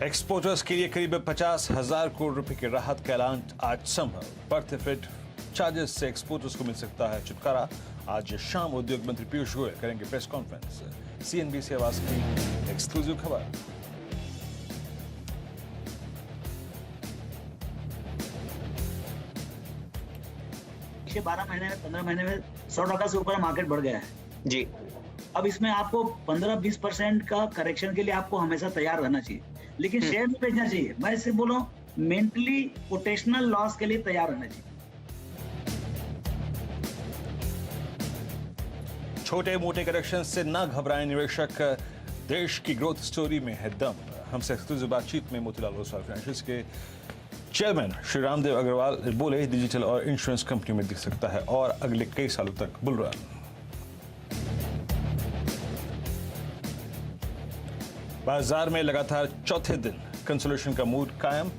Exporters के लिए करीब 50,000 करोड़ रुपए की राहत का ऐलान आज संभव। बढ़ते फ्रेट चार्जेस से एक्सपोर्टर्स को मिल सकता है छुटकारा। आज शाम उद्योग मंत्री पीयूष गोयल करेंगे प्रेस कॉन्फ्रेंस। सीएनबीसी आवाज की एक्सक्लूसिव खबर। 12 महीने में 15 महीने में 100 टका से ऊपर मार्केट बढ़ गया है जी। अब इसमें आपको 15-20% का करेक्शन के लिए आपको हमेशा तैयार रहना चाहिए, लेकिन शेयर नहीं बेचना चाहिए। मैं सिर्फ बोल रहा हूँ मेंटली पोटेंशियल लॉस के लिए तैयार रहना चाहिए। छोटे मोटे करेक्शन से न घबराएं निवेशक, देश की ग्रोथ स्टोरी में है दम। हमसे एक्सक्लूसिव बातचीत में मोतीलाल ओसवाल फाइनेंशियल्स के चेयरमैन श्री रामदेव अग्रवाल बोले, डिजिटल और इंश्योरेंस कंपनी में दिख सकता है और अगले कई सालों तक बुल रन। बाजार में लगातार चौथे दिन कंसोलिडेशन का मूड कायम।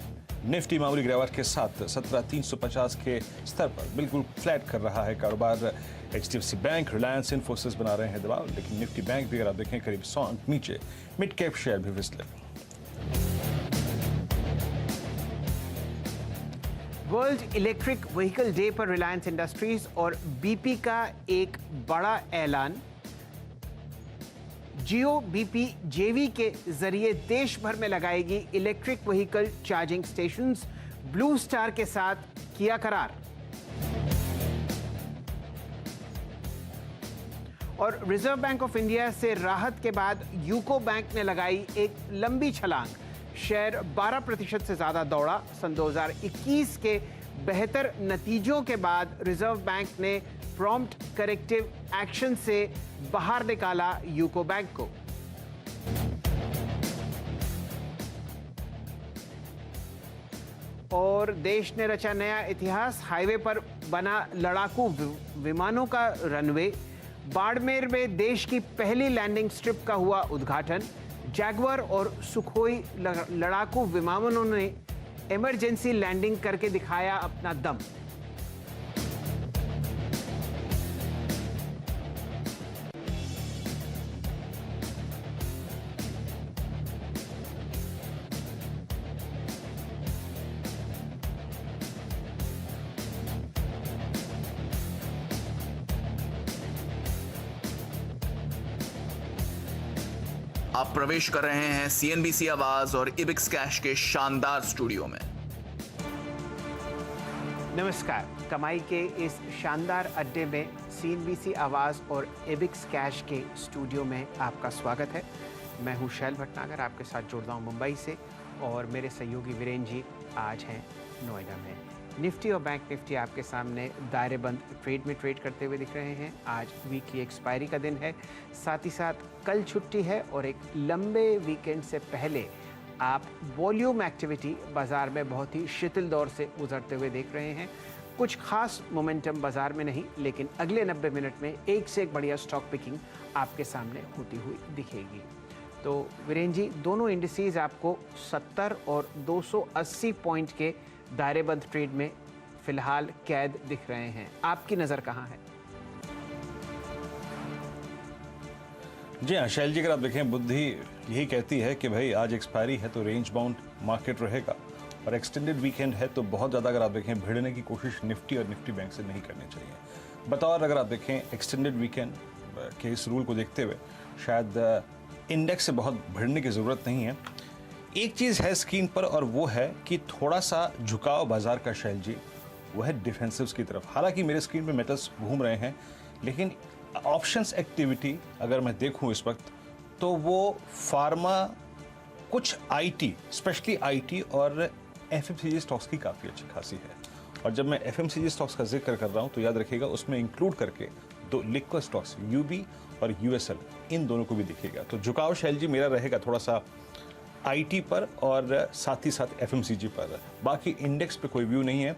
निफ्टी मामूली गिरावट के साथ 17,350 के स्तर पर बिल्कुल फ्लैट कर रहा है कारोबार। एचडीएफसी बैंक, रिलायंस, इन्फोसिस बना रहे हैं दबाव, लेकिन निफ्टी बैंक भी अगर आप देखें करीब 100 अंक नीचे। मिड कैप शेयर भी फिसले। वर्ल्ड इलेक्ट्रिक व्हीकल डे पर रिलायंस इंडस्ट्रीज और बीपी का एक बड़ा ऐलान। जियो बीपी जेवी के जरिए देश भर में लगाएगी electric vehicle charging stations. Blue star के साथ किया करार। और रिजर्व बैंक ऑफ इंडिया से राहत के बाद यूको बैंक ने लगाई एक लंबी छलांग। शेयर 12% से ज्यादा दौड़ा। सन 2021 के बेहतर नतीजों के बाद रिजर्व बैंक ने प्रॉम्प्ट करेक्टिव एक्शन से बाहर निकाला यूको बैंक को। और देश ने रचा नया इतिहास। हाईवे पर बना लड़ाकू विमानों का रनवे। बाड़मेर में देश की पहली लैंडिंग स्ट्रिप का हुआ उद्घाटन। जैगुआर और सुखोई लड़ाकू विमानों ने इमरजेंसी लैंडिंग करके दिखाया अपना दम। आप प्रवेश कर रहे हैं सीएनबीसी आवाज और इबिक्स कैश के शानदार स्टूडियो में। नमस्कार। कमाई के इस शानदार अड्डे में सीएनबीसी आवाज और इबिक्स कैश के स्टूडियो में आपका स्वागत है। मैं हूं शैल भटनागर, आपके साथ जुड़ रहा हूं मुंबई से, और मेरे सहयोगी वीरेंद्र जी आज हैं नोएडा में। निफ्टी और बैंक निफ्टी आपके सामने दायरेबंद ट्रेड में ट्रेड करते हुए दिख रहे हैं। आज वीक की एक्सपायरी का दिन है, साथ ही साथ कल छुट्टी है, और एक लंबे वीकेंड से पहले आप वॉल्यूम एक्टिविटी बाजार में बहुत ही शिथिल दौर से गुजरते हुए देख रहे हैं। कुछ खास मोमेंटम बाजार में नहीं, लेकिन अगले 90 मिनट में एक से एक बढ़िया स्टॉक पिकिंग आपके सामने होती हुई दिखेगी। तो वीरेंद्र जी, दोनों इंडिसेस आपको 70 और 280 पॉइंट के दायरेबंद ट्रेड में फिलहाल कैद दिख रहे हैं। आपकी नजर कहां है? जी हाँ शैल जी, अगर आप देखें बुद्धि यही कहती है कि भाई आज एक्सपायरी है तो रेंज बाउंड मार्केट रहेगा, और एक्सटेंडेड वीकेंड है तो बहुत ज़्यादा अगर आप देखें भिड़ने की कोशिश निफ्टी और निफ्टी बैंक से नहीं करनी चाहिए। बतौर अगर आप देखें एक्सटेंडेड वीकेंड के इस रूल को देखते हुए शायद इंडेक्स से बहुत भिड़ने की ज़रूरत नहीं है। एक चीज़ है स्क्रीन पर, और वो है कि थोड़ा सा झुकाव बाजार का शैल जी, वो है डिफेंसिव्स की तरफ। हालांकि मेरे स्क्रीन पे मेटल्स घूम रहे हैं, लेकिन ऑप्शंस एक्टिविटी अगर मैं देखूं इस वक्त तो वो फार्मा, कुछ आईटी, स्पेशली आईटी और एफएमसीजी स्टॉक्स की काफ़ी अच्छी खासी है। और जब मैं एफएमसीजी स्टॉक्स का जिक्र कर रहा हूं तो याद रखिएगा उसमें इंक्लूड करके दो लिक्विड स्टॉक्स यूबी और यूएसएल, इन दोनों को भी दिखेगा। तो झुकाव शैल जी मेरा रहेगा थोड़ा सा आईटी पर और साथ ही साथ एफएमसीजी पर। बाकी इंडेक्स पे कोई व्यू नहीं है।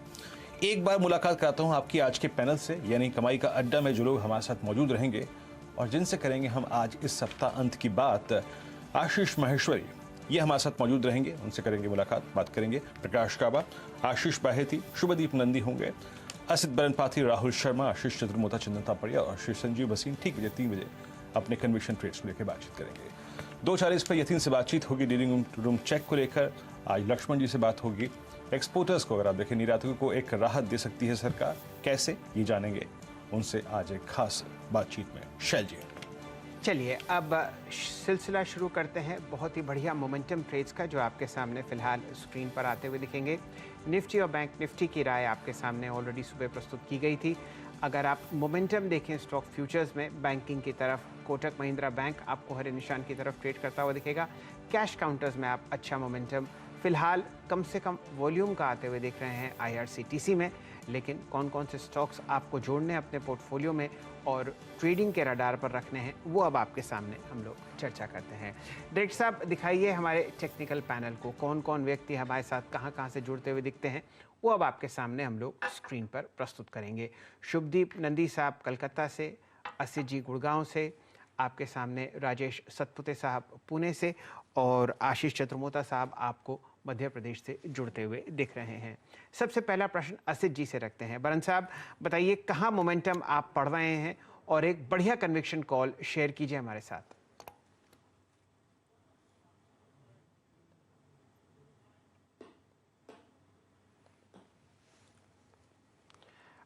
एक बार मुलाकात कराता हूं आपकी आज के पैनल से, यानी कमाई का अड्डा में जो लोग हमारे साथ मौजूद रहेंगे और जिनसे करेंगे हम आज इस सप्ताह अंत की बात। आशीष माहेश्वरी ये हमारे साथ मौजूद रहेंगे, उनसे करेंगे मुलाकात, बात करेंगे। प्रकाश काबा, आशीष बाहेती, शुभदीप नंदी होंगे, असित बरनपाथी, राहुल शर्मा, आशीष चतुर्मोता, चंदन तापड़िया और श्री संजीव भसीन ठीक बजे 3 बजे अपने कन्विक्शन ट्रेड्स को लेकर बातचीत करेंगे। 2:40 पर यतीन से बातचीत होगी डीलिंग रूम चेक को लेकर। आज लक्ष्मण जी से बात होगी। एक्सपोर्टर्स को अगर आप देखें, निर्यातकों को एक राहत दे सकती है सरकार, कैसे ये जानेंगे उनसे आज एक खास बातचीत में। शैल जी, चलिए अब सिलसिला शुरू करते हैं बहुत ही बढ़िया मोमेंटम ट्रेड्स का, जो आपके सामने फिलहाल स्क्रीन पर आते हुए दिखेंगे। निफ्टी और बैंक निफ्टी की राय आपके सामने ऑलरेडी सुबह प्रस्तुत की गई थी। अगर आप मोमेंटम देखें स्टॉक फ्यूचर्स में, बैंकिंग की तरफ कोटक महिंद्रा बैंक आपको हरे निशान की तरफ ट्रेड करता हुआ दिखेगा। कैश काउंटर्स में आप अच्छा मोमेंटम फिलहाल कम से कम वॉल्यूम का आते हुए देख रहे हैं IRCTC में। लेकिन कौन कौन से स्टॉक्स आपको जोड़ने हैं अपने पोर्टफोलियो में और ट्रेडिंग के रडार पर रखने हैं, वो अब आपके सामने हम लोग चर्चा करते हैं। डायरेक्टर साहब, दिखाइए हमारे टेक्निकल पैनल को कौन कौन व्यक्ति हमारे साथ कहाँ कहाँ से जुड़ते हुए दिखते हैं, वो अब आपके सामने हम लोग स्क्रीन पर प्रस्तुत करेंगे। शुभदीप नंदी साहब कलकत्ता से, असित जी गुड़गांव से, आपके सामने राजेश सतपुते साहब पुणे से और आशीष चतुर्मोता साहब आपको मध्य प्रदेश से जुड़ते हुए दिख रहे हैं। सबसे पहला प्रश्न असित जी से रखते हैं। बरन साहब, बताइए कहाँ मोमेंटम आप पढ़ रहे हैं और एक बढ़िया कन्विक्शन कॉल शेयर कीजिए हमारे साथ।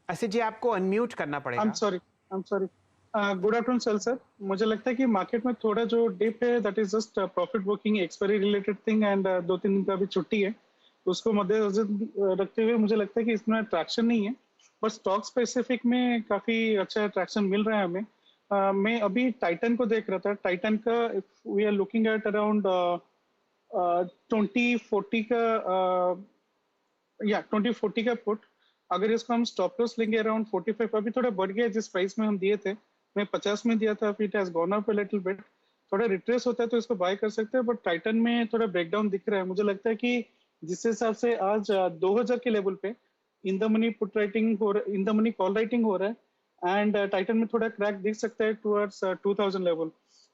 असित जी, आपको अनम्यूट करना पड़ेगा। I'm sorry. Good afternoon sir. मुझे लगता है कि मार्केट में थोड़ा जो डिप है that is just profit booking expiry related thing and 2-3 दिन का भी छुट्टी है, उसको मद्देनजर रखते हुए मुझे लगता है कि इसमें ट्रैक्शन नहीं है, बट स्टॉक स्पेसिफिक में काफी अच्छा ट्रैक्शन मिल रहा है हमें। मैं अभी टाइटन को देख रहा था। टाइटन का we are looking at around 2040 का पुट। अगर इसको हम स्टॉप लॉस लेंगे अराउंड 45, अभी थोड़ा बढ़ गया जिस प्राइस में हम दिए थे, मैं 50 में दिया था, अभी it has gone up a little bit. थोड़ा रिट्रेस होता है तो इसको बाय कर सकते हैं, बट टाइटन में थोड़ा ब्रेकडाउन दिख रहा है। मुझे लगता है कि जिस हिसाब से आज 2000 के लेवल पे in the money put writing हो रहा है, in the money call writing हो रहा है एंड टाइटन में थोड़ा क्रैक दिख सकता है टुवर्ड्स 2000 लेवल।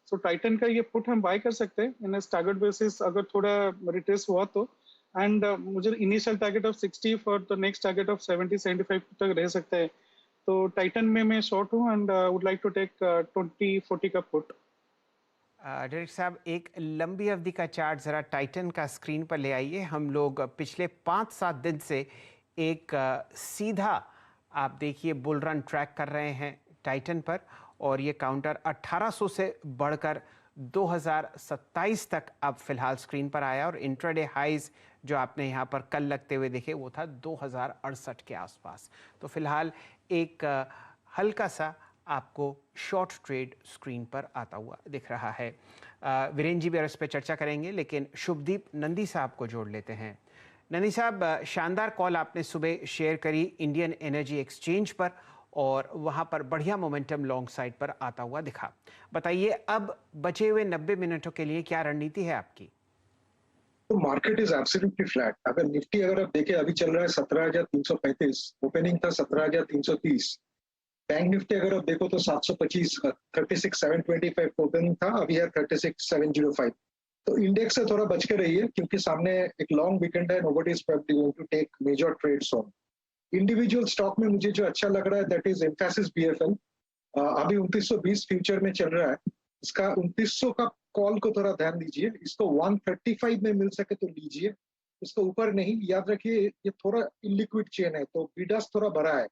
सो टाइटन का ये पुट हम बाय कर सकते हैं इन स्टैगर्ड बेसिस अगर थोड़ा रिट्रेस हुआ तो। एंड मुझे initial target of 60 for the next target of 70-75 तक रह सकता है। तो टाइटन में मैं शॉर्ट हूँ and would like to take 2040 का पुट। डायरेक्टर साहब, एक लंबी अवधि का चार्ट जरा टाइटन का स्क्रीन पर ले आइए। हम लोग पिछले 5-7 दिन से एक सीधा आप देखिए बुल रन ट्रैक कर रहे हैं टाइटन पर, और ये काउंटर 1800 से बढ़कर 2027 तक अब फिलहाल स्क्रीन पर आया, और इंट्राडे हाइज जो आपने यहाँ पर कल लगते हुए देखे वो था 2068 के आसपास। तो फिलहाल एक हल्का सा आपको शॉर्ट ट्रेड स्क्रीन पर आता हुआ दिख रहा है। वीरेंद्र जी भी इस पर चर्चा करेंगे, लेकिन शुभदीप नंदी साहब को जोड़ लेते हैं। नंदी साहब, शानदार कॉल आपने सुबह शेयर करी इंडियन एनर्जी एक्सचेंज पर, और वहां पर बढ़िया मोमेंटम लॉन्ग साइड पर आता हुआ दिखा। बताइए अब बचे हुए 90 मिनटों के लिए क्या रणनीति है आपकी? तो मार्केट इज एब्सोल्युटली फ्लैट। अगर निफ्टी अगर आप देखें अभी चल रहा है 17,335, ओपनिंग था 17,330। बैंक निफ्टी अगर आप देखो तो 725, 36,725 ओपनिंग था, अभी है 36,705। तो इंडेक्स से थोड़ा बच के रहिए क्योंकि सामने एक लॉन्ग वीकेंड है, nobody is probably going to take major trades on. Individual stock में मुझे जो अच्छा लग रहा है दैट इज एम्फैसिस BFL। अभी 2920 फ्यूचर में चल रहा है, इसका 2900 का कॉल को थोड़ा ध्यान दीजिए। इसको 135 में मिल सके तो लीजिए, इसको ऊपर नहीं। याद रखिए ये थोड़ा इलिक्विड चेन है तो बिडस थोड़ा बड़ा है।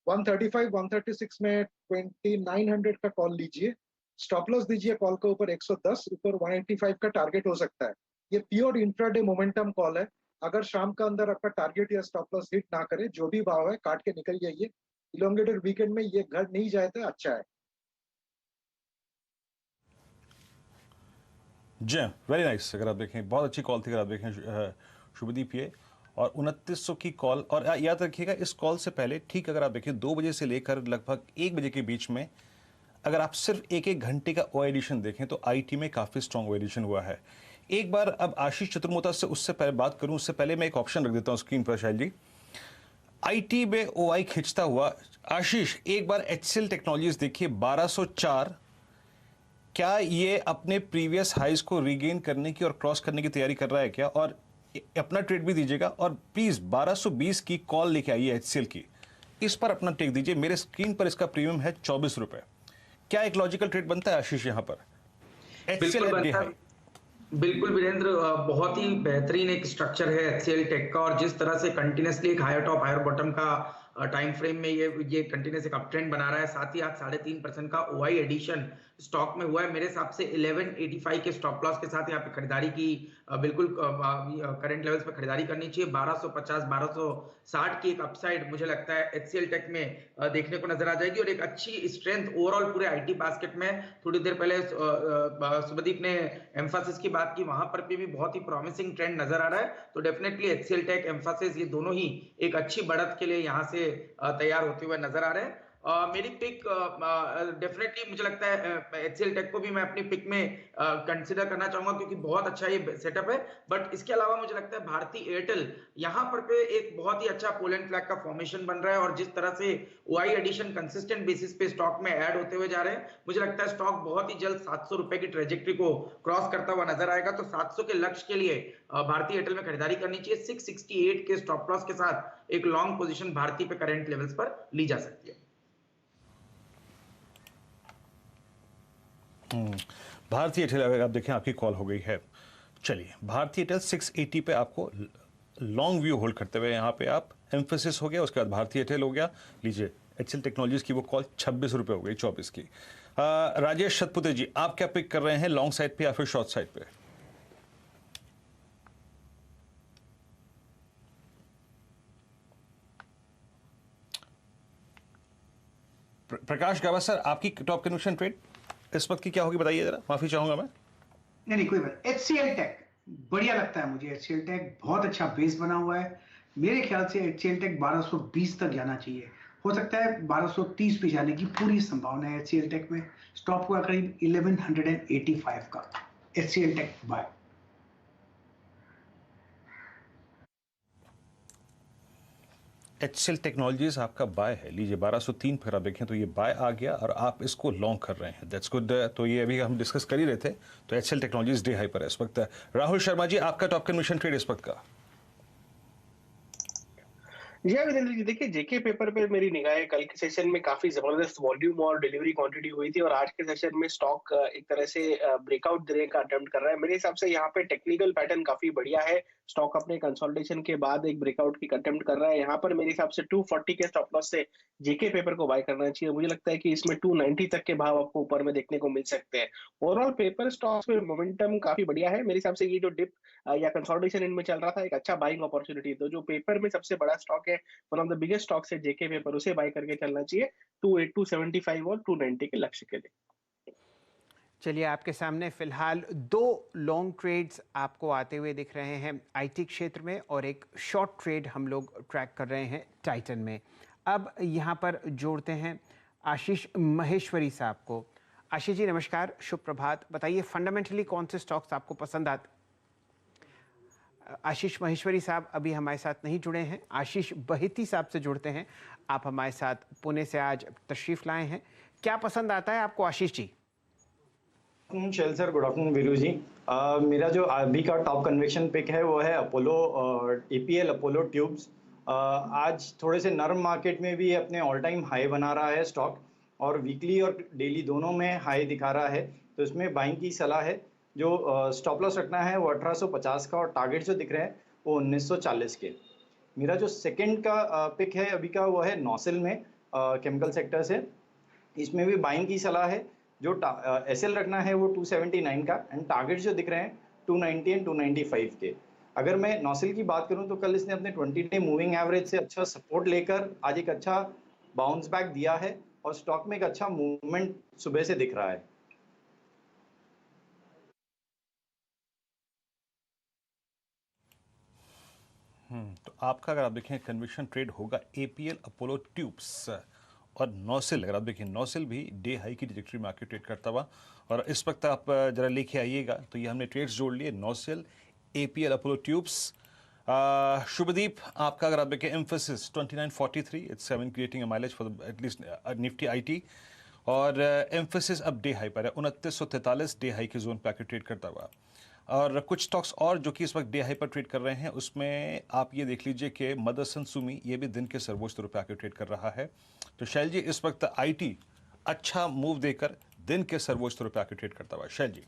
135 136 में 2900 का कॉल लीजिए, स्टॉप लॉस दीजिए कॉल के ऊपर 110, ऊपर 185 का टारगेट हो सकता है। ये प्योर इंट्राडे मोमेंटम कॉल है। अगर शाम का अंदर आपका टारगेट या स्टॉप लॉस हिट ना करे, जो भी भाव है काट के निकल जाइए। इलोंगेटेड वीकेंड में ये घर नहीं जाए तो अच्छा है। जी, वेरी नाइस। अगर आप देखें बहुत अच्छी कॉल थी। अगर आप देखें शुभदीप, ये और 2900 की कॉल, और याद रखिएगा इस कॉल से पहले ठीक अगर आप देखें 2 बजे से लेकर लगभग 1 बजे के बीच में अगर आप सिर्फ 1-1 घंटे का ओ एडिशन देखें तो आईटी में काफ़ी स्ट्रॉन्ग ओ एडिशन हुआ है। एक बार अब आशीष चतुर्मोता से उससे पहले बात करूं, उससे पहले मैं एक ऑप्शन रख देता हूं स्क्रीन पर शैल जी। आईटी में ओआई खिंचता हुआ, आशीष एक बार HCL टेक्नोलॉजीज देखिए 1204, क्या ये अपने प्रीवियस हाइज को रीगेन करने की और क्रॉस करने की तैयारी कर रहा है क्या? और अपना ट्रेड भी दीजिएगा, और प्लीज 1220 की कॉल लेके आइए HCL की, इस पर अपना टेक दीजिए। मेरे स्क्रीन पर इसका प्रीमियम है 24 रुपए। क्या एक लॉजिकल ट्रेड बनता है आशीष यहाँ पर? HCL बिल्कुल वीरेंद्र, बहुत ही बेहतरीन एक स्ट्रक्चर है एचसीएल टेक का, और जिस तरह से कंटिन्यूसली एक हायर टॉप हायर बॉटम का टाइम फ्रेम में ये कंटिन्यूस एक अप ट्रेंड बना रहा है। साथ ही आज 3.5% का ओआई एडिशन स्टॉक में हुआ है। मेरे हिसाब से 1185 के स्टॉप लॉस के साथ यहाँ पे खरीदारी की बिल्कुल करंट लेवल्स पे खरीदारी करनी चाहिए। 1250 1260 की एक अपसाइड मुझे लगता है एचसीएल टेक में देखने को नजर आ जाएगी, और एक अच्छी स्ट्रेंथ ओवरऑल पूरे आईटी बास्केट में। थोड़ी देर पहले सुभदीप ने एम्फासिस की बात की, वहां पर भी बहुत ही प्रॉमिसिंग ट्रेंड नजर आ रहा है। तो डेफिनेटली एचसीएल टेक, एम्फासिस, ये दोनों ही एक अच्छी बढ़त के लिए यहां से तैयार होते हुए नजर आ रहे हैं। मेरी पिक डेफिनेटली मुझे लगता है एचसीएल टेक को भी मैं अपनी पिक में कंसीडर करना चाहूंगा, क्योंकि बहुत अच्छा ये सेटअप है। बट इसके अलावा मुझे लगता है भारती एयरटेल यहाँ पर पे एक बहुत ही अच्छा पोल एंड फ्लैग का फॉर्मेशन बन रहा है, और जिस तरह से ओआई एडिशन कंसिस्टेंट बेसिस पे स्टॉक में ऐड होते हुए जा रहे हैं, मुझे लगता है स्टॉक बहुत ही जल्द 700 रुपए की ट्रेजेक्ट्री को क्रॉस करता हुआ नजर आएगा। तो 700 के लक्ष्य के लिए भारतीय एयरटेल में खरीदारी करनी चाहिए। 668 के स्टॉप लॉस के साथ एक लॉन्ग पोजीशन भारतीय पे करंट लेवल्स पर ली जा सकती है। भारतीय एयरटेल, अगर आप देखें आपकी कॉल हो गई है। चलिए, भारतीय एयरटेल 680 पे आपको लॉन्ग व्यू होल्ड करते हुए यहाँ पे आप एम्फेसिस हो गया, उसके बाद भारतीय एयरटेल हो गया। लीजिए, एचसीएल टेक्नोलॉजीज की वो कॉल 26 रुपये हो गई 24 की। राजेश सतपुते जी, आप क्या पिक कर रहे हैं, लॉन्ग साइड पे या फिर शॉर्ट साइड पे? प्रकाश गावा सर, आपकी टॉप कन्विक्शन ट्रेड इस वक्त की क्या होगी, बताइए जरा, माफी चाहूंगा मैं। नहीं कोई बात। एचसीएल टेक बढ़िया लगता है मुझे। एचसीएल टेक बहुत अच्छा बेस बना हुआ है। मेरे ख्याल से एचसीएल टेक 1220 तक जाना चाहिए। हो सकता है 1230 पे जाने की पूरी संभावना है एचसीएल टेक में। स्टॉप हुआ करीब 1185 का। HCL tech buy. HCL technologies आपका बाय है। लीजिए, 1203 पर आप देखें तो ये बाय आ गया और आप इसको लॉन्ग कर रहे हैं, दैट्स गुड। तो ये अभी हम डिस्कस कर ही रहे थे। तो एचसीएल टेक्नोलॉजीज डे हाई पर है इस वक्त। राहुल शर्मा जी, आपका टॉप कन्विक्शन ट्रेड इस वक्त का? जी हाँ वीरेंद्र जी, देखिए जेके पेपर पे मेरी निगाहें कल के सेशन में काफी जबरदस्त वॉल्यूम और डिलीवरी क्वांटिटी हुई थी, और आज के सेशन में स्टॉक एक तरह से ब्रेकआउट देने का अटेम्प्ट कर रहा है। मेरे हिसाब से यहाँ पे टेक्निकल पैटर्न काफी बढ़िया है। स्टॉक अपने कंसोलिडेशन के बाद एक ब्रेकआउट की अटेम्प्ट कर रहा है। यहाँ पर मेरे हिसाब से 240 के स्टॉप लॉस से जेके पेपर को बाय करना चाहिए। मुझे लगता है कि इसमें 290 तक के भाव आपको ऊपर में देखने को मिल सकते हैं। ओवरऑल पेपर स्टॉक्स में मोमेंटम काफी बढ़िया है। मेरे हिसाब से ये जो डिप या कंसोलिडेशन इनमें चल रहा था, एक अच्छा बाइंग अपॉर्चुनिटी। तो जो पेपर में सबसे बड़ा स्टॉक है, one of the biggest stocks है जेके पेपर, उसे बाय करके चलना चाहिए 275 और 290 के लक्ष्य के लिए। चलिए, आपके सामने फिलहाल 2 लॉन्ग ट्रेड्स आपको आते हुए दिख रहे हैं आईटी क्षेत्र में, और एक शॉर्ट ट्रेड हम लोग ट्रैक कर रहे हैं टाइटन में। अब यहाँ पर जोड़ते हैं आशीष महेश्वरी साहब को। आशीष जी नमस्कार, शुभ प्रभात। बताइए फंडामेंटली कौन से स्टॉक्स आपको पसंद आते? आशीष महेश्वरी साहब अभी हमारे साथ नहीं जुड़े हैं। आशीष बहेती साहब से जुड़ते हैं। आप हमारे साथ पुणे से आज तशरीफ लाए हैं। क्या पसंद आता है आपको आशीष जी? शैल सर, गुड आफ्टरनून वीरू जी। मेरा जो अभी का टॉप कन्विक्शन पिक है वो है अपोलो एपीएल अपोलो ट्यूब्स। आज थोड़े से नर्म मार्केट में भी अपने ऑल टाइम हाई बना रहा है स्टॉक, और वीकली और डेली दोनों में हाई दिखा रहा है। तो इसमें बाइंग की सलाह है। जो स्टॉप लॉस रखना है वो 1850 का, और टारगेट जो दिख रहे हैं वो 1940 के। मेरा जो सेकंड का पिक है अभी का वो है नॉसिल में, केमिकल सेक्टर से। इसमें भी बाइंग की सलाह है। जो एसएल रखना है वो 279 का, एंड टारगेट जो दिख रहे हैं 290 एंड 295 के। अगर मैं नॉसिल की बात करूं तो कल इसने अपने 20 डे मूविंग एवरेज से अच्छा सपोर्ट लेकर आज एक अच्छा बाउंस बैक दिया है, और स्टॉक में एक अच्छा मूवमेंट सुबह से दिख रहा है। तो आपका अगर आप देखें कन्विक्शन ट्रेड होगा एपीएल अपोलो ट्यूब्स और नॉसिल। अगर आप देखें नॉसिल भी डे हाई की ट्रैजेक्टरी में आके ट्रेड करता हुआ, और इस वक्त आप जरा लेके आइएगा। तो ये हमने ट्रेड्स जोड़ लिए, नॉसिल, एपीएल अपोलो ट्यूब्स। शुभदीप, आपका अगर आप देखें emphasis 2943, it's 7 creating a mileage for at least Nifty IT, और एम्फेसिस अब डे हाई पर है 2943 डे हाई के जोन पर आके ट्रेड करता हुआ। और कुछ स्टॉक्स और जो कि इस वक्त डे हाई पर ट्रेड कर रहे हैं, उसमें आप ये देख लीजिए कि मदरसन सुमी ये भी दिन के सर्वोच्च स्तर पर आकर ट्रेड कर रहा है। तो शैल जी, इस वक्त आईटी अच्छा मूव देकर दिन के सर्वोच्च स्तर पर आकर ट्रेड करता हुआ। शैल जी।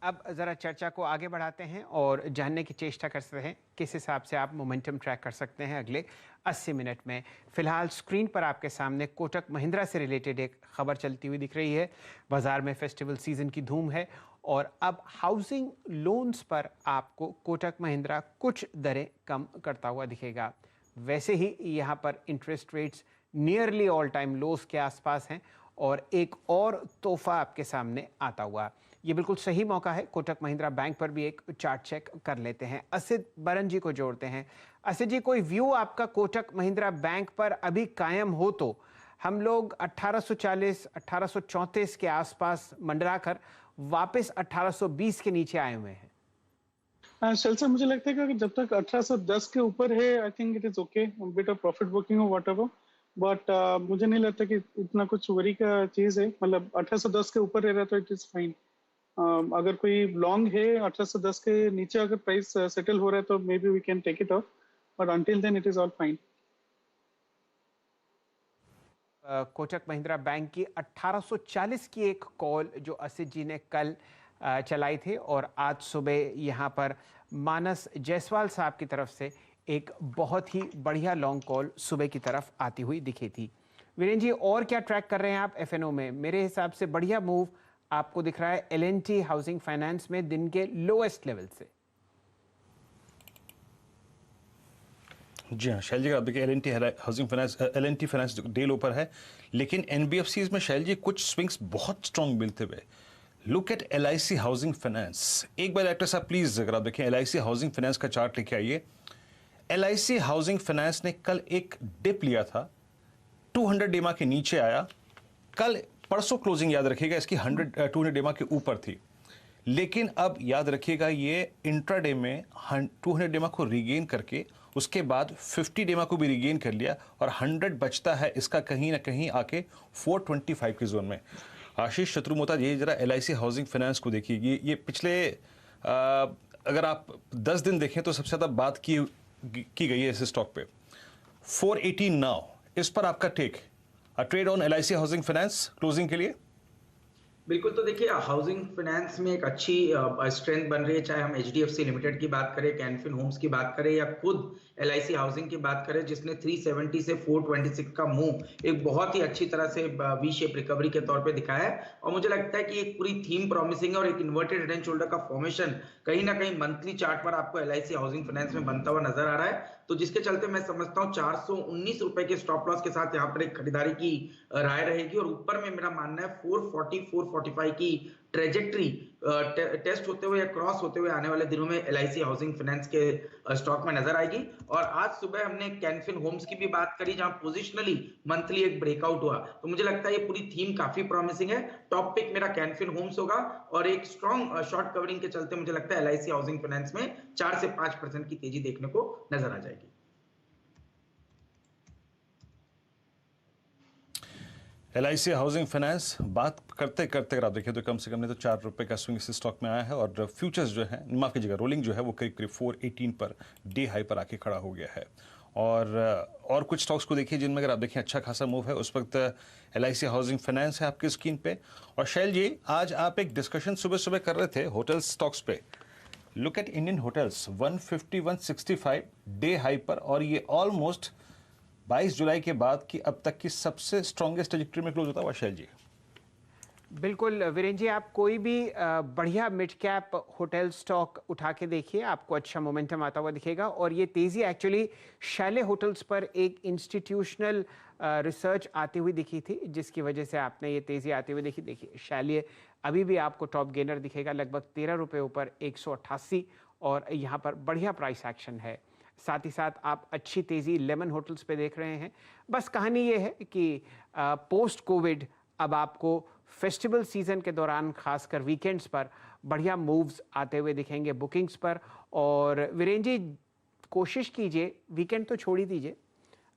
अब ज़रा चर्चा को आगे बढ़ाते हैं और जानने की चेष्टा करते हैं किस हिसाब से आप मोमेंटम ट्रैक कर सकते हैं अगले 80 मिनट में। फ़िलहाल स्क्रीन पर आपके सामने कोटक महिंद्रा से रिलेटेड एक खबर चलती हुई दिख रही है। बाज़ार में फेस्टिवल सीज़न की धूम है और अब हाउसिंग लोन्स पर आपको कोटक महिंद्रा कुछ दरें कम करता हुआ दिखेगा। वैसे ही यहाँ पर interest rates nearly all time loss के आसपास हैं और एक और तोहफा आपके सामने आता हुआ। ये बिल्कुल सही मौका है, कोटक महिंद्रा बैंक पर भी एक चार्ट चेक कर लेते हैं। असित बरन जी को जोड़ते हैं। असित जी, कोई व्यू आपका कोटक महिंद्रा बैंक पर अभी कायम हो तो? हम लोग 1840 1834 के आसपास मंडरा कर वापस 1820 के नीचे आए हुए हैं। शैल सर, मुझे लगता है कि जब तक 1810 के ऊपर है, I think it is okay, bit of profit booking और व्हाटएवर, बट मुझे नहीं लगता कि इतना कुछ वरी का चीज है। मतलब 1810 के ऊपर रह रहा है तो इट इज फाइन। अगर कोई लॉन्ग है 1810 के नीचे अगर प्राइस सेटल हो रहा है तो maybe we can take it off, but until then it is all fine. Kotak Mahindra bank की 1840 की एक कॉल जो असित जी ने कल चलाई थी और आज सुबह यहाँ पर मानस जायसवाल साहब की तरफ से एक बहुत ही बढ़िया लॉन्ग कॉल सुबह की तरफ आती हुई दिखी थी। वीरेंद्र जी, और क्या ट्रैक कर रहे हैं आप एफएनओ में? मेरे हिसाब से बढ़िया मूव आपको दिख रहा है L&T हाउसिंग फाइनेंस में दिन के लोएस्ट लेवल से। जी हाँ शैल जी, आप देखिए L&T housing finance, L&T finance day लो पर है, लेकिन NBFCs में शैल जी कुछ स्विंग्स बहुत स्ट्रॉन्ग मिलते हुए। Look at LIC housing finance. एक बार एक्टर साहब प्लीज अगर आप देखें LIC हाउसिंग फाइनेंस का चार्ट लेके आइए। LIC हाउसिंग फाइनेंस ने कल एक डिप लिया था, 200 डेमा के नीचे आया। कल परसों क्लोजिंग याद रखिएगा इसकी 200 डेमा के ऊपर थी, लेकिन अब याद रखिएगा ये इंट्राडे में 200 डेमा को रिगेन करके उसके बाद 50 डेमा को भी रिगेन कर लिया और 100 बचता है इसका कहीं ना कहीं आके 425 की जोन में। आशीष शत्रुमोता, ये जरा LIC हाउसिंग फाइनेंस को देखिए। ये पिछले अगर आप 10 दिन देखें तो सबसे ज़्यादा बात की गई है इस स्टॉक पे। 418 नाउ, इस पर आपका take, trade on LIC housing finance closing के लिए? बिल्कुल, तो देखिए हाउसिंग फाइनेंस में एक अच्छी स्ट्रेंथ बन रही है, चाहे हम HDFC लिमिटेड की बात करें, कैनफिन होम्स की बात करें या खुद LIC हाउसिंग की बात करें, जिसने 370 से 426 का मूव एक बहुत ही अच्छी तरह से वी शेप रिकवरी के तौर पे दिखाया है। और मुझे लगता है कि एक पूरी थीम प्रॉमिसिंग है और एक इन्वर्टेड हेड एंड शोल्डर का फॉर्मेशन कहीं ना कहीं मंथली चार्ट पर आपको LIC हाउसिंग फाइनेंस में बनता हुआ नजर आ रहा है। तो जिसके चलते मैं समझता हूँ 419 रुपए के स्टॉप लॉस के साथ यहाँ पर एक खरीदारी की राय रहेगी और ऊपर में मेरा मानना है 440 445 की ट्रेजेक्ट्री टेस्ट होते हुए या क्रॉस होते हुए आने वाले दिनों में LIC हाउसिंग फाइनेंस के स्टॉक में नजर आएगी। और आज सुबह हमने कैनफिन होम्स की भी बात करी जहां पोजिशनली मंथली एक ब्रेकआउट हुआ, तो मुझे लगता है ये पूरी थीम काफी प्रॉमिसिंग है। टॉप पिक मेरा कैनफिन होम्स होगा और एक स्ट्रॉन्ग शॉर्ट कवरिंग के चलते मुझे लगता है LIC हाउसिंग फाइनेंस में 4 से 5% की तेजी देखने को नजर आ जाएगी। LIC हाउसिंग फाइनेंस बात करते करते अगर आप देखें तो कम से कम नहीं तो 4 रुपए का स्विंग इस स्टॉक में आया है और फ्यूचर्स जो है, माफ कीजिएगा, रोलिंग जो है वो करीब करीब 418 पर डे हाई पर आके खड़ा हो गया है। और कुछ स्टॉक्स को देखिए जिनमें अगर आप देखें अच्छा खासा मूव है। उस वक्त LIC हाउसिंग फाइनेंस है आपकी स्क्रीन पे। और शैल जी, आज आप एक डिस्कशन सुबह सुबह कर रहे थे होटल स्टॉक्स पे। Look at Indian hotels, 150 165 day high पर, और ये ऑलमोस्ट 22 जुलाई के बाद की अब तक की सबसे स्ट्रॉन्गेस्ट ट्रैजेक्टरी में क्लोज होता हुआ। शैल जी, बिल्कुल वीरेंद्र जी, आप कोई भी बढ़िया मिड कैप होटल स्टॉक उठा के देखिए, आपको अच्छा मोमेंटम आता हुआ दिखेगा। और ये तेज़ी एक्चुअली शैले होटल्स पर एक इंस्टीट्यूशनल रिसर्च आती हुई दिखी थी, जिसकी वजह से आपने ये तेज़ी आती हुई देखी। देखिए शैले अभी भी आपको टॉप गेनर दिखेगा, लगभग 13 रुपये ऊपर 188, और यहाँ पर बढ़िया प्राइस एक्शन है। साथ ही साथ आप अच्छी तेज़ी लेमन होटल्स पे देख रहे हैं। बस कहानी ये है कि पोस्ट कोविड अब आपको फेस्टिवल सीज़न के दौरान खासकर वीकेंड्स पर बढ़िया मूव्स आते हुए दिखेंगे बुकिंग्स पर। और वीरेंद्र जी, कोशिश कीजिए, वीकेंड तो छोड़ ही दीजिए,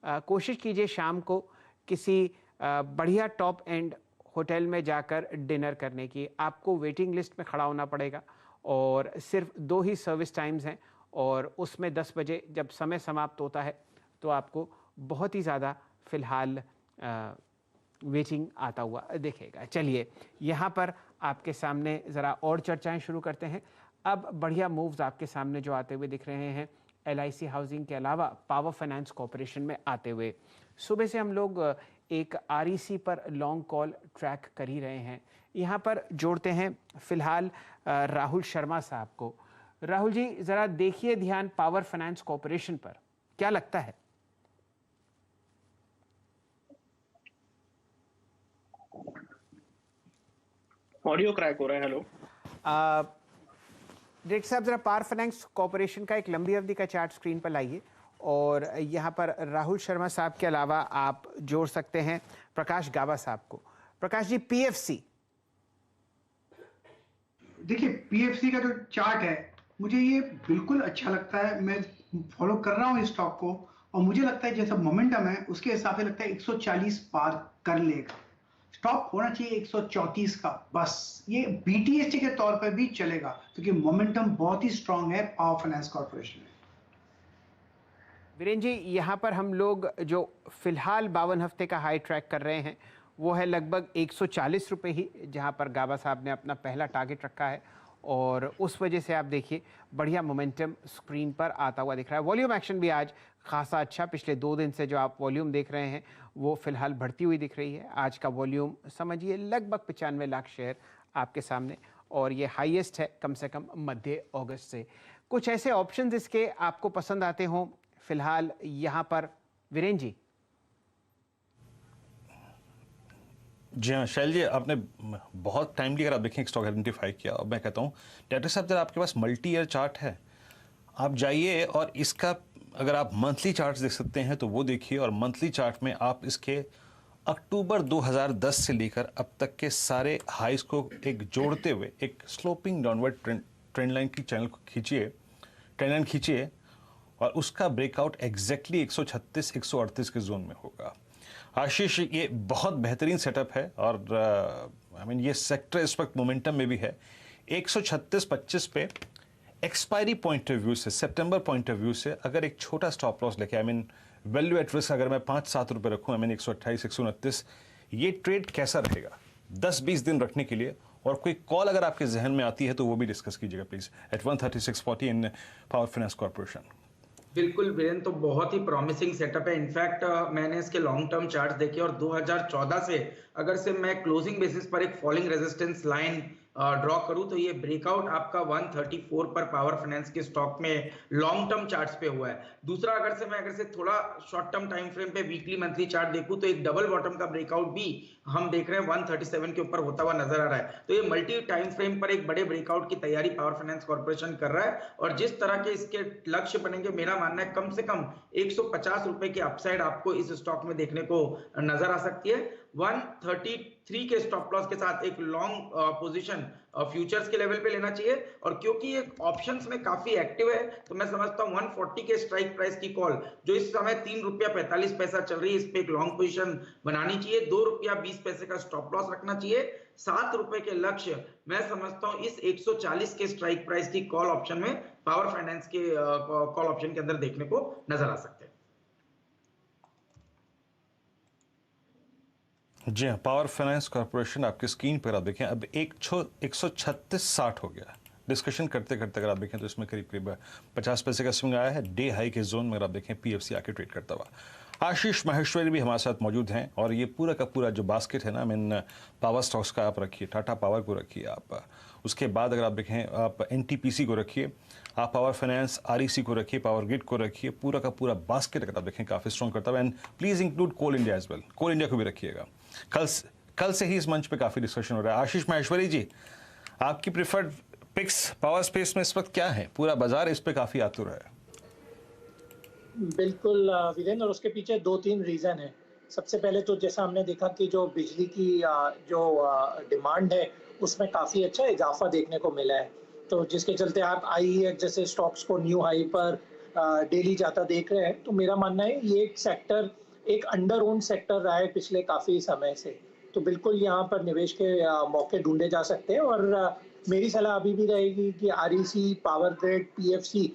कोशिश कीजिए शाम को किसी बढ़िया टॉप एंड होटल में जाकर डिनर करने की। आपको वेटिंग लिस्ट में खड़ा होना पड़ेगा और सिर्फ 2 ही सर्विस टाइम्स हैं, और उसमें 10 बजे जब समय समाप्त होता है तो आपको बहुत ही ज़्यादा फ़िलहाल वेटिंग आता हुआ देखेगा। चलिए, यहाँ पर आपके सामने ज़रा और चर्चाएं शुरू करते हैं। अब बढ़िया मूव्स आपके सामने जो आते हुए दिख रहे हैं LIC हाउसिंग के अलावा पावर फाइनेंस कॉरपोरेशन में आते हुए। सुबह से हम लोग एक REC पर लॉन्ग कॉल ट्रैक कर ही रहे हैं। यहाँ पर जोड़ते हैं फिलहाल राहुल शर्मा साहब को। राहुल जी, ज़रा देखिए ध्यान पावर फाइनेंस कॉरपोरेशन पर, क्या लगता है? ऑडियो क्रैक हो रहा है। हेलो डायरेक्टर साहब, जरा पावर फाइनेंस कॉरपोरेशन का एक लंबी अवधि का चार्ट स्क्रीन पर लाइए और यहाँ पर राहुल शर्मा साहब के अलावा आप जोड़ सकते हैं प्रकाश गाबा साहब को। प्रकाश जी, PFC। देखिए, PFC का जो चार्ट है मुझे ये बिल्कुल अच्छा लगता है। मैं फॉलो कर रहा हूँ इस स्टॉक को और मुझे लगता है जैसा मोमेंटम है उसके हिसाब से लगता है 140 पार कर लेगा। स्टॉप होना चाहिए 134 का, बस ये BTST के तौर पर भी चलेगा क्योंकि मोमेंटम बहुत ही स्ट्रांग है पावर फाइनेंस कॉर्पोरेशन में। वीरेंद्र जी, यहाँ पर हम लोग जो फिलहाल 52 हफ्ते का हाई ट्रैक कर रहे हैं वो है लगभग 140 रुपये ही, जहाँ पर गाबा साहब ने अपना पहला टारगेट रखा है और उस वजह से आप देखिए बढ़िया मोमेंटम स्क्रीन पर आता हुआ दिख रहा है। वॉल्यूम एक्शन भी आज खासा अच्छा, पिछले 2 दिन से जो आप वॉल्यूम देख रहे हैं वो फिलहाल बढ़ती हुई दिख रही है। आज का वॉल्यूम समझिए लगभग 95 लाख शेयर आपके सामने और ये हाईएस्ट है कम से कम मध्य अगस्त से। कुछ ऐसे ऑप्शंस इसके आपको पसंद आते हों फिलहाल यहाँ पर, वीरेंद्र जी? जी हाँ शैल जी, आपने बहुत टाइमली अगर आप देखें एक स्टॉक आइडेंटिफाई किया और मैं कहता हूँ डायरेक्टर साहब, जरा आपके पास मल्टी ईयर चार्ट है, आप जाइए और इसका अगर आप मंथली चार्ट्स देख सकते हैं तो वो देखिए और मंथली चार्ट में आप इसके अक्टूबर 2010 से लेकर अब तक के सारे हाइस को एक जोड़ते हुए एक स्लोपिंग डाउनवर्ड ट्रेंड लाइन की चैनल को खींचिए, ट्रेंड लाइन खींचिए और उसका ब्रेकआउट एग्जैक्टली 136-138 के जोन में होगा। आशीष, ये बहुत बेहतरीन सेटअप है और ये सेक्टर इस वक्त मोमेंटम में भी है। 136.25 पे एक्सपायरी पॉइंट ऑफ व्यू से, सितंबर पॉइंट ऑफ व्यू से अगर एक छोटा स्टॉप लॉस लेके वैल्यू एट रिस्क अगर मैं 5-7 रुपये रखूँ 128-129, ये ट्रेड कैसा रहेगा 10-20 दिन रखने के लिए? और कोई कॉल अगर आपके जहन में आती है तो वो भी डिस्कस कीजिएगा please at 136.40 in power finance corporation. बिल्कुल वीरेंद्र, तो बहुत ही प्रॉमिसिंग सेटअप है। इनफैक्ट मैंने इसके लॉन्ग टर्म चार्ट देखे और 2014 से अगर से मैं क्लोजिंग बेसिस पर एक फॉलिंग रेजिस्टेंस लाइन ड्रॉ करूं तो ये ब्रेकआउट आपका 134 पर पावर फाइनेंस के स्टॉक में लॉन्ग टर्म चार्ट्स पे हुआ है। दूसरा, अगर से थोड़ा शॉर्ट टर्म टाइम फ्रेम पे वीकली मंथली चार्ट देखूं तो एक डबल बॉटम का ब्रेकआउट भी हम देख रहे हैं 137 के ऊपर होता हुआ नजर आ रहा है। तो ये मल्टी टाइम फ्रेम पर एक बड़े ब्रेकआउट की तैयारी पावर फाइनेंस कॉर्पोरेशन कर रहा है और जिस तरह के इसके लक्ष्य बनेंगे, मेरा मानना है कम से कम 150 रुपए की अपसाइड आपको इस स्टॉक में देखने को नजर आ सकती है। 133 के स्टॉप लॉस के साथ एक लॉन्ग पोजीशन फ्यूचर्स के लेवल पे लेना चाहिए और क्योंकि ये ऑप्शंस में काफी एक्टिव है तो मैं समझता हूं 140 के स्ट्राइक प्राइस की कॉल जो इस समय ₹3.45 चल रही है, इस पे एक लॉन्ग पोजीशन बनानी चाहिए। ₹2.20 का स्टॉप लॉस रखना चाहिए। ₹7 के लक्ष्य मैं समझता हूं इस 140 के स्ट्राइक प्राइस की कॉल ऑप्शन में पावर फाइनेंस के कॉल ऑप्शन के अंदर देखने को नजर आ सकते हैं। जी हाँ, पावर फाइनेंस कॉर्पोरेशन आपकी स्क्रीन पर आप देखें अब 136.60 हो गया। डिस्कशन करते करते अगर आप देखें तो इसमें करीब करीब 50 पैसे का स्विंग आया है। डे हाई के जोन में अगर आप देखें PFC आके ट्रेड करता हुआ। आशीष माहेश्वरी भी हमारे साथ मौजूद हैं और ये पूरा का पूरा जो बास्केट है ना, पावर स्टॉक्स का आप रखिए, टाटा पावर को रखिए आप, उसके बाद अगर आप देखें आप NTPC को रखिए, आप पावर फाइनेंस REC को रखिए, पावर ग्रिड को रखिए, पूरा का पूरा बास्केट अगर आप देखें काफ़ी स्ट्रॉन्ग करता है। And please include coal India as well, coal India को भी रखिएगा। कल से ही इस मंच पे काफ़ी डिस्कशन हो रहा है। आशीष माहेश्वरी जी, आपकी प्रिफर्ड पिक्स पावर स्पेस में इस वक्त क्या है? पूरा बाजार इस पे काफ़ी आतुर है। बिल्कुल वीरेंद्र, और उसके पीछे 2-3 रीज़न है। सबसे पहले तो जैसा हमने देखा कि जो बिजली की जो डिमांड है उसमें काफ़ी अच्छा इजाफा देखने को मिला है, तो जिसके चलते आप IEX जैसे स्टॉक्स को न्यू हाई पर डेली जाता देख रहे हैं। तो मेरा मानना है ये एक सेक्टर एक अंडर ओन सेक्टर रहा है पिछले काफ़ी समय से, तो बिल्कुल यहाँ पर निवेश के मौके ढूंढे जा सकते हैं। और मेरी सलाह अभी भी रहेगी कि REC, पावर ग्रिड, PFC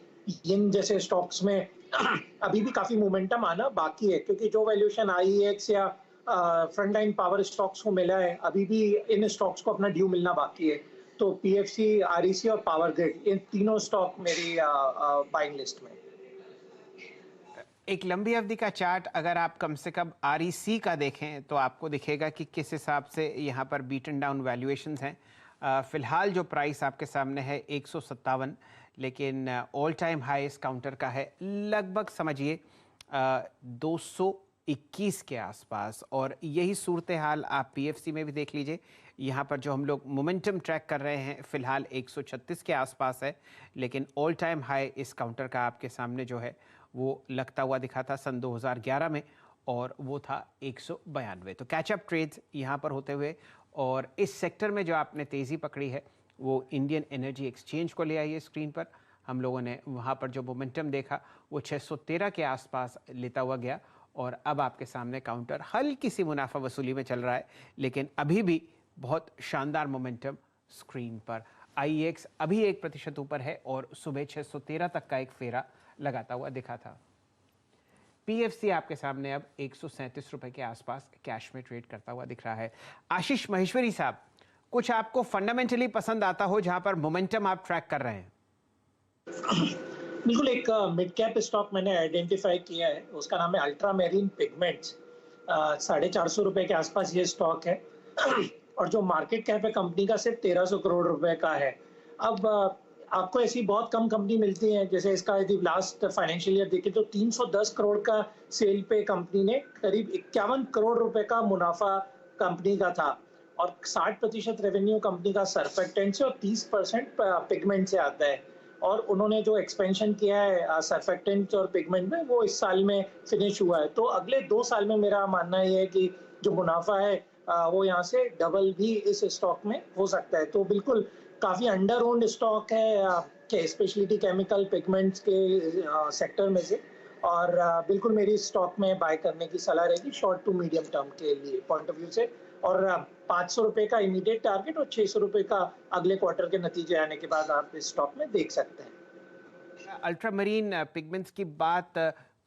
इन जैसे स्टॉक्स में अभी भी काफ़ी मोमेंटम आना बाकी है, क्योंकि जो वैल्यूएशन IEX या फ्रंट लाइन पावर स्टॉक्स को मिला है, अभी भी इन स्टॉक्स को अपना ड्यू मिलना बाकी है। तो पीएफसी, आरईसी और पावर ग्रिड, इन तीनों स्टॉक मेरी बाइंग लिस्ट में। एक लंबी अवधि का चार्ट अगर आप कम से कम आरईसी का देखें तो आपको दिखेगा कि किस हिसाब से यहाँ पर बीटन डाउन वैल्यूएशंस हैं। फिलहाल जो प्राइस आपके सामने है 157, लेकिन ऑल टाइम हाई इस काउंटर का है लगभग समझिए 221 के आसपास। और यही सूरत हाल आप पीएफसी में भी देख लीजिए। यहाँ पर जो हम लोग मोमेंटम ट्रैक कर रहे हैं फिलहाल 136 के आसपास है, लेकिन ऑल टाइम हाई इस काउंटर का आपके सामने जो है वो लगता हुआ दिखा था सन 2011 में, और वो था 192। तो कैचअप ट्रेड्स यहाँ पर होते हुए, और इस सेक्टर में जो आपने तेज़ी पकड़ी है वो इंडियन एनर्जी एक्सचेंज को ले आई है स्क्रीन पर। हम लोगों ने वहाँ पर जो मोमेंटम देखा वो 613 के आसपास लेता हुआ गया, और अब आपके सामने काउंटर हल्की सी मुनाफा वसूली में चल रहा है, लेकिन अभी भी बहुत शानदार मोमेंटम स्क्रीन पर। आईएक्स अभी 1% ऊपर है और सुबह 613 तक का एक फेरा लगाता हुआ दिखा था। पीएफसी आपके सामने अब 137 रुपए के आसपास कैश में ट्रेड करता हुआ दिख रहा है। आशीष महेश्वरी साहब, कुछ आपको फंडामेंटली पसंद आता हो जहां पर मोमेंटम आप ट्रैक कर रहे हैं? बिल्कुल, एक मिड कैप स्टॉक मैंने आइडेंटिफाई किया है, उसका नाम है अल्ट्रा मैरीन पिगमेंट्स। 450 रुपए के आसपास ये स्टॉक है और जो मार्केट कैप है कंपनी का सिर्फ 1300 करोड़ रुपए का है। अब आपको ऐसी बहुत कम कंपनी मिलती है, जैसे इसका यदि लास्ट फाइनेंशियल ईयर देखें तो 310 करोड़ का सेल पे कंपनी ने करीब 51 करोड़ रुपए का मुनाफा कंपनी का था, और 60% रेवेन्यू कंपनी का सर्फेक्टेंट से और 30% पिगमेंट से आता है। और उन्होंने जो एक्सपेंशन किया है सर्फेक्टेंट और पिगमेंट में वो इस साल में फिनिश हुआ है। तो अगले 2 साल में मेरा मानना ये है कि जो मुनाफा है वो यहाँ से डबल भी इस स्टॉक में हो सकता है। तो बिल्कुल काफ़ी अंडर ओन्ड स्टॉक है स्पेशलिटी केमिकल पिगमेंट्स के सेक्टर में से, और बिल्कुल मेरी स्टॉक में बाय करने की सलाह रहेगी शॉर्ट टू मीडियम टर्म के लिए पॉइंट ऑफ व्यू से। और 500 रुपए का इमीडिएट टारगेट और 600 रुपए का अगले क्वार्टर के नतीजे आने के बाद आप इस स्टॉक में देख सकते हैं। अल्ट्रा मरीन पिगमेंट्स की बात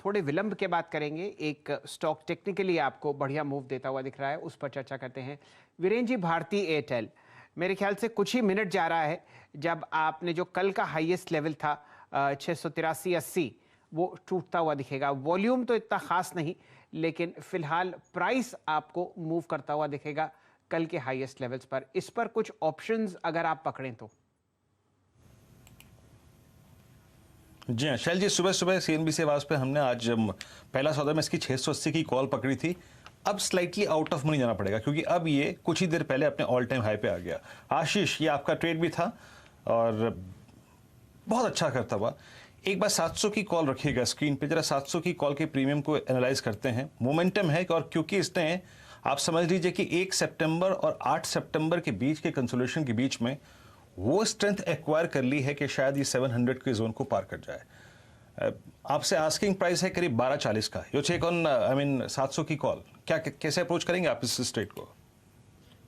थोड़े विलंब के बाद करेंगे। एक स्टॉक टेक्निकली आपको बढ़िया मूव देता हुआ दिख रहा है, उस पर चर्चा करते हैं। वीरेन जी, भारती एयरटेल मेरे ख्याल से कुछ ही मिनट जा रहा है जब आपने जो कल का हाईएस्ट लेवल था 683.80 वो टूटता हुआ दिखेगा। वॉल्यूम तो इतना खास नहीं, लेकिन फिलहाल प्राइस आपको मूव करता हुआ दिखेगा कल के हाईएस्ट लेवल्स पर। इस पर कुछ ऑप्शंस अगर आप पकड़ें तो? जी हाँ शैल जी, सुबह सुबह सीएनबीसी आवाज पे हमने आज पहला सौदा में इसकी 680 की कॉल पकड़ी थी। अब स्लाइटली आउट ऑफ मनी जाना पड़ेगा क्योंकि अब ये कुछ ही देर पहले अपने ऑल टाइम हाई पे आ गया। आशीष, ये आपका ट्रेड भी था और बहुत अच्छा करता हुआ। एक बार 700 की कॉल रखिएगा स्क्रीन पे, जरा 700 की कॉल के प्रीमियम को एनालाइज करते हैं। मोमेंटम है और क्योंकि इसने आप समझ लीजिए कि 1 सितंबर और 8 सितंबर के बीच के कंसोलिडेशन के बीच में वो स्ट्रेंथ एक्वायर कर ली है कि शायद ये 700 के जोन को पार कर जाए। आपसे आस्किंग प्राइस है करीब 12.40 का। यो चेक ऑन 700 की कॉल, क्या कैसे अप्रोच करेंगे आप इस स्ट्रेट को?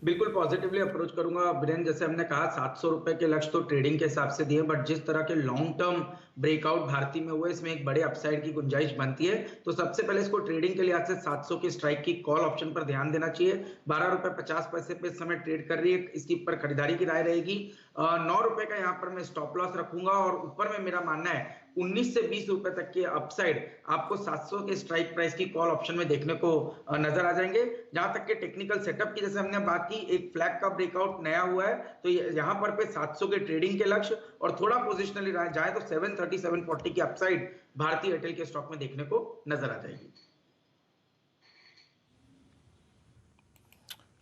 बिल्कुल पॉजिटिवली अप्रोच करूंगा बीरेन। जैसे हमने कहा 700 रुपए के लक्ष्य तो ट्रेडिंग के हिसाब से दिए, बट जिस तरह के लॉन्ग टर्म ब्रेकआउट भारती में हुए इसमें एक बड़े अपसाइड की गुंजाइश बनती है। तो सबसे पहले इसको ट्रेडिंग के लिहाज से 700 की स्ट्राइक की कॉल ऑप्शन पर ध्यान देना चाहिए। 12 रुपए 50 पैसे पे इस समय ट्रेड कर रही है, इसकी ऊपर खरीदारी की राय रहेगी। 9 रुपए का यहाँ पर मैं स्टॉप लॉस रखूंगा, और ऊपर में मेरा मानना है 19 से 20 रुपए तक के अपसाइड आपको 700 के स्ट्राइक प्राइस की कॉल ऑप्शन में देखने को नजर आ जाएंगे। जहां तक के टेक्निकल सेटअप की जैसे हमने बात की, एक फ्लैग का ब्रेकआउट नया हुआ है, तो यहाँ पर 700 के ट्रेडिंग के लक्ष्य और थोड़ा पोजिशनली जाए तो 730 740 की अपसाइड भारतीय एयरटेल के स्टॉक में देखने को नजर आ जाएगी।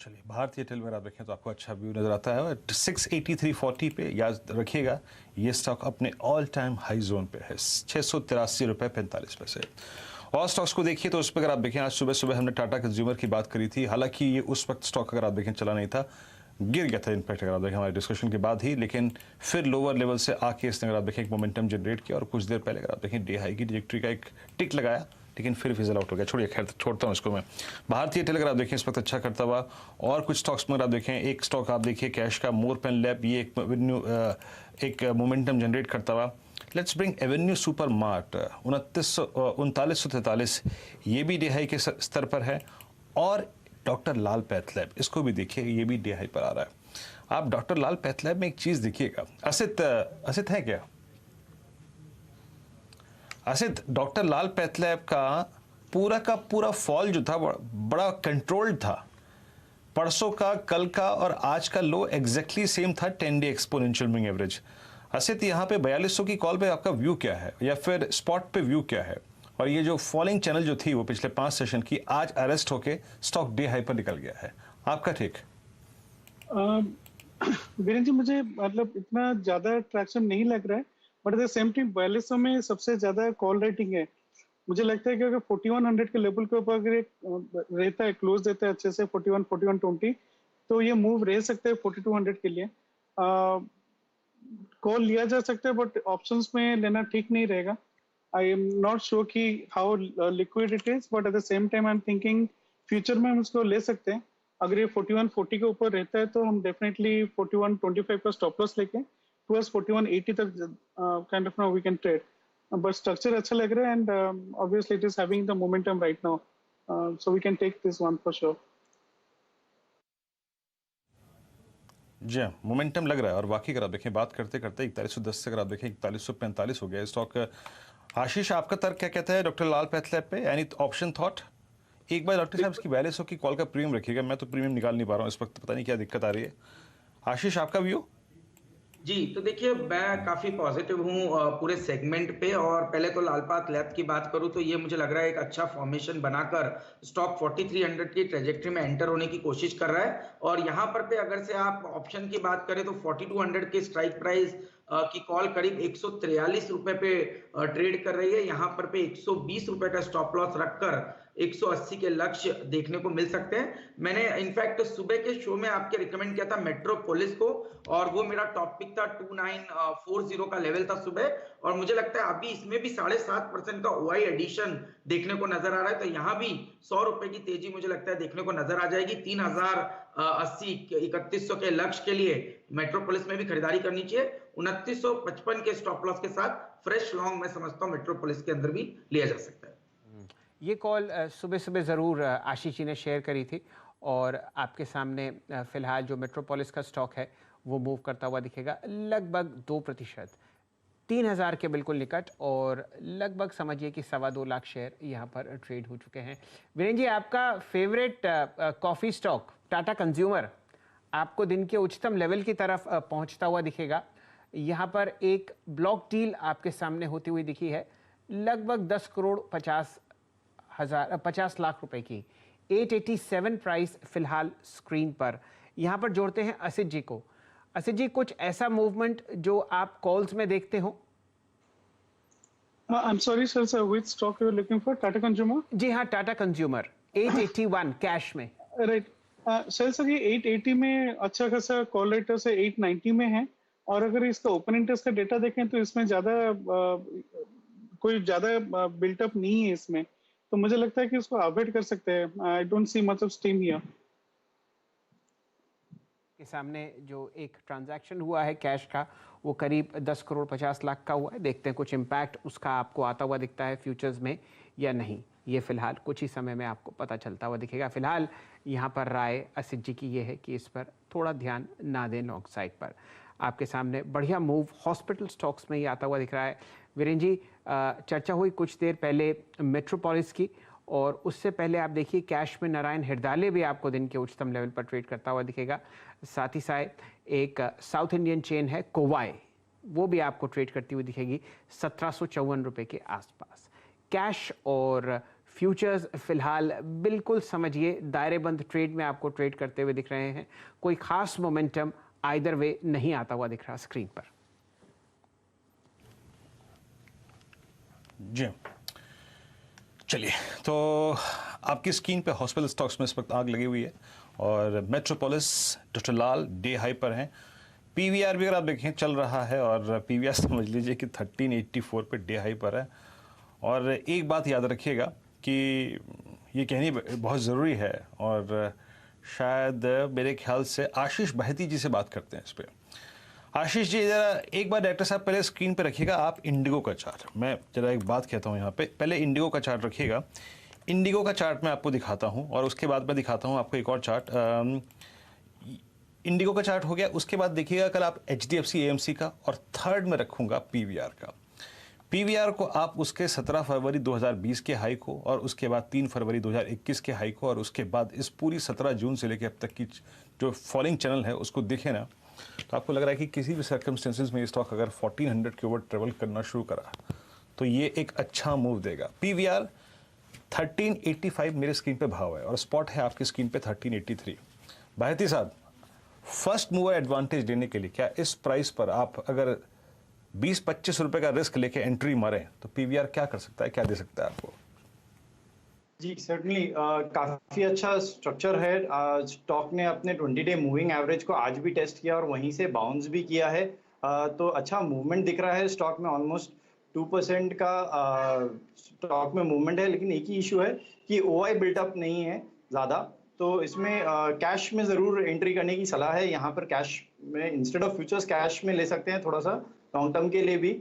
चलिए, भारतीय एयरटेल में आप देखें तो आपको अच्छा व्यू नजर आता है। 683.40 पे याद रखिएगा, ये स्टॉक अपने ऑल टाइम हाई जोन पे है, 683 रुपए 45 पैसे। और स्टॉक्स को देखिए तो उस पर अगर आप देखें, आज सुबह सुबह हमने टाटा कंज्यूमर की बात करी थी। हालांकि ये उस वक्त स्टॉक अगर आप देखें चला नहीं था, गिर गया था इनफैक्ट अगर आप देखें हमारे डिस्कशन के बाद ही, लेकिन फिर लोअर लेवल से आके इसने अगर आप देखें एक मोमेंटम जनरेट किया और कुछ देर पहले अगर आप देखें डे हाई की ट्रैजेक्टरी का एक टिक लगाया, लेकिन फिर फिजल आउट हो गया। छोड़िए, खैर छोड़ता हूँ इसको मैं। भारतीय एयरटेल अगर आप देखें इस वक्त अच्छा करता हुआ, और कुछ स्टॉक्स में अगर आप देखें, एक स्टॉक आप देखिए कैश का मोरपेन लैब, ये एक मोमेंटम जनरेट करता हुआ। Let's bring Avenue super mart 3943, ये भी डे हाई के स्तर पर है। और डॉक्टर लाल पैथलैब, इसको भी देखिए, ये भी डे हाई पर आ रहा है। आप डॉक्टर लाल पैथलैब में एक चीज़ देखिएगा, असित है क्या? असित, डॉक्टर लाल पैथलैब का पूरा फॉल जो था बड़ा कंट्रोल्ड था। परसों का, कल का और आज का लो एग्जैक्टली सेम था, 10 day exponential moving average. Asit, यहाँ पे 4200 की कॉल पे आपका व्यू क्या है, या फिर स्पॉट पे व्यू क्या है? और ये जो फॉलिंग चैनल जो थी वो पिछले 5 सेशन की, आज अरेस्ट होके स्टॉक डे हाई पर निकल गया है, आपका ठीक? वीरेंद्र जी, मुझे मतलब इतना ज्यादा ट्रैक्शन नहीं लग रहा है, but at the same time 4200 में सबसे ज्यादा कॉल रेटिंग है। मुझे लगता है कि अगर 4100 के लेवल के ऊपर अगर रहता है, क्लोज देता है अच्छे से 41, 4120, तो ये मूव रह सकता है 4200 के लिए। कॉल लिया जा सकता है, बट ऑप्शंस में लेना ठीक नहीं रहेगा। आई एम नॉट श्योर कि how liquid it is, but at the same time I am thinking future में हम इसको ले सकते हैं। अगर ये 4140 के ऊपर रहता है तो हम डेफिनेटली 4125 का स्टॉप लॉस लेके टुवर्ड्स 4180 तक kind of now we can trade. But structure अच्छा लग रहा है, and obviously it is having the momentum right now, so we can take this one for sure. जी हाँ, मोमेंटम लग रहा है। और बाकी अगर आप देखें, बात करते करते 4110 से अगर आप देखें 4145 हो गया स्टॉक। आशीष, आपका तर्क क्या कहता है डॉक्टर लाल पैथलैब पे? यानी ऑप्शन थॉट? एक बार डॉक्टर साहब इसकी 4200 की कॉल का प्रीमियम रखिएगा, मैं तो प्रीमियम निकाल नहीं पा रहा हूँ इस वक्त, पता नहीं क्या दिक्कत आ रही है। आशीष, आपका व्यू? जी, तो देखिए मैं काफी पॉजिटिव हूँ पूरे सेगमेंट पे। और पहले तो लाल पैथलैब की बात करूँ तो ये मुझे लग रहा है एक अच्छा फॉर्मेशन बनाकर स्टॉक 4300 की ट्रेजेक्ट्री में एंटर होने की कोशिश कर रहा है। और यहाँ पर पे अगर से आप ऑप्शन की बात करें तो 4200 के स्ट्राइक प्राइस की कॉल करीब 143 रुपए पे ट्रेड कर रही है। यहाँ पर पे 120 रुपए का स्टॉप लॉस रखकर 180 के लक्ष्य देखने को मिल सकते हैं। मैंने इनफैक्ट सुबह के शो में आपके रिकमेंड किया था मेट्रोपोलिस को, और वो मेरा टॉप पिक था। 2940 का लेवल था सुबह, और मुझे लगता है अभी इसमें भी 7.5% का ओआई एडिशन देखने को नजर आ रहा है। तो यहाँ भी 100 रुपए की तेजी मुझे लगता है देखने को नजर आ जाएगी। 3080 3100 के लक्ष्य के लिए मेट्रोपोलिस में भी खरीदारी करनी चाहिए। 2955 के स्टॉप लॉस के साथ फ्रेश लॉन्ग मैं समझता हूँ मेट्रोपोलिस के अंदर भी लिया जा सकता है। ये कॉल सुबह सुबह ज़रूर आशीष जी ने शेयर करी थी, और आपके सामने फिलहाल जो मेट्रोपोलिस का स्टॉक है वो मूव करता हुआ दिखेगा लगभग 2%, 3000 के बिल्कुल निकट, और लगभग समझिए कि 2.25 लाख शेयर यहाँ पर ट्रेड हो चुके हैं। वीरेंद्र जी, आपका favourite coffee stock Tata consumer आपको दिन के उच्चतम लेवल की तरफ पहुँचता हुआ दिखेगा। यहाँ पर एक ब्लॉक डील आपके सामने होती हुई दिखी है, लगभग 10,50 लाख रुपए की। 887 प्राइस फिलहाल स्क्रीन पर। यहाँ पर जोड़ते हैं असित जी को। असित जी, कुछ ऐसा मूवमेंट जो आप कॉल्स में देखते हो? I'm sorry sir, which stock you are looking for? Tata Consumer? जी हाँ, टाटा कंज्यूमर 881 कैश में। राइट सर, ये 880 में अच्छा खासा कॉल रेट से 890 में है, और अगर इसका ओपन इंटरेस्ट का डेटा देखें तो इसमें कोई ज्यादा बिल्टअप नहीं है इसमें, तो मुझे लगता है कि उसको अवॉइड कर सकते हैं। I don't see much of steam here. के सामने जो एक ट्रांजैक्शन हुआ है कैश का, वो करीब 10,50 लाख का हुआ है। देखते हैं कुछ इम्पैक्ट उसका आपको आता हुआ दिखता है फ्यूचर्स में या नहीं। ये फिलहाल कुछ ही समय में आपको पता चलता हुआ दिखेगा। फिलहाल यहाँ पर राय असित जी की ये है कि इस पर थोड़ा ध्यान ना दें लॉन्ग साइड पर। आपके सामने बढ़िया मूव हॉस्पिटल स्टॉक्स में ही आता हुआ दिख रहा है। वीरेंद्र जी, चर्चा हुई कुछ देर पहले मेट्रोपोलिस की, और उससे पहले आप देखिए कैश में नारायण हृदयालय भी आपको दिन के उच्चतम लेवल पर ट्रेड करता हुआ दिखेगा। साथ ही साथ एक साउथ इंडियन चेन है कोवाई, वो भी आपको ट्रेड करती हुई दिखेगी 1754 रुपये के आसपास। कैश और फ्यूचर्स फिलहाल बिल्कुल समझिए दायरेबंद ट्रेड में आपको ट्रेड करते हुए दिख रहे हैं। कोई खास मोमेंटम आइदर वे नहीं आता हुआ दिख रहा स्क्रीन पर। जी चलिए, तो आपकी स्क्रीन पे हॉस्पिटल स्टॉक्स में इस वक्त आग लगी हुई है, और मेट्रोपोलिस, डॉक्टर लाल डे हाई पर हैं। पीवीआर भी अगर आप देखें चल रहा है, और पीवीआर समझ लीजिए कि 1384 पे डे हाई पर है। और एक बात याद रखिएगा कि ये कहनी बहुत ज़रूरी है, और शायद मेरे ख्याल से आशीष बहती जी से बात करते हैं इस पर। आशीष जी, जरा एक बार डायरेक्टर साहब पहले स्क्रीन पे रखिएगा आप इंडिगो का चार्ट। मैं जरा एक बात कहता हूँ यहाँ पे, पहले इंडिगो का चार्ट रखिएगा। इंडिगो का चार्ट मैं आपको दिखाता हूं और उसके बाद मैं दिखाता हूं आपको एक और चार्ट। इंडिगो का चार्ट हो गया, उसके बाद देखिएगा कल आप HDFC AMC का, और थर्ड में रखूंगा PVR का। PVR को आप उसके 17 फरवरी 2020 के हाई को, और उसके बाद 3 फरवरी 2021 के हाई को, और उसके बाद इस पूरी 17 जून से लेकर अब तक की जो फॉलिंग चैनल है उसको देखें ना, तो आपको लग रहा है कि किसी भी सर्कमस्टेंसेस में ये स्टॉक अगर 1400 के ऊपर ट्रेवल करना शुरू करा तो ये एक अच्छा मूव देगा। PVR 1385 मेरे स्क्रीन पे भाव है और स्पॉट है आपकी स्क्रीन पे 1383। बायती साहब, फर्स्ट मूवर एडवांटेज लेने के लिए क्या इस प्राइस पर आप अगर 20-25 रुपए का रिस्क लेके एंट्री मारें तो PVR क्या कर सकता है, क्या दे सकता है आपको? जी सर्टनली काफ़ी अच्छा स्ट्रक्चर है। स्टॉक ने अपने 20 डे मूविंग एवरेज को आज भी टेस्ट किया और वहीं से बाउंस भी किया है। तो अच्छा मूवमेंट दिख रहा है स्टॉक में, ऑलमोस्ट 2% का स्टॉक में मूवमेंट है। लेकिन एक ही इशू है कि OI बिल्टअप नहीं है ज़्यादा, तो इसमें कैश में ज़रूर एंट्री करने की सलाह है। यहाँ पर कैश में इंस्टेड ऑफ फ्यूचर्स कैश में ले सकते हैं थोड़ा सा लॉन्ग टर्म के लिए भी,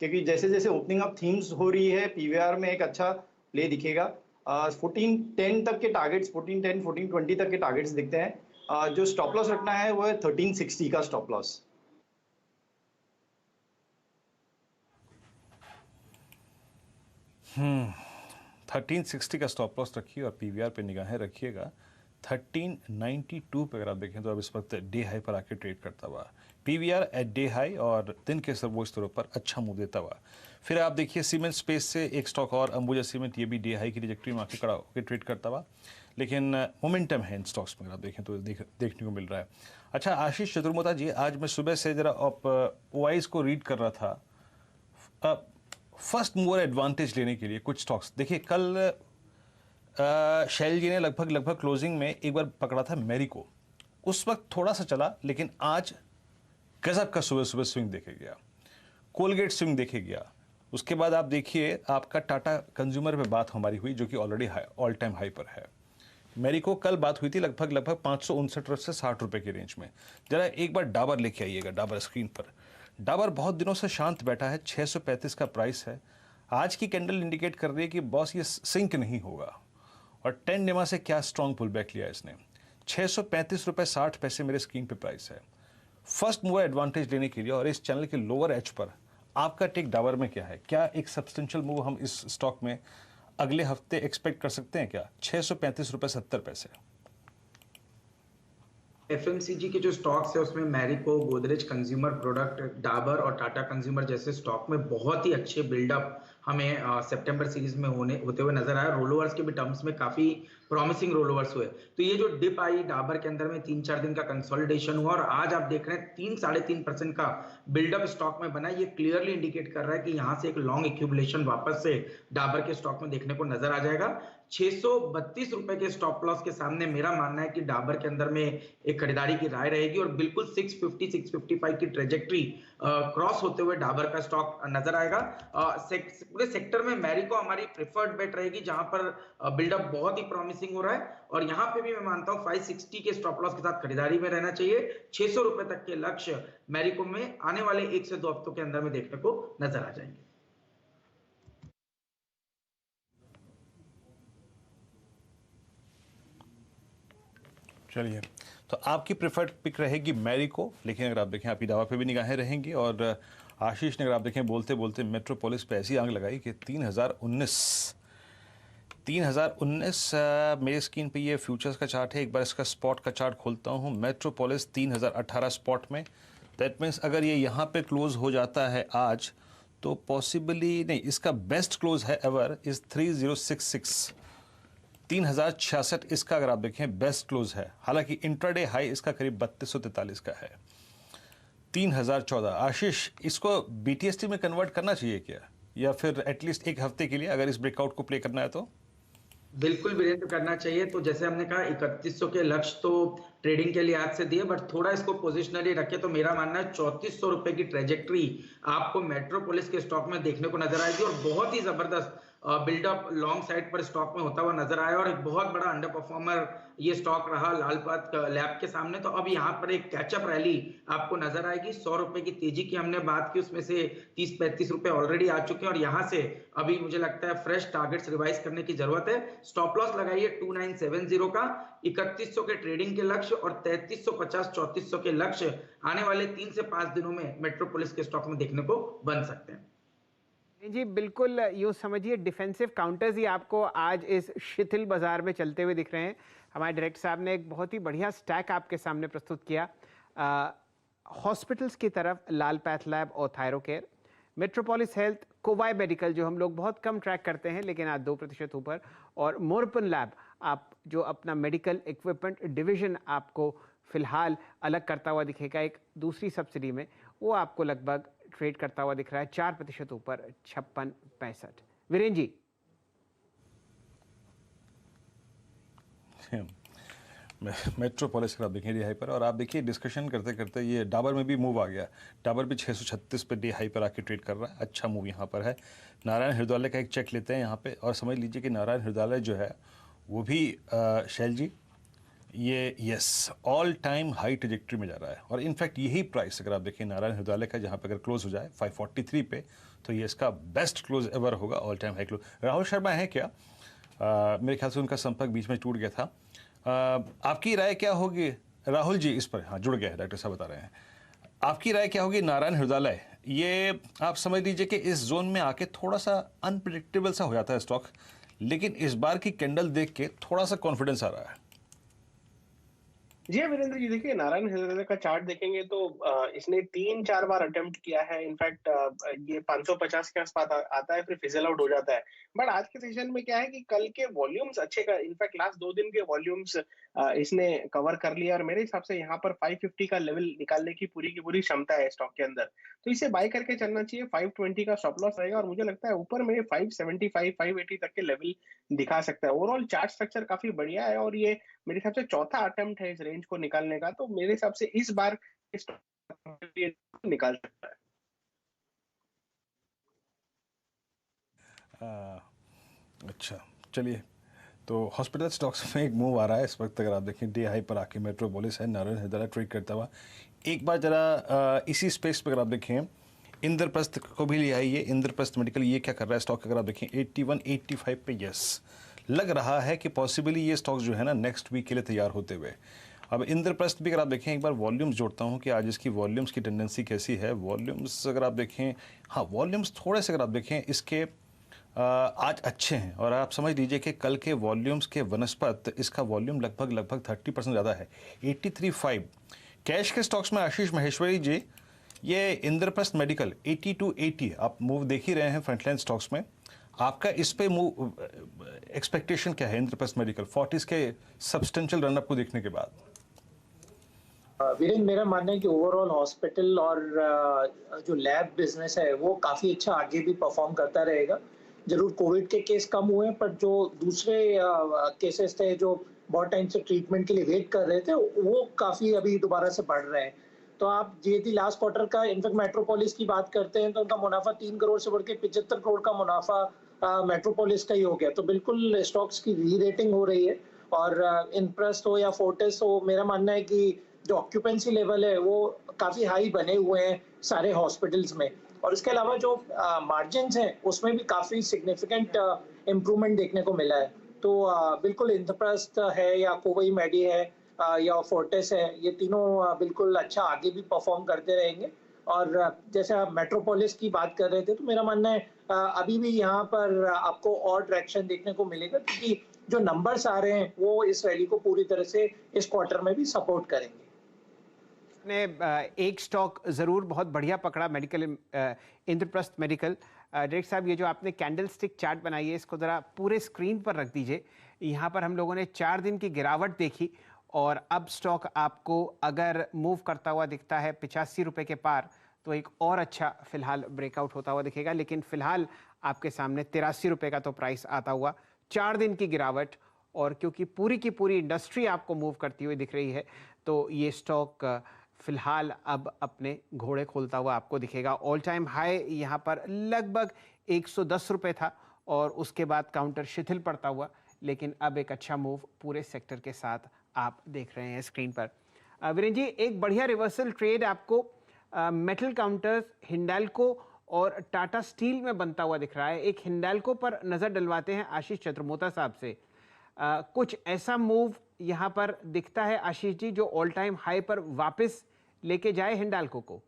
क्योंकि जैसे जैसे ओपनिंग अप थीम्स हो रही है PVR में एक अच्छा प्ले दिखेगा। 1410 तक के टारगेट्स, 1410 1420 तक के टारगेट्स दिखते हैं। जो स्टॉप लॉस रखना है वो है 1360 का स्टॉप लॉस। हम्म, 1360 का स्टॉप लॉस रखिए और PVR पे निगाहें रखिएगा। 1392 पे अगर आप देखें तो अब इस वक्त डे हाई पर आके ट्रेड करता हुआ PVR एट डे हाई और दिन के सर्वोच्च स्तरों पर अच्छा मूव देता हुआ। फिर आप देखिए सीमेंट स्पेस से एक स्टॉक और अंबुजा सीमेंट, ये भी डे हाई की ट्रैजेक्टरी में आके खड़ा होकर ट्रेड करता हुआ, लेकिन मोमेंटम है इन स्टॉक्स में अगर आप देखें तो देखने को मिल रहा है। अच्छा आशीष चतुर्मोता जी, आज मैं सुबह से जरा OIs को रीड कर रहा था। फर्स्ट मूवर एडवांटेज लेने के लिए कुछ स्टॉक्स देखिए, कल शैल जी ने लगभग क्लोजिंग में एक बार पकड़ा था मैरिको, उस वक्त थोड़ा सा चला, लेकिन आज गजब का सुबह सुबह स्विंग देखे गया, कोलगेट स्विंग देखे गया। उसके बाद आप देखिए आपका टाटा कंज्यूमर पे बात हमारी हुई जो कि ऑलरेडी ऑल टाइम हाई पर है। मैरिको कल बात हुई थी लगभग 559 से 60 रुपए की रेंज में। जरा एक बार डाबर लेके आइएगा, डाबर स्क्रीन पर। डाबर बहुत दिनों से शांत बैठा है, 635 का प्राइस है। आज की कैंडल इंडिकेट कर रही है कि बॉस ये सिंक नहीं होगा, और 10 डेमा से क्या स्ट्रॉन्ग पुल बैक लिया इसने। 635 रुपए 60 पैसे मेरे स्क्रीन पे प्राइस है। फर्स्ट मूवर एडवांटेज लेने के लिए और इस चैनल के लोअर एज पर आपका टेक डाबर में क्या है? क्या एक सब्सटेंशियल मूव हम इस स्टॉक में अगले हफ्ते एक्सपेक्ट कर सकते हैं क्या? 635 रुपए 70 पैसे। FMCG के जो स्टॉक्स है उसमें मैरिको, गोदरेज कंज्यूमर प्रोडक्ट, डाबर और टाटा कंज्यूमर जैसे स्टॉक में बहुत ही अच्छे बिल्डअप हमें सितंबर सीरीज में होते हुए नजर आया। रोलोवर्स के भी टर्म्स में काफी प्रॉमिसिंग रोलोवर्स हुए। तो ये जो डिप आई डाबर के अंदर में 3-4 दिन का कंसोलिडेशन हुआ और आज आप देख रहे हैं 3-3.5% का बिल्डअप स्टॉक में बना। ये क्लियरली इंडिकेट कर रहा है कि यहाँ से एक लॉन्ग एक्यूमुलेशन वापस से डाबर के स्टॉक में देखने को नजर आ जाएगा। 632 रुपए के स्टॉप लॉस के सामने मेरा मानना है कि डाबर के अंदर में एक खरीदारी की राय रहेगी और बिल्कुल 650-655 की ट्रेजेक्टरी क्रॉस होते हुए डाबर का स्टॉक नजर आएगा। पूरे सेक्टर में मैरिको हमारी प्रेफर्ड बेट रहेगी जहां पर बिल्डअप बहुत ही प्रॉमिसिंग हो रहा है और यहां पे भी मैं मानता हूं 560 के स्टॉप लॉस के साथ खरीदारी में रहना चाहिए। 600 रुपए तक के लक्ष्य मैरिको में आने वाले 1 से 2 हफ्तों के अंदर में देखने को नजर आ जाएंगे। चलिए, तो आपकी प्रेफर्ड पिक रहेगी मैरिको, लेकिन अगर आप देखें आपकी दावा पे भी निगाहें रहेंगी। और आशीष ने अगर आप देखें बोलते बोलते मेट्रोपोलिस पे ऐसी आंग लगाई कि 3019 मेरे स्क्रीन पे ये फ्यूचर्स का चार्ट है। एक बार इसका स्पॉट का चार्ट खोलता हूँ। मेट्रोपोलिस 3018 स्पॉट में, दैट मीन्स अगर ये यहाँ पे क्लोज हो जाता है आज तो पॉसिबली नहीं, इसका बेस्ट क्लोज है एवर इज 3066, 3066 इसका अगर आप देखें बेस्ट क्लोज है। हालांकि इंट्राडे हाई इसका करीब 3243 का है। 3014। आशीष, इसको BTST में कन्वर्ट करना चाहिए क्या, या फिर एटलीस्ट एक हफ्ते के लिए अगर इस ब्रेकआउट को प्ले करना है तो? बिल्कुल वीरेंद्र करना चाहिए। तो जैसे हमने कहा 3100 के लक्ष्य तो ट्रेडिंग के लिहाज से दिए, बट थोड़ा इसको पोजिशनली रखे तो मेरा मानना है 3400 रुपए की ट्रेजेक्ट्री आपको मेट्रोपोलिस के स्टॉक में देखने को नजर आएगी और बहुत ही जबरदस्त बिल्डअप लॉन्ग साइड पर स्टॉक में होता हुआ नजर आया और एक बहुत बड़ा अंडर परफॉर्मर ये स्टॉक रहा लालपात लैब के सामने। तो अब यहाँ पर एक कैचअप रैली आपको नजर आएगी। 100 रुपए की तेजी की हमने बात की, उसमें से 30-35 रुपए ऑलरेडी आ चुके हैं और यहाँ से अभी मुझे लगता है फ्रेश टारगेट्स रिवाइज करने की जरूरत है। स्टॉप लॉस लगाइए 2970 का, 3100 के ट्रेडिंग के लक्ष्य और 3350-3400 के लक्ष्य आने वाले 3 से 5 दिनों में मेट्रोपोलिस के स्टॉक में देखने को बन सकते हैं। जी बिल्कुल, यूँ समझिए डिफेंसिव काउंटर्स ही आपको आज इस शिथिल बाजार में चलते हुए दिख रहे हैं। हमारे डायरेक्टर साहब ने एक बहुत ही बढ़िया स्टैक आपके सामने प्रस्तुत किया। हॉस्पिटल्स की तरफ लाल पैथ लैब और थायरोकेयर, मेट्रोपोलिस हेल्थ, कोवाई मेडिकल जो हम लोग बहुत कम ट्रैक करते हैं लेकिन आज 2% ऊपर, और मोरपन लैब आप जो अपना मेडिकल इक्विपमेंट डिवीजन आपको फिलहाल अलग करता हुआ दिखेगा एक दूसरी सब्सिडी में, वो आपको लगभग ट्रेड करता हुआ दिख रहा है 4% ऊपर 56-65। वीरेंद्र जी। मेट्रोपोलिस का आप देखिए डी हाई पर, और आप देखिए डिस्कशन करते करते ये डाबर में भी मूव आ गया। डाबर भी 636 पे डी हाई पर आके ट्रेड कर रहा है। अच्छा मूव यहाँ पर है। नारायण हृदयालय का एक चेक लेते हैं यहाँ पे और समझ लीजिए कि नारायण हृदयालय जो है वो भी शैल जी ये yes all time high trajectory में जा रहा है और इनफैक्ट यही प्राइस अगर आप देखें नारायण हृदयालय का जहाँ पे अगर क्लोज हो जाए 543 पे तो ये इसका बेस्ट क्लोज एवर होगा, all time high close. Rahul Sharma है क्या? मेरे ख्याल से उनका संपर्क बीच में टूट गया था। आपकी राय क्या होगी राहुल जी इस पर? हाँ जुड़ गया है, डॉक्टर साहब बता रहे हैं। आपकी राय क्या होगी? नारायण हृदयालय ये आप समझ लीजिए कि इस जोन में आके थोड़ा सा अनप्रिडिक्टेबल सा हो जाता है स्टॉक, लेकिन इस बार की कैंडल देख के थोड़ा सा कॉन्फिडेंस आ रहा है। जी हाँ वीरेंद्र जी, देखिए नारायण हृदयालय का चार्ट देखेंगे तो इसने 3-4 बार अटेम्प्ट किया है। इनफैक्ट ये 550 के आसपास आता है फिर फिजल आउट हो जाता है। बट आज के सेशन में क्या है कि कल के वॉल्यूम्स अच्छे का, इनफैक्ट लास्ट 2 दिन के वॉल्यूम्स इसने कवर कर लिया और मेरे हिसाब से यहाँ पर 550 का लेवल निकालने की पूरी क्षमता है स्टॉक के अंदर, तो इसे बाय करके चलना चाहिए। 520 का स्टॉप लॉस रहेगा और मुझे लगता है ऊपर में 575 580 तक के लेवल दिखा सकता है। ओवरऑल चार्ट स्ट्रक्चर काफी बढ़िया है और ये मेरे हिसाब से चौथा अटेम्प्ट है इस रेंज को निकालने का, तो मेरे हिसाब से इस बार निकाल सकता है। अच्छा चलिए, तो हॉस्पिटल स्टॉक्स में एक मूव आ रहा है इस वक्त। अगर आप देखें डे हाई पर आके मेट्रोपोलिस है, नारायण हृदयालय ट्रेड करता हुआ। एक बार जरा इसी स्पेस पर अगर आप देखें इंद्रप्रस्थ को भी ले आइए। इंद्रप्रस्थ मेडिकल ये क्या कर रहा है स्टॉक? अगर आप देखें 81-85 पे यस लग रहा है कि पॉसिबली ये स्टॉक्स जो है ना नेक्स्ट वीक के लिए तैयार होते हुए। अब इंद्रप्रस्थ भी अगर आप देखें एक बार वॉल्यूम्स जोड़ता हूँ कि आज इसकी वॉल्यूम्स की टेंडेंसी कैसी है। वॉल्यूम्स अगर आप देखें, हाँ वॉल्यूम्स थोड़े से अगर आप देखें इसके आज अच्छे हैं और आप समझ लीजिए कि कल के वॉल्यूम्स के वनस्पत इसका वॉल्यूम लगभग 30% ज़्यादा है, 83.5। कैश के स्टॉक्स में आशीष महेश्वरी जी ये इंद्रप्रस्थ मेडिकल 80-80 आप मूव देख ही रहे हैं फ्रंटलाइन स्टॉक्स में। आपका इस पे मूव एक्सपेक्टेशन क्या है इंद्रप्रस्थ मेडिकल 40s के सब्सटेंशियल रनअप को देखने के बाद? वीरेंद्र, मेरा मानना है कि ओवरऑल हॉस्पिटल और जो लैब बिजनेस है वो काफी अच्छा आगे भी परफॉर्म करता रहेगा। जरूर कोविड के केस कम हुए पर जो दूसरे केसेस थे जो बहुत टाइम से ट्रीटमेंट के लिए वेट कर रहे थे वो काफी अभी दोबारा से बढ़ रहे हैं। तो आप यदि लास्ट क्वार्टर का इनफैक्ट मेट्रोपोलिस की बात करते हैं तो उनका मुनाफा 3 करोड़ से बढ़ के 75 करोड़ का मुनाफा मेट्रोपोलिस का ही हो गया। तो बिल्कुल स्टॉक्स की री रेटिंग हो रही है और इंप्रेस्ट हो या फोर्टिस हो, मेरा मानना है कि जो ऑक्यूपेंसी लेवल है वो काफी हाई बने हुए हैं सारे हॉस्पिटल्स में। और इसके अलावा जो मार्जिन्स हैं उसमें भी काफी सिग्निफिकेंट इम्प्रूवमेंट देखने को मिला है। तो बिल्कुल इंद्रप्रस्थ है या कोवई मेडी है या फोर्टिस है, ये तीनों बिल्कुल अच्छा आगे भी परफॉर्म करते रहेंगे। और जैसे आप मेट्रोपोलिस की बात कर रहे थे तो मेरा मानना है अभी भी यहाँ पर आपको और ट्रैक्शन देखने को मिलेगा क्योंकि जो नंबर्स आ रहे हैं वो इस रैली को पूरी तरह से इस क्वार्टर में भी सपोर्ट करेंगे। ने एक स्टॉक ज़रूर बहुत बढ़िया पकड़ा, मेडिकल इंद्रप्रस्थ मेडिकल। डायरेक्टर साहब ये जो आपने कैंडल स्टिक चार्ट बनाई है इसको ज़रा पूरे स्क्रीन पर रख दीजिए। यहाँ पर हम लोगों ने 4 दिन की गिरावट देखी और अब स्टॉक आपको अगर मूव करता हुआ दिखता है 85 रुपये के पार तो एक और अच्छा फिलहाल ब्रेकआउट होता हुआ दिखेगा। लेकिन फिलहाल आपके सामने 83 रुपये का तो प्राइस आता हुआ, 4 दिन की गिरावट और क्योंकि पूरी की पूरी इंडस्ट्री आपको मूव करती हुई दिख रही है तो ये स्टॉक फिलहाल अब अपने घोड़े खोलता हुआ आपको दिखेगा। ऑल टाइम हाई यहाँ पर लगभग 110 रुपये था और उसके बाद काउंटर शिथिल पड़ता हुआ, लेकिन अब एक अच्छा मूव पूरे सेक्टर के साथ आप देख रहे हैं स्क्रीन पर। वीरेंद्र जी, एक बढ़िया रिवर्सल ट्रेड आपको मेटल काउंटर्स हिंडाल्को और टाटा स्टील में बनता हुआ दिख रहा है। एक हिंडाल्को पर नज़र डलवाते हैं आशीष चतुर्मोता साहब से। कुछ ऐसा मूव यहाँ पर दिखता है आशीष जी जो ऑल टाइम हाई पर वापस लेके जाए हिंडाल्को को?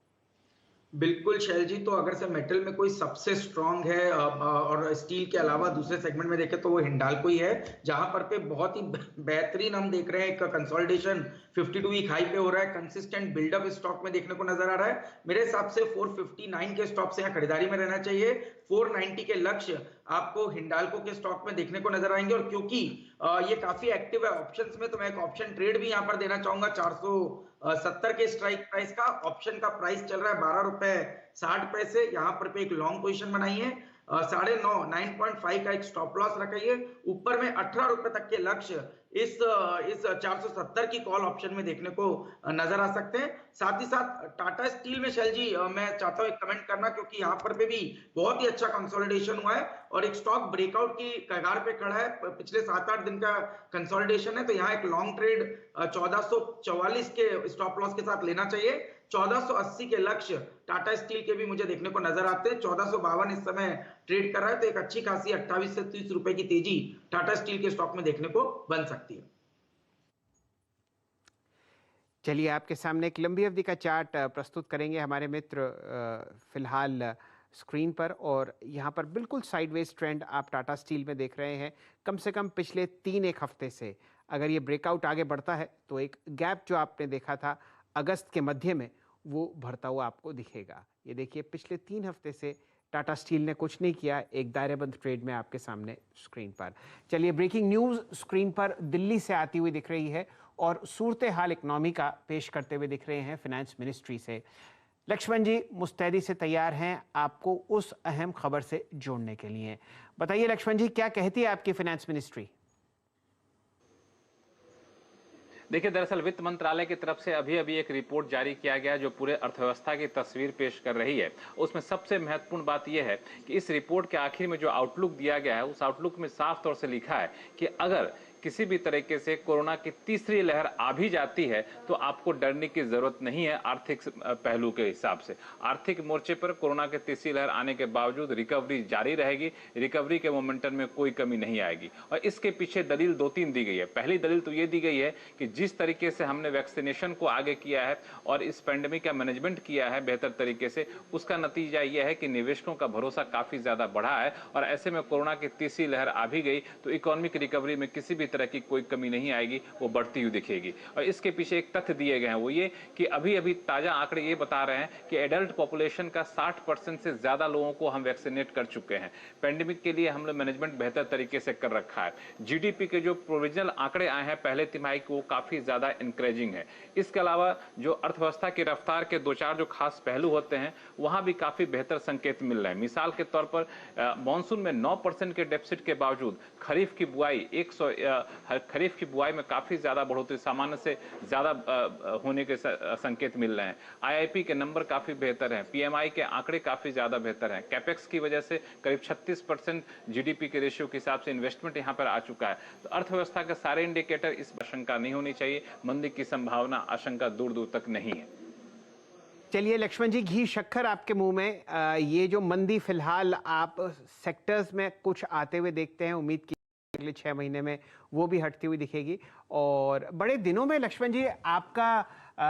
बिल्कुल शैल जी, तो अगर से मेटल में कोई सबसे स्ट्रांग है और स्टील के अलावा दूसरे सेगमेंट में देखें तो वो हिंडाल्को ही है, जहां पर पे बहुत ही बेहतरीन हम देख रहे हैं एक कंसोलिडेशन 52 वीक हाई पे हो रहा है, कंसिस्टेंट बिल्डअप स्टॉक में देखने को नजर आ रहा है। मेरे हिसाब से 459 के स्टॉक से यहाँ खरीदारी में रहना चाहिए। 490 के लक्ष्य आपको हिंडाल्को के स्टॉक में देखने को नजर आएंगे, और क्योंकि ये काफी एक्टिव है ऑप्शंस में, तो मैं एक ऑप्शन ट्रेड भी यहाँ पर देना चाहूंगा। 470 के स्ट्राइक प्राइस का ऑप्शन का प्राइस चल रहा है 12 रुपए 60 पैसे। यहाँ पर पे एक लॉन्ग पोजीशन बनाई है, 9.5 का एक स्टॉप लॉस रखाइए। ऊपर में 18 रुपए तक के लक्ष्य इस 470 की कॉल ऑप्शन में देखने को नजर आ सकते हैं। साथ ही साथ टाटा स्टील में शैल जी मैं चाहता हूं एक कमेंट करना, क्योंकि यहाँ पर भी बहुत ही अच्छा कंसोलिडेशन हुआ है और एक स्टॉक ब्रेकआउट की कगार पे खड़ा है। पिछले 7-8 दिन का कंसोलिडेशन है, तो यहाँ एक लॉन्ग ट्रेड 1444 के स्टॉप लॉस के साथ लेना चाहिए। 1480 के लक्ष्य टाटा स्टील के भी मुझे देखने को नजर आते हैं। 1452 इस समय ट्रेड कर रहा है, तो एक अच्छी खासी 28 से 30 रुपए की तेजी टाटा स्टील के स्टॉक में देखने को बन सकती है। चलिए, आपके सामने एक लंबी अवधि का चार्ट प्रस्तुत करेंगे हमारे मित्र फिलहाल स्क्रीन पर, और यहाँ पर बिल्कुल साइडवेज ट्रेंड आप टाटा स्टील में देख रहे हैं। कम से कम पिछले 3-1 हफ्ते से अगर ये ब्रेकआउट आगे बढ़ता है तो एक गैप जो आपने देखा था अगस्त के मध्य में, वो भरता हुआ आपको दिखेगा। ये देखिए, पिछले 3 हफ्ते से टाटा स्टील ने कुछ नहीं किया, एक दायरेबंद ट्रेड में आपके सामने स्क्रीन पर। चलिए, ब्रेकिंग न्यूज़ स्क्रीन पर दिल्ली से आती हुई दिख रही है और सूरत हाल इकनॉमी का पेश करते हुए दिख रहे हैं फिनेंस मिनिस्ट्री से। लक्ष्मण जी मुस्तैदी से तैयार हैं आपको उस अहम खबर से जोड़ने के लिए। बताइए लक्ष्मण जी, क्या कहती है आपकी फिनेंस मिनिस्ट्री? देखिए, दरअसल वित्त मंत्रालय की तरफ से अभी अभी एक रिपोर्ट जारी किया गया जो पूरे अर्थव्यवस्था की तस्वीर पेश कर रही है। उसमें सबसे महत्वपूर्ण बात यह है कि इस रिपोर्ट के आखिर में जो आउटलुक दिया गया है, उस आउटलुक में साफ तौर से लिखा है कि अगर किसी भी तरीके से कोरोना की तीसरी लहर आ भी जाती है तो आपको डरने की जरूरत नहीं है। आर्थिक पहलू के हिसाब से आर्थिक मोर्चे पर कोरोना की तीसरी लहर आने के बावजूद रिकवरी जारी रहेगी, रिकवरी के मोमेंटम में कोई कमी नहीं आएगी। और इसके पीछे दलील 2-3 दी गई है। पहली दलील तो ये दी गई है कि जिस तरीके से हमने वैक्सीनेशन को आगे किया है और इस पेंडेमिक का मैनेजमेंट किया है बेहतर तरीके से, उसका नतीजा यह है कि निवेशकों का भरोसा काफी ज्यादा बढ़ा है। और ऐसे में कोरोना की तीसरी लहर आ भी गई तो इकोनॉमिक रिकवरी में किसी भी तरह की कोई कमी नहीं आएगी, वो बढ़ती हुई दिखेगी। और इसके पीछे एक तथ्य दिए गए हैं, वो ये कि अभी अभी ताजा आंकड़े ये बता रहे हैं कि एडल्ट पॉपुलेशन का 60% से ज्यादा लोगों को हम वैक्सीनेट कर चुके हैं। पेंडेमिक के लिए हमने मैनेजमेंट बेहतर तरीके से कर रखा है। जीडीपी के जो प्रोविजनल आंकड़े आए हैं पहले तिमाही को, वो काफी ज्यादा इंकरेजिंग है। इसके अलावा जो अर्थव्यवस्था की रफ्तार के 2-4 जो खास पहलू होते हैं, वहां भी काफी बेहतर संकेत मिल रहे हैं। मिसाल के तौर पर मानसून में 9% के डेफिसिट के बावजूद खरीफ की बुआई में काफी ज्यादा बढ़ोतरी, सामान्य से ज्यादा होने के संकेत मिल रहे हैं। आईआईपी के नंबर काफी बेहतर हैं, पीएमआई के आंकड़े काफी ज्यादा बेहतर हैं। कैपेक्स की वजह से करीब 36% जीडीपी के रेशियो के हिसाब से इन्वेस्टमेंट यहां पर आ चुका है। तो अर्थव्यवस्था के सारे इंडिकेटर इस आशंका नहीं होनी चाहिए, मंदी की संभावना आशंका दूर दूर तक नहीं है। चलिए लक्ष्मण जी, घी शक्कर आपके मुंह में, ये जो मंदी फिलहाल आप सेक्टर्स में कुछ आते हुए देखते हैं, उम्मीद की अगले 6 महीने में वो भी हटती हुई दिखेगी। और बड़े दिनों में लक्ष्मण जी आपका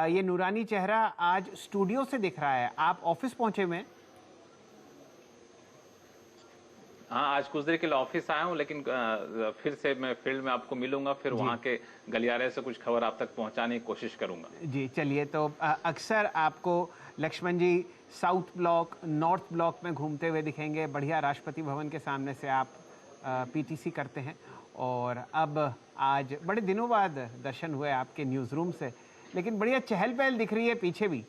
ये नूरानी चेहरा आज स्टूडियो से दिख रहा है, आप ऑफिस पहुंचे हुए हैं? हाँ, आज कुछ देर के लिए ऑफिस आया हूँ, लेकिन फिर से मैं फील्ड में आपको मिलूंगा, फिर वहाँ के गलियारे से कुछ खबर आप तक पहुँचाने की कोशिश करूंगा। जी चलिए, तो अक्सर आपको लक्ष्मण जी साउथ ब्लॉक, नॉर्थ ब्लॉक में घूमते हुए दिखेंगे। बढ़िया राष्ट्रपति भवन के सामने से आप पीटीसी करते हैं, और अब आज बड़े दिनों बाद दर्शन हुए आपके न्यूज़ रूम से, लेकिन बढ़िया चहल पहल दिख रही है पीछे भी।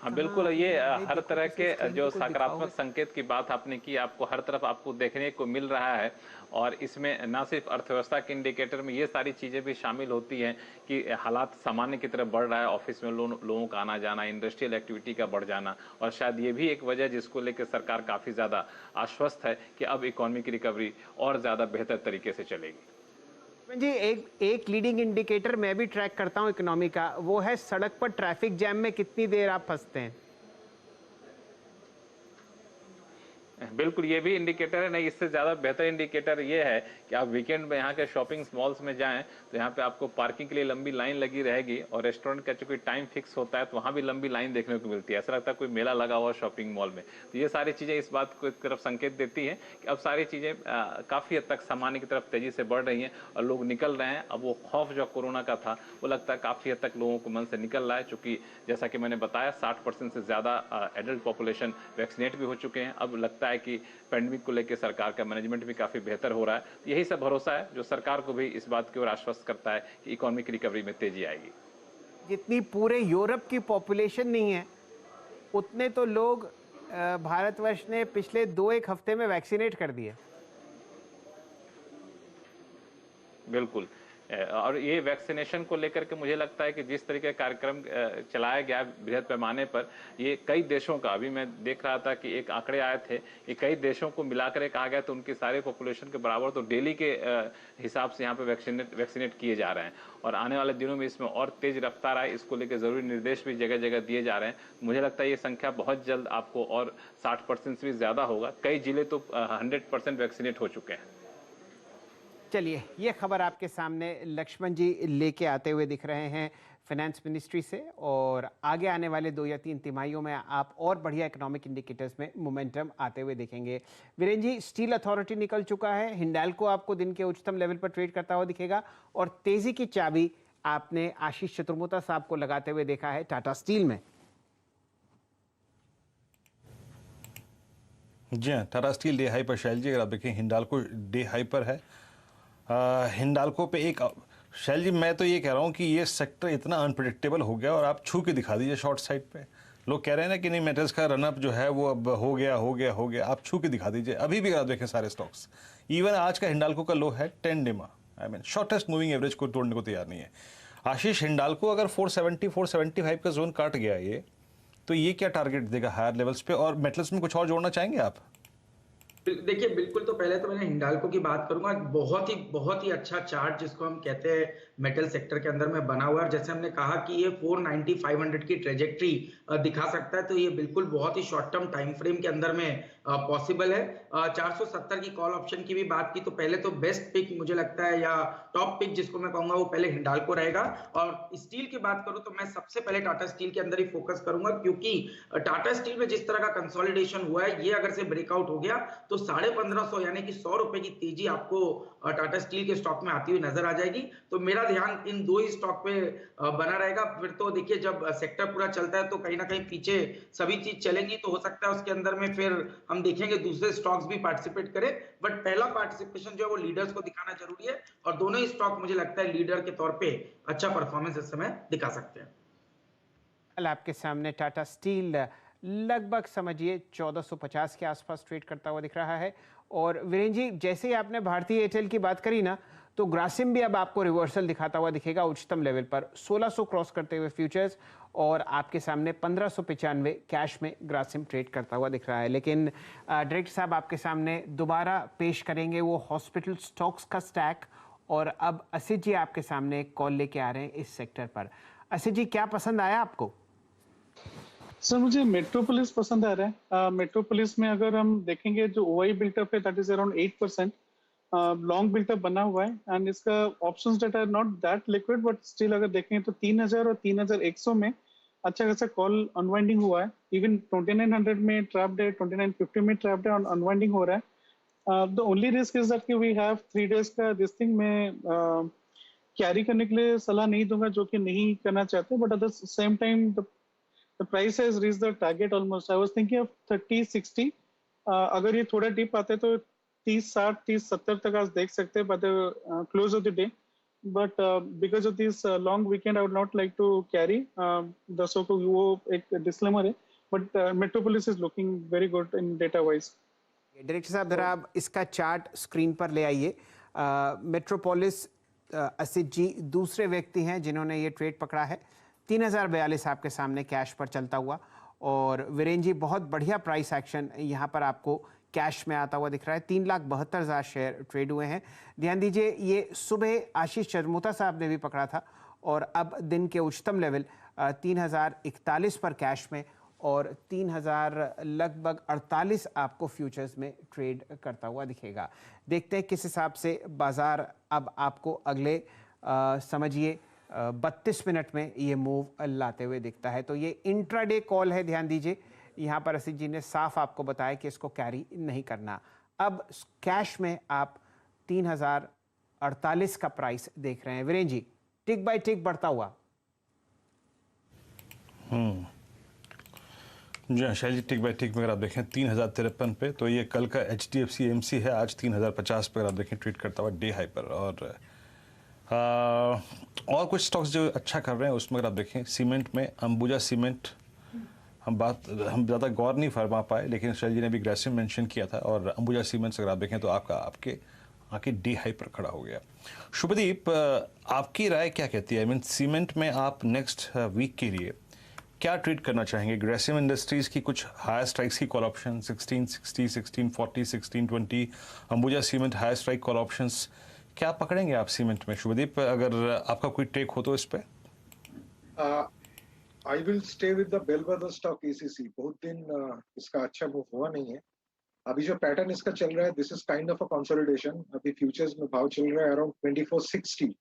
हाँ बिल्कुल, ये हर तरह के जो सकारात्मक संकेत की बात आपने की, आपको हर तरफ आपको देखने को मिल रहा है। और इसमें ना सिर्फ अर्थव्यवस्था के इंडिकेटर में ये सारी चीज़ें भी शामिल होती हैं कि हालात सामान्य की तरफ बढ़ रहा है, ऑफिस में लोगों का आना जाना, इंडस्ट्रियल एक्टिविटी का बढ़ जाना, और शायद ये भी एक वजह जिसको लेकर सरकार काफ़ी ज़्यादा आश्वस्त है कि अब इकोनॉमी की रिकवरी और ज़्यादा बेहतर तरीके से चलेगी। जी एक लीडिंग इंडिकेटर मैं भी ट्रैक करता हूं इकोनॉमी का, वो है सड़क पर ट्रैफिक जैम में कितनी देर आप फंसते हैं। बिल्कुल, ये भी इंडिकेटर है। नहीं, इससे ज़्यादा बेहतर इंडिकेटर ये है कि आप वीकेंड में यहाँ के शॉपिंग मॉल्स में जाएं तो यहाँ पे आपको पार्किंग के लिए लंबी लाइन लगी रहेगी, और रेस्टोरेंट का चूंकि टाइम फिक्स होता है तो वहाँ भी लंबी लाइन देखने को मिलती है। ऐसा लगता है कोई मेला लगा हुआ शॉपिंग मॉल में। तो ये सारी चीज़ें इस बात को एक तरफ संकेत देती हैं कि अब सारी चीज़ें काफ़ी हद तक सामान्य की तरफ तेज़ी से बढ़ रही हैं और लोग निकल रहे हैं। अब वो खौफ जो कोरोना का था वो लगता है काफ़ी हद तक लोगों को मन से निकल रहा है, चूँकि जैसा कि मैंने बताया 60% से ज़्यादा एडल्ट पॉपुलेशन वैक्सीनेट भी हो चुके हैं। अब लगता है कि पैंडेमिक को लेकर सरकार का मैनेजमेंट भी काफ़ी बेहतर हो रहा है। यही सब भरोसा है जो सरकार को भी इस बात की ओर आश्वस्त करता है कि इकोनॉमिक रिकवरी में तेजी आएगी। जितनी पूरे यूरोप की पॉपुलेशन नहीं है उतने तो लोग भारतवर्ष ने पिछले 2-1 हफ्ते में वैक्सीनेट कर दिए। बिल्कुल, और ये वैक्सीनेशन को लेकर के मुझे लगता है कि जिस तरीके का कार्यक्रम चलाया गया बृहद पैमाने पर, ये कई देशों का, अभी मैं देख रहा था कि एक आंकड़े आए थे, ये कई देशों को मिलाकर कहा गया तो उनकी सारे पॉपुलेशन के बराबर तो दिल्ली के हिसाब से यहाँ पे वैक्सीनेट किए जा रहे हैं। और आने वाले दिनों में इसमें और तेज रफ्तार आए, इसको लेकर जरूरी निर्देश भी जगह जगह दिए जा रहे हैं। मुझे लगता है ये संख्या बहुत जल्द आपको और 60% से भी ज्यादा होगा। कई जिले तो 100% वैक्सीनेट हो चुके हैं। चलिए, ये खबर आपके सामने लक्ष्मण जी लेके आते हुए दिख रहे हैं फाइनेंस मिनिस्ट्री से, और आगे आने वाले 2 या 3 तिमाहियों में आप और बढ़िया इकोनॉमिक इंडिकेटर्स में मोमेंटम आते हुए देखेंगे। वीरेन जी, स्टील अथॉरिटी निकल चुका है, हिंडाल्को आपको दिन के उच्चतम लेवल पर ट्रेड करता हुआ दिखेगा, और तेजी की चाबी आपने आशीष चतुर्मुता साहब को लगाते हुए देखा है टाटा स्टील में। जी हाँ, टाटा स्टील डे हाई पर। शैल जी, अगर आप देखें हिंडाल्को डे हाई पर है। हिंडाल्को पे एक शैल जी, मैं तो ये कह रहा हूँ कि ये सेक्टर इतना अनप्रिडिक्टेबल हो गया, और आप छू के दिखा दीजिए शॉर्ट साइड पे। लोग कह रहे हैं ना कि नहीं मेटल्स का रनअप जो है वो अब हो गया, आप छू के दिखा दीजिए। अभी भी अगर आप देखें सारे स्टॉक्स, इवन आज का हिंडाल्को का लो है 10 डेमा, I mean shortest moving average को तोड़ने को तैयार नहीं है। आशीष, हिंडाल्को अगर 470-475 का जोन काट गया ये, तो ये क्या टारगेट देगा हायर लेवल्स पे? और मेटल्स में कुछ और जोड़ना चाहेंगे आप? देखिए, बिल्कुल, तो पहले तो मैं हिंडाल्को की बात करूंगा। बहुत ही अच्छा चार्ट जिसको हम कहते हैं मेटल सेक्टर के अंदर में बना हुआ है। जैसे हमने कहा कि ये 490-500 की ट्रेजेक्ट्री दिखा सकता है, तो ये बिल्कुल बहुत ही शॉर्ट टर्म टाइम फ्रेम के अंदर में पॉसिबल है। 470 की कॉल ऑप्शन की भी बात की तो पहले तो बेस्ट पिक मुझे लगता है, या टॉप पिक जिसको मैं कहूंगा, वो पहले हिंडाल्को रहेगा। और स्टील की बात करूं तो मैं सबसे पहले टाटा स्टील के अंदर ही फोकस करूंगा, क्योंकि टाटा स्टील में जिस तरह का कंसोलिडेशन हुआ है, ये अगर से ब्रेकआउट हो गया तो 1550 यानी कि 100 रुपए की तेजी आपको टाटा स्टील के स्टॉक में आती हुई नजर आ जाएगी। तो मेरा ध्यान इन 2 ही स्टॉक पे बना रहेगा। फिर तो देखिए, जब सेक्टर पूरा चलता है तो कहीं ना कहीं पीछे सभी चीज चलेंगी, तो हो सकता है उसके अंदर में फिर हम देखेंगे दूसरे स्टॉक्स भी पार्टिसिपेट करें। बट पहला पार्टिसिपेशन जो है वो लीडर्स को दिखाना जरूरी है, और दोनों ही स्टॉक मुझे लगता है लीडर के तौर पे अच्छा परफॉर्मेंस इस समय दिखा सकते हैं। आपके सामने टाटा स्टील लगभग समझिए 1450 के आसपास ट्रेड करता हुआ दिख रहा है। और वीरेन जी, जैसे ही आपने भारतीय एयरटेल की बात करी ना, तो ग्रासिम भी अब आपको रिवर्सल दिखाता हुआ दिखेगा उच्चतम लेवल पर 1600 क्रॉस करते हुए फ्यूचर्स, और आपके सामने 1595 कैश में ग्रासिम ट्रेड करता हुआ दिख रहा है। लेकिन डायरेक्टर साहब आपके सामने दोबारा पेश करेंगे वो हॉस्पिटल स्टॉक्स का स्टैक, और अब असित जी आपके सामने एक कॉल लेके आ रहे हैं इस सेक्टर पर। असित जी, क्या पसंद आया आपको? सर, मुझे मेट्रोपोलिस पसंद आ रहा है। मेट्रोपोलिस में अगर हम देखेंगे जो ओआई बिल्टअप है, that is around 8%। Long built up बना हुआ है, एंड इसका options data are not that liquid, but still अगर देखेंगे तो 3000 और 3100 में अच्छा खासा कॉल अनवाइंडिंग हुआ है। इवन 2900 में ट्रैप्ड है, 2950 में ट्रैप्ड है और अनवाइंडिंग हो रहा है। The only risk is that we have 3 days का दिस थिंग में कैरी करने के लिए सलाह नहीं दूंगा, जो कि नहीं करना चाहते। But at the same time the price has reached the target almost. I was thinking of 30-60. अगर ये थोड़ा डिप आते तो 30-60, 30-70 तक आज देख सकते हैं by the close of the day. but because of this long weekend, I would not like to carry. दसों को वो एक disclaimer है, but Metropolis is looking very good in data wise. Director साहब जरा आप इसका चार्ट स्क्रीन पर ले आइए। मेट्रोपोलिस असित जी दूसरे व्यक्ति हैं जिन्होंने ये ट्रेड पकड़ा है। 3042 आपके सामने कैश पर चलता हुआ, और वीरेन जी बहुत बढ़िया प्राइस एक्शन यहाँ पर आपको कैश में आता हुआ दिख रहा है। 3,72,000 शेयर ट्रेड हुए हैं। ध्यान दीजिए ये सुबह आशीष चरमोता साहब ने भी पकड़ा था, और अब दिन के उच्चतम लेवल 3,041 पर कैश में, और 3,000 लगभग 48 आपको फ्यूचर्स में ट्रेड करता हुआ दिखेगा। देखते हैं किस हिसाब से बाजार अब आपको अगले समझिए 32 मिनट में ये मूव लाते हुए दिखता है। तो ये इंट्राडे कॉल है, ध्यान दीजिए यहाँ पर असित जी ने साफ आपको बताया कि इसको कैरी नहीं करना। अब कैश में आप 3,048 का प्राइस देख रहे हैं। वीरेन जी टिक बाय टिक बढ़ता हुआ। जी हाँ शैल जी, टिक बाय टिक में अगर आप देखें 3,053 पे, तो ये कल का HDFC AMC है, आज 3,050 पे अगर आप देखें ट्रेड करता हुआ डे हाई पर। और कुछ स्टॉक्स जो अच्छा कर रहे हैं उसमें अगर आप देखें सीमेंट में अंबुजा सीमेंट, हम ज़्यादा गौर नहीं फरमा पाए, लेकिन शैल जी ने भी ग्रेसिव मेंशन किया था, और अंबुजा सीमेंट्स अगर आप देखें तो आपके डे हाई पर खड़ा हो गया। शुभदीप, आपकी राय क्या कहती है? आई मीन सीमेंट में आप नेक्स्ट वीक के लिए क्या ट्रेड करना चाहेंगे? ग्रेसिव इंडस्ट्रीज की कुछ हायर स्ट्राइक्स की call option 1660, 1640, 1620, Ambuja cement higher strike call options, क्या पकड़ेंगे आप सीमेंट में? शुभदीप, अगर आपका कोई टेक हो तो इस पे। I will stay with the bellwether stock ACC। बहुत दिन इसका अच्छा मूव हुआ नहीं है। अभी जो पैटर्न इसका चल रहा है, this is kind of a consolidation. अभी फ्यूचर्स में भाव चल रहा है अराउंड 2460।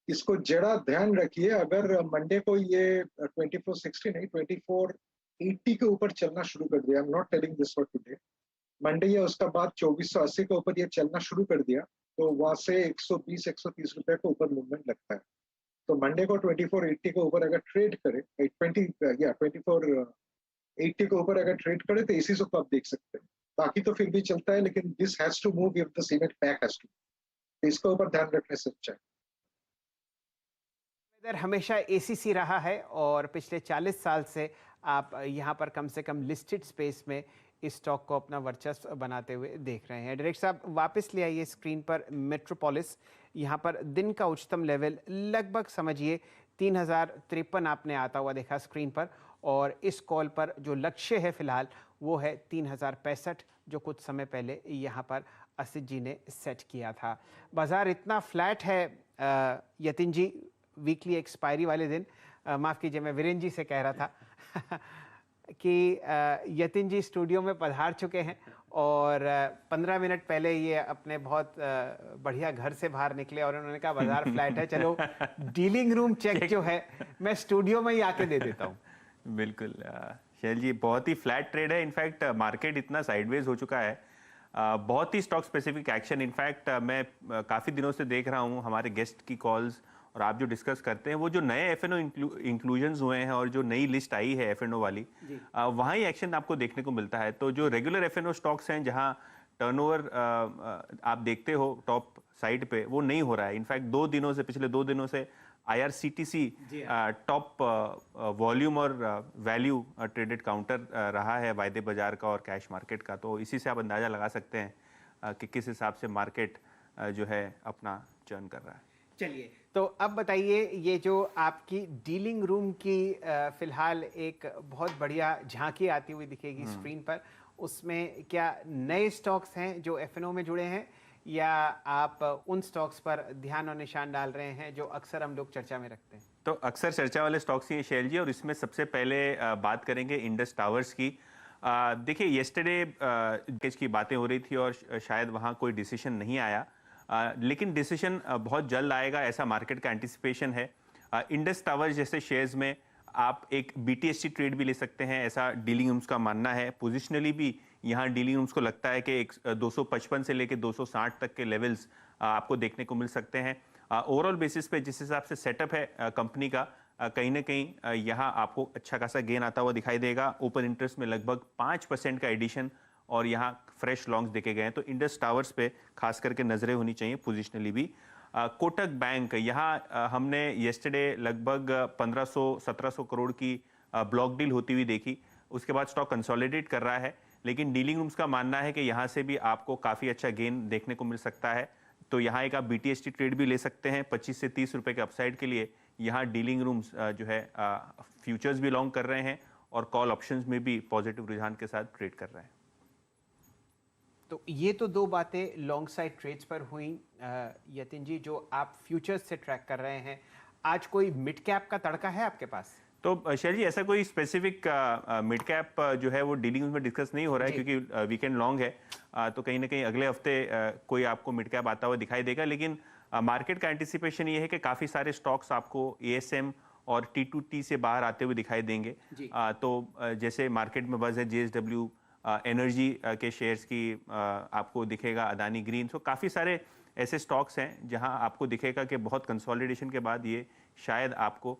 इसको जरा ध्यान रखिए, अगर मंडे को ये 2460 नहीं 2480 के ऊपर चलना शुरू कर दिया, I am not telling this for today, Monday या उसका बाद 2480 के ऊपर ये चलना शुरू कर दिया, तो वहां से 120-130 रुपए के ऊपर मूवमेंट लगता है। तो मंडे को 2480 के ऊपर अगर ट्रेड करे, 2480 के ऊपर अगर ट्रेड करे तो इसी को आप देख सकते हैं। बाकी तो फिर भी चलता है, लेकिन this has to move if the cement pack has to. तो इसके ऊपर ध्यान रखने से अच्छा है। इधर हमेशा ACC रहा है, और पिछले 40 साल से आप यहाँ पर कम से कम लिस्टेड स्पेस में इस स्टॉक को अपना वर्चस्व बनाते हुए देख रहे हैं। डायरेक्टर साहब वापस ले आइए स्क्रीन पर मेट्रोपोलिस। यहाँ पर दिन का उच्चतम लेवल लगभग समझिए 3,053 आपने आता हुआ देखा स्क्रीन पर, और इस कॉल पर जो लक्ष्य है फिलहाल वो है 3,065, जो कुछ समय पहले यहाँ पर असित जी ने सेट किया था। बाजार इतना फ्लैट है यतिन जी, वीकली एक्सपायरी वाले दिन, माफ़ कीजिए मैं वीरेन जी से कह रहा था कि यतिन जी स्टूडियो में पधार चुके हैं, और 15 मिनट पहले ये अपने बहुत बढ़िया घर से बाहर निकले, और उन्होंने कहा बाजार फ्लैट है, चलो डीलिंग रूम चेक जो है मैं स्टूडियो में ही आके दे देता हूँ। बिल्कुल शैल जी, बहुत ही फ्लैट ट्रेड है। इनफैक्ट मार्केट इतना साइडवेज हो चुका है, बहुत ही स्टॉक स्पेसिफिक एक्शन। इनफैक्ट मैं काफ़ी दिनों से देख रहा हूँ हमारे गेस्ट की कॉल्स, और आप जो डिस्कस करते हैं वो जो नए F&O इंक्लूजन्स हुए हैं और जो नई लिस्ट आई है F&O वाली, वहाँ ही एक्शन आपको देखने को मिलता है। तो जो रेगुलर F&O स्टॉक्स हैं जहाँ टर्नओवर आप देखते हो टॉप साइड पे, वो नहीं हो रहा है। इनफैक्ट पिछले 2 दिनों से IRCTC टॉप वॉल्यूम और वैल्यू ट्रेडेड काउंटर रहा है वायदे बाजार का और कैश मार्केट का। तो इसी से आप अंदाज़ा लगा सकते हैं कि किस हिसाब से मार्केट जो है अपना चर्न कर रहा है। चलिए, तो अब बताइए ये जो आपकी डीलिंग रूम की फिलहाल एक बहुत बढ़िया झांकी आती हुई दिखेगी स्क्रीन पर, उसमें क्या नए स्टॉक्स हैं जो F&O में जुड़े हैं, या आप उन स्टॉक्स पर ध्यान और निशान डाल रहे हैं जो अक्सर हम लोग चर्चा में रखते हैं? तो अक्सर चर्चा वाले स्टॉक्स ही हैं शैल जी, और इसमें सबसे पहले बात करेंगे इंडस टावर्स की। देखिए येस्टरडे की बातें हो रही थी और शायद वहाँ कोई डिसीजन नहीं आया, लेकिन डिसीजन बहुत जल्द आएगा ऐसा मार्केट का एंटिसिपेशन है। इंडस टावर्स जैसे शेयर्स में आप एक BTST ट्रेड भी ले सकते हैं, ऐसा डीलिंग रूम्स का मानना है। पोजिशनली भी यहाँ डीलिंग रूम्स को लगता है कि 255 से लेकर 260 तक के लेवल्स आपको देखने को मिल सकते हैं। ओवरऑल बेसिस पे जिस हिसाब से सेटअप है कंपनी का, कहीं ना कहीं यहाँ आपको अच्छा खासा गेन आता हुआ दिखाई देगा। ओपन इंटरेस्ट में लगभग 5% का एडिशन और यहाँ फ्रेश लॉन्ग्स देखे गए हैं, तो इंडस टावर्स पे खास करके नजरें होनी चाहिए पोजिशनली भी। कोटक बैंक, यहाँ हमने येस्टरडे लगभग 1500-1700 करोड़ की ब्लॉक डील होती हुई देखी। उसके बाद स्टॉक कंसोलिडेट कर रहा है, लेकिन डीलिंग रूम्स का मानना है कि यहाँ से भी आपको काफ़ी अच्छा गेन देखने को मिल सकता है। तो यहाँ एक आप BTST ट्रेड भी ले सकते हैं 25 से 30 रुपए के अपसाइड के लिए। यहाँ डीलिंग रूम्स जो है फ्यूचर्स भी लॉन्ग कर रहे हैं और कॉल ऑप्शंस में भी पॉजिटिव रुझान के साथ ट्रेड कर रहे हैं। तो ये तो दो बातें लॉन्ग साइड ट्रेड्स पर हुई। यतिन जी, जो आप फ्यूचर्स से ट्रैक कर रहे हैं, आज कोई मिड कैप का तड़का है आपके पास? तो शैल जी, ऐसा कोई स्पेसिफिक मिड कैप जो है वो डीलिंग में डिस्कस नहीं हो रहा है, क्योंकि वीकेंड लॉन्ग है। तो कहीं ना कहीं अगले हफ्ते कोई आपको मिड कैप आता हुआ दिखाई देगा। लेकिन मार्केट का एंटिसिपेशन ये है कि काफ़ी सारे स्टॉक्स आपको ASM और T2T से बाहर आते हुए दिखाई देंगे। तो जैसे मार्केट में बज़ है JSW एनर्जी के शेयर्स की आपको दिखेगा, अदानी ग्रीन। सो काफ़ी सारे ऐसे स्टॉक्स हैं जहां आपको दिखेगा कि बहुत कंसोलिडेशन के बाद ये शायद आपको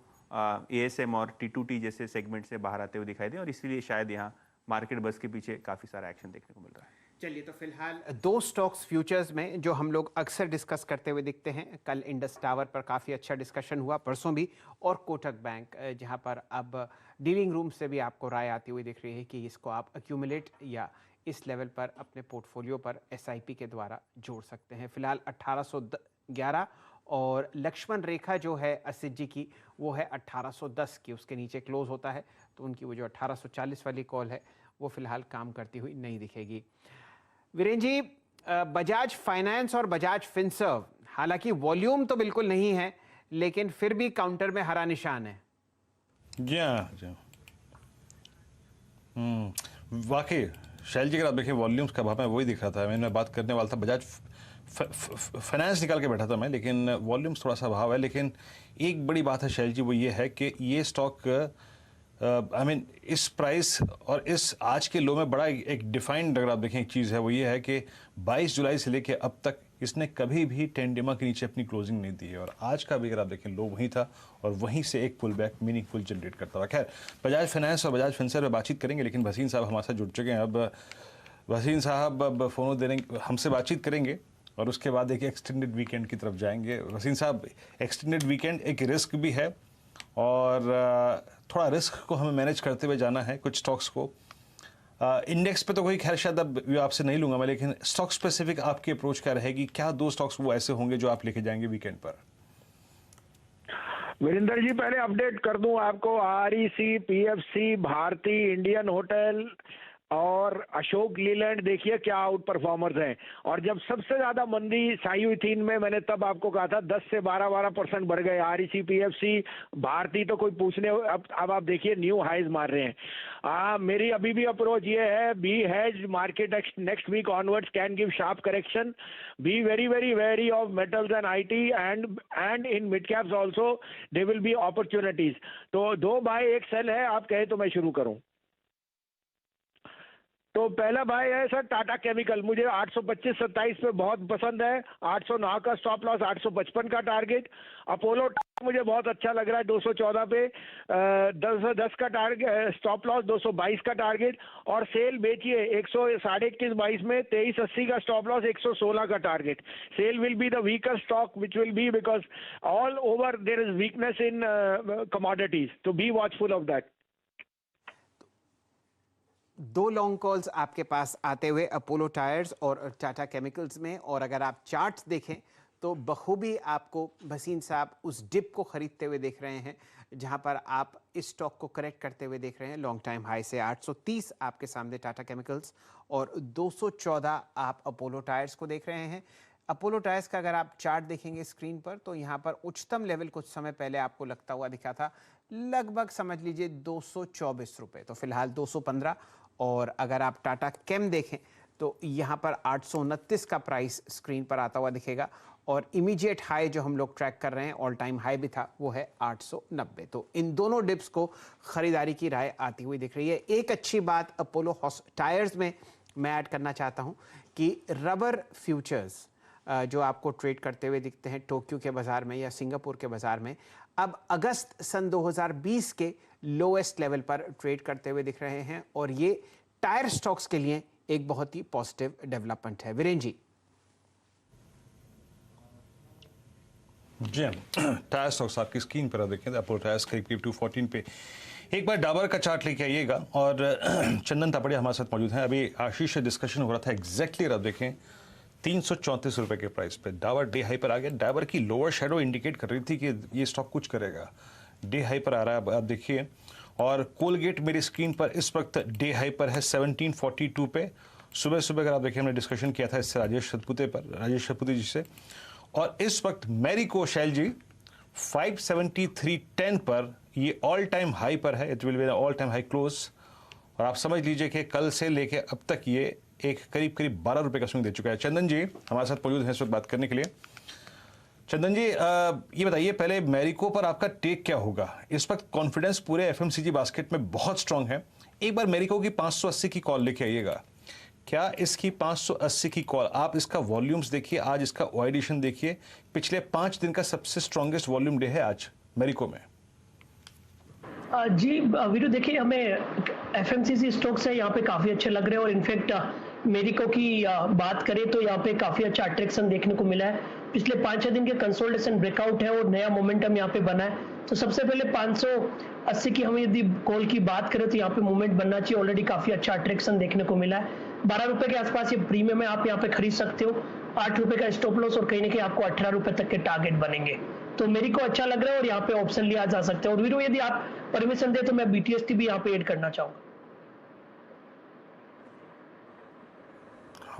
ASM और T2T जैसे सेगमेंट से बाहर आते हुए दिखाई दे, और इसीलिए शायद यहाँ मार्केट बस के पीछे काफ़ी सारा एक्शन देखने को मिल रहा है। चलिए, तो फिलहाल दो स्टॉक्स फ्यूचर्स में जो हम लोग अक्सर डिस्कस करते हुए दिखते हैं। कल इंडस टावर पर काफ़ी अच्छा डिस्कशन हुआ, परसों भी, और कोटक बैंक, जहां पर अब डीलिंग रूम से भी आपको राय आती हुई दिख रही है कि इसको आप एक्यूमुलेट या इस लेवल पर अपने पोर्टफोलियो पर SIP के द्वारा जोड़ सकते हैं। फिलहाल 1811 और लक्ष्मण रेखा जो है असित जी की, वो है 1810 की, उसके नीचे क्लोज होता है। तो उनकी वो जो 1840 वाली कॉल है वो फिलहाल काम करती हुई नहीं दिखेगी। वीरेन जी, बजाज फाइनेंस और बजाज फिनसर्व, हालांकि वॉल्यूम तो बिल्कुल नहीं है, लेकिन फिर भी काउंटर में हरा निशान है। जी हाँ, जी वाकई शैल जी, अगर आप देखें वॉल्यूम्स का भाव में वही दिख रहा था। मैंने बात करने वाला था बजाज फाइनेंस निकाल के बैठा था मैं, लेकिन वॉल्यूम्स थोड़ा सा भाव है। लेकिन एक बड़ी बात है शैल जी, वो ये है कि ये स्टॉक इस प्राइस और इस आज के लो में बड़ा एक डिफाइंड, अगर आप देखें एक चीज़ है, वो ये है कि 22 जुलाई से लेके अब तक इसने कभी भी 10 डिमा के नीचे अपनी क्लोजिंग नहीं दी है। और आज का भी अगर आप देखें लो वहीं था और वहीं से एक पुल बैक मीनिंगफुल जनरेट करता रहा। खैर, बजाज फाइनेंस और बजाज फिनसर्व पे बातचीत करेंगे, लेकिन वसीम साहब हमारे साथ जुड़ चुके हैं। अब वसीम साहब अब फ़ोन देने हमसे बातचीत करेंगे और उसके बाद एक एक्सटेंडेड वीकेंड की तरफ जाएंगे। वसीम साहब, एक्सटेंडेड वीकेंड एक रिस्क भी है और थोड़ा रिस्क को हमें मैनेज करते हुए जाना है। कुछ स्टॉक्स को इंडेक्स पे तो कोई खैर शायद अब आपसे नहीं लूंगा मैं, लेकिन स्टॉक स्पेसिफिक आपकी अप्रोच क्या रहेगी? क्या दो स्टॉक्स वो ऐसे होंगे जो आप लेके जाएंगे वीकेंड पर? वीरेंद्र जी, पहले अपडेट कर दूं आपको, REC, PFC, Bharti, Indian hotel और अशोक लीलैंड देखिए क्या आउट परफॉर्मर्स हैं। और जब सबसे ज्यादा मंदी छाई हुई थी इनमें, मैंने तब आपको कहा था 10 से 12% बढ़ गए। REC, PFC, भारती तो कोई पूछने, अब आप देखिए न्यू हाइज मार रहे हैं। मेरी अभी भी अप्रोच ये है, be hedge market next week onwards can give sharp correction, be very very very of metals and IT and in mid caps also they will be opportunities. तो 2 बाय 1 सेल है, आप कहे तो मैं शुरू करूं। तो पहला भाई है सर टाटा केमिकल, मुझे 825-27 पे बहुत पसंद है। 809 का स्टॉप लॉस, 855 का टारगेट। अपोलो मुझे बहुत अच्छा लग रहा है 214 पे, 10 का टारगेट स्टॉप लॉस, 222 का टारगेट। और सेल बेचिए 121.22 में, 2380 का स्टॉप लॉस, 116 का target. Sell will be the weaker stock which will be, because all over there is weakness in commodities, तो बी वॉचफुल ऑफ दैट। दो लॉन्ग कॉल्स आपके पास आते हुए अपोलो टायर्स और टाटा केमिकल्स में, और अगर आप चार्ट्स देखें तो बखूबी आपको भसीन साहब उस डिप को खरीदते हुए देख रहे हैं जहां पर आप इस स्टॉक को करेक्ट करते हुए देख रहे हैं। लॉन्ग टाइम हाई से 830 आपके सामने टाटा केमिकल्स और 214 आप अपोलो टायर्स को देख रहे हैं। अपोलो टायर्स का अगर आप चार्ट देखेंगे स्क्रीन पर तो यहाँ पर उच्चतम लेवल कुछ समय पहले आपको लगता हुआ दिखा था, लगभग समझ लीजिए 224 रुपये, तो फिलहाल 215। और अगर आप टाटा केम देखें तो यहाँ पर 829 का प्राइस स्क्रीन पर आता हुआ दिखेगा, और इमीडिएट हाई जो हम लोग ट्रैक कर रहे हैं, ऑल टाइम हाई भी था, वो है 890। तो इन दोनों डिप्स को खरीदारी की राय आती हुई दिख रही है। एक अच्छी बात अपोलो टायर्स में मैं ऐड करना चाहता हूँ कि रबर फ्यूचर्स जो आपको ट्रेड करते हुए दिखते हैं टोक्यो के बाज़ार में या सिंगापुर के बाज़ार में, अब अगस्त सन 2020 के लोएस्ट लेवल पर ट्रेड करते हुए दिख रहे हैं, और ये टायर स्टॉक्स के लिए एक बहुत ही पॉजिटिव डेवलपमेंट है। वीरेन जी। जी हाँ, टायर स्टॉक्स आपकी स्क्रीन पर देखें, अपोलो टायर्स करीब 214 पे। एक बार डाबर का चार्ट लेके आइएगा और चंदन तापड़िया हमारे साथ मौजूद हैं। अभी आशीष से डिस्कशन हो रहा था एग्जैक्टली, आप देखें 334 रुपए के प्राइस पे डाबर डे हाई पर आ गया। डाबर की लोअर शेडो इंडिकेट कर रही थी कि ये स्टॉक कुछ करेगा, डे हाई पर आ रहा है, आप देखिए। और कोलगेट मेरी स्क्रीन पर इस वक्त डे हाई पर है 1742 पे। सुबह सुबह अगर आप देखिए हमने डिस्कशन किया था इससे राजेश सतपुते जी से, और इस वक्त मैरिको शैल जी 573.10 पर, ये ऑल टाइम हाई पर है। It will be all time high close. और आप समझ लीजिए कि कल से लेके अब तक ये एक करीब 12 रुपए का स्विंग दे चुका है। चंदन जी हमारे साथ मौजूद हैं इस वक्त बात करने के लिए। चंदन जी ये बताइए पहले मैरिको पर आपका टेक क्या होगा? इस वक्त कॉन्फिडेंस पूरे एफएमसीजी बास्केट में बहुत स्ट्रांग है। एक बार मैरिको की 580 की कॉल लेके आइएगा। क्या इसकी 580 की कॉल, आप इसका वॉल्यूम्स देखिए, आज इसका ओएडिशन देखिए, पिछले 5 दिन का सबसे स्ट्रॉन्गेस्ट वॉल्यूम डे है आज मैरिको में। जी वीरू, देखिए हमें एफएमसीजी स्टॉक्स है यहाँ पे काफ़ी अच्छे लग रहे हैं और इनफैक्ट मेरिको की बात करें तो यहाँ पे काफ़ी अच्छा अट्रैक्शन देखने को मिला है। पिछले 5-6 दिन के कंसोलिडेशन ब्रेकआउट है और नया मोमेंटम यहाँ पे बना है। तो सबसे पहले 580 की हमें यदि कॉल की बात करें तो यहाँ पे मूवमेंट बनना चाहिए। ऑलरेडी काफ़ी अच्छा अट्रैक्शन देखने को मिला है। 12 रुपए के आसपास ये प्रीमियम है, आप यहाँ पे खरीद सकते हो। 8 रुपए का स्टॉप लॉस और कहीं ना कहीं आपको 18 रुपए तक के टारगेट बनेंगे। तो मेरी को अच्छा लग रहा है और यहाँ पे ऑप्शन लिया जा सकता है। और वीरू यदि आप परमिशन दे तो मैं बीटीएसटी भी यहाँ पे ऐड करना चाहूंगा।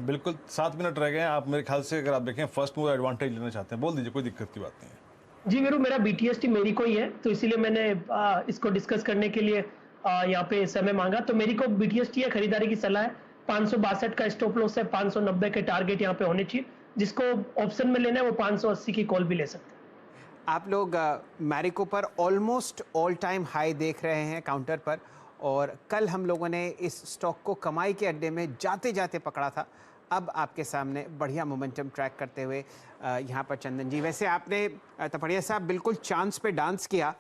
बिल्कुल 7 मिनट रह गए हैं। आप मेरे ख्याल से अगर आप देखें फर्स्ट मूवर एडवांटेज लेना चाहते हैं, बोल दीजिए, कोई दिक्कत की बात नहीं है। जी वीरू, मेरा बीटीएसटी मेरी को ही है तो इसीलिए मैंने इसको डिस्कस करने के लिए यहाँ पे समय मांगा। तो मेरी को बीटीएसटी है, खरीदारी की सलाह है। 562 का स्टॉप लॉस है, 590 के टारगेट यहाँ पे होने चाहिए। जिसको ऑप्शन में लेना है वो 580 की कॉल भी ले सकते हैं। आप लोग मैरिको पर ऑलमोस्ट ऑल टाइम हाई देख रहे हैं काउंटर पर, और कल हम लोगों ने इस स्टॉक को कमाई के अड्डे में जाते जाते पकड़ा था। अब आपके सामने बढ़िया मोमेंटम ट्रैक करते हुए यहाँ पर चंदन जी, वैसे आपने तपड़िया साहब बिल्कुल चांस पे डांस किया।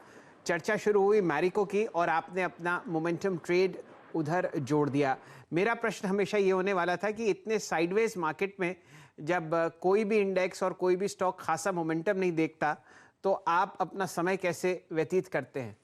चर्चा शुरू हुई मैरिको की और आपने अपना मोमेंटम ट्रेड उधर जोड़ दिया। मेरा प्रश्न हमेशा ये होने वाला था कि इतने साइडवेज मार्केट में जब कोई भी इंडेक्स और कोई भी स्टॉक खासा मोमेंटम नहीं देखता तो आप अपना समय कैसे व्यतीत करते हैं?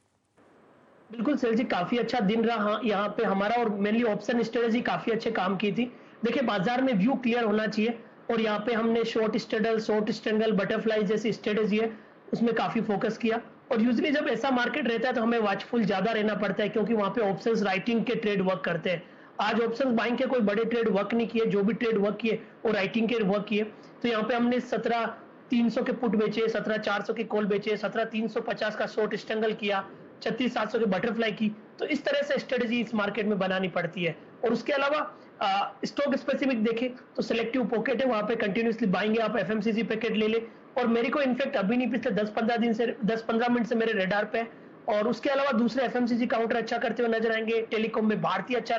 बिल्कुल सर जी, काफी अच्छा दिन रहा यहाँ पे हमारा और मेनली ऑप्शन स्ट्रेटेजी काफी अच्छे काम की थी। देखिए बाजार में व्यू क्लियर होना चाहिए और यहाँ पे हमने short straddle, short strangle, butterfly जैसी स्ट्रेटेजी है उसमें काफी फोकस किया। और यूजुअली जब ऐसा मार्केट रहता है तो हमें वॉचफुल ज्यादा रहना पड़ता है क्योंकि वहाँ पे ऑप्शंस राइटिंग के ट्रेड वर्क करते हैं। आज ऑप्शंस बाइंग के कोई बड़े ट्रेड वर्क नहीं किए, जो भी ट्रेड वर्क किए वो राइटिंग के वर्क किए। तो यहाँ पे हमने 17,300 के पुट बेचे, 17,400 के कॉल बेचे, 17,350 का शॉर्ट स्ट्रेंगल किया, 36,700 के बटरफ्लाई की। तो इस तरह से स्ट्रेटेजी इस मार्केट में बनानी पड़ती है। और उसके अलावा स्टॉक स्पेसिफिक देखें तो सिलेक्टिव पॉकेट है, वहां पे कंटिन्यूसली बाइंग है, आप एफएमसीजी पैकेट ले ले। और मेरे को इनफैक्ट अभी नहीं, पिछले 10-15 मिनट से मेरे रेडार पे है। और उसके अलावा दूसरे एफएमसीजी काउंटर अच्छा करते हुए नजर आएंगे। टेलीकॉम में भारतीय अच्छा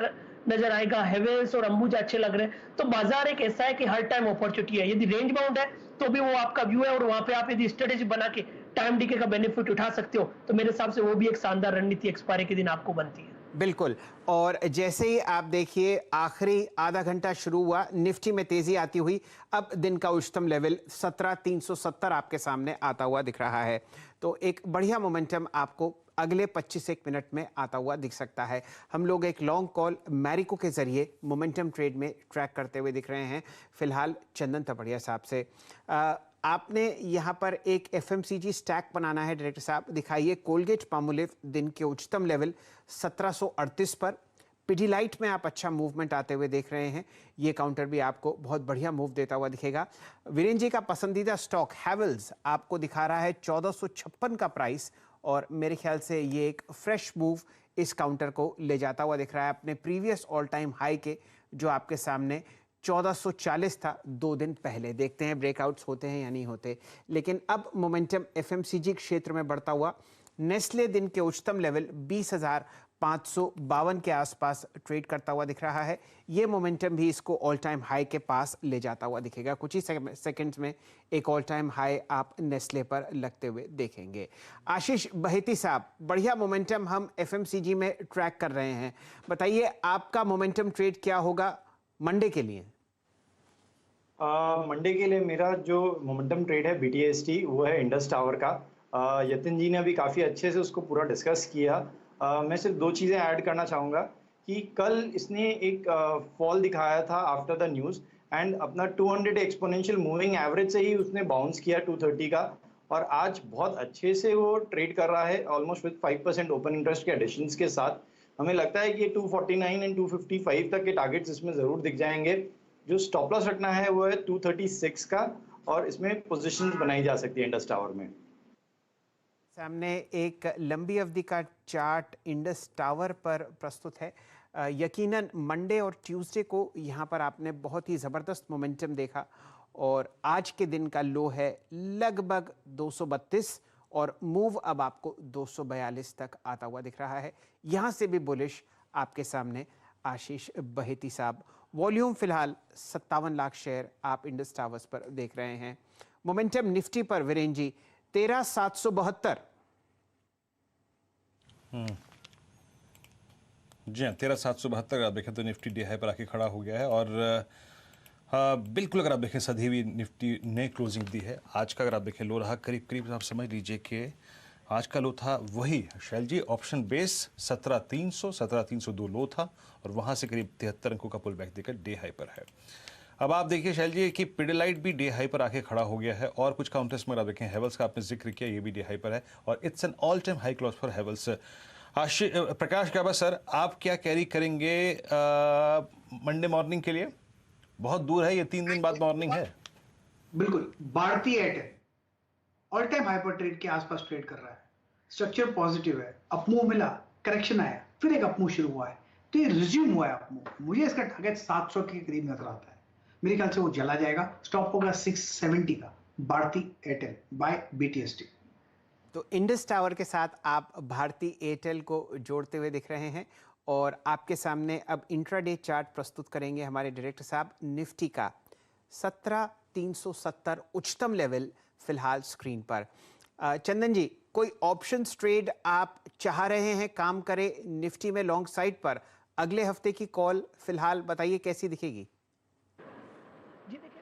नजर आएगा, हेवेल्स और अंबुजा अच्छे लग रहे हैं। तो बाजार एक ऐसा है कि हर टाइम अपॉर्चुनिटी है। यदि रेंज बाउंड है तो भी वो आपका व्यू है और वहां पे आप यदि स्ट्रेटेजी बना के टाइम डीके का बेनिफिट उठा सकते हो तो मेरे हिसाब से वो भी एक शानदार रणनीति एक्सपायरी के दिन आपको बनती है। बिल्कुल। और जैसे ही आप देखिए आखिरी आधा घंटा शुरू हुआ, निफ्टी में तेजी आती हुई, अब दिन का उच्चतम लेवल 17,370 आपके सामने आता हुआ दिख रहा है। तो एक बढ़िया मोमेंटम आपको अगले 25 मिनट में आता हुआ दिख सकता है। हम लोग एक लॉन्ग कॉल मैरिको के जरिए मोमेंटम ट्रेड में ट्रैक करते हुए दिख रहे हैं फिलहाल चंदन तपड़िया साहब से। आपने यहाँ पर एक एफएमसीजी स्टैक बनाना है डायरेक्टर साहब, दिखाइए। कोलगेट पामोलिव दिन के उच्चतम लेवल 1738 पर। पिडीलाइट में आप अच्छा मूवमेंट आते हुए देख रहे हैं, ये काउंटर भी आपको बहुत बढ़िया मूव देता हुआ दिखेगा। वीरेंद्र जी का पसंदीदा स्टॉक हैवेल्स आपको दिखा रहा है 1456 का प्राइस, और मेरे ख्याल से ये एक फ्रेश मूव इस काउंटर को ले जाता हुआ दिख रहा है अपने प्रीवियस ऑल टाइम हाई के, जो आपके सामने 1440 था 2 दिन पहले। देखते हैं ब्रेकआउट्स होते हैं या नहीं होते। लेकिन अब मोमेंटम एफएमसीजी क्षेत्र में बढ़ता हुआ। नेस्ले दिन के उच्चतम लेवल 20,552 के आसपास ट्रेड करता हुआ दिख रहा है। ये मोमेंटम भी इसको ऑल टाइम हाई के पास ले जाता हुआ दिखेगा। कुछ ही सेकंड्स में एक ऑल टाइम हाई आप नेस्ले पर लगते हुए देखेंगे। आशीष बहेती साहब, बढ़िया मोमेंटम हम एफएमसीजी में ट्रैक कर रहे हैं, बताइए आपका मोमेंटम ट्रेड क्या होगा मंडे के लिए? मंडे के लिए मेरा जो मोमेंटम ट्रेड है BTST वो है इंडस टावर का। यतिन जी ने अभी काफ़ी अच्छे से उसको पूरा डिस्कस किया। मैं सिर्फ 2 चीज़ें ऐड करना चाहूँगा कि कल इसने एक फॉल दिखाया था आफ्टर द न्यूज़ एंड अपना 200 एक्सपोनेंशियल मूविंग एवरेज से ही उसने बाउंस किया 230 का, और आज बहुत अच्छे से वो ट्रेड कर रहा है ऑलमोस्ट विद 5% ओपन इंटरेस्ट के एडिशंस के साथ। हमें लगता है कि 249 एंड 255 तक के टारगेट्स इसमें ज़रूर दिख जाएंगे। जो स्टॉप लॉस रखना है वो है 236 का, और इसमें पोजीशंस बनाई जा सकती है इंडस टावर में। सामने एक लंबी अवधि का चार्ट इंडस टावर पर प्रस्तुत है। यकीनन मंडे और ट्यूसडे को यहाँ पर आपने बहुत ही ज़बरदस्त मोमेंटम देखा, और आज के दिन का लो है लगभग 232 और मूव अब आपको 242 तक आता हुआ दिख रहा है। यहाँ से भी बुलिश आपके सामने आशीष बहेती साहब। वॉल्यूम फिलहाल 57 लाख शेयर आप इंडस टावर्स पर देख रहे हैं। मोमेंटम निफ्टी पर वीरेन जी 13,772। जी हाँ, 13,772 आप देखें तो निफ्टी डे हाई पर आके खड़ा हो गया है, और बिल्कुल अगर आप देखें सधी हुई निफ्टी ने क्लोजिंग दी है। आज का अगर आप देखें लो रहा करीब करीब आप समझ लीजिए कि आज का लो था वही शैल जी ऑप्शन बेस 17,300 17,302 लो था, और वहाँ से करीब 73 अंकों का पुल बैक देकर डे हाई पर है। अब आप देखिए शैल जी कि पिडिलाइट भी डे हाई पर आके खड़ा हो गया है, और कुछ काउंटर्स में आप देखें हेवल्स का आपने जिक्र किया, ये भी डे हाई पर है, और it's an all time high close for Havells. Prakash Gaba sir, आप क्या कैरी करेंगे मंडे मॉर्निंग के लिए? बहुत दूर है, ये 3 दिन बाद मॉर्निंग है। बिल्कुल, भारती एयरटेल ऑल टाइम हाइपर ट्रेड के आसपास ट्रेड कर रहा है। स्ट्रक्चर पॉजिटिव है, अपमूव मिला, करेक्शन आया, फिर एक अपमूव शुरू हुआ है, तो ये रिज्यूम हुआ है अपमूव। मुझे इसका टारगेट 700 के करीब नजर आता है। मेरे ख्याल से वो चला जाएगा। स्टॉप होगा 670 का, भारती एयरटेल बाय BTST। तो इंडस टावर के साथ आप भारती एयरटेल को जोड़ते हुए दिख रहे हैं, और आपके सामने अब इंट्राडे चार्ट प्रस्तुत करेंगे हमारे डायरेक्टर साहब। निफ्टी का 17,370 उच्चतम लेवल फिलहाल स्क्रीन पर। चंदन जी, कोई ऑप्शंस ट्रेड आप चाह रहे हैं काम करे निफ्टी में लॉन्ग साइड पर? अगले हफ्ते की कॉल फिलहाल बताइए कैसी दिखेगी?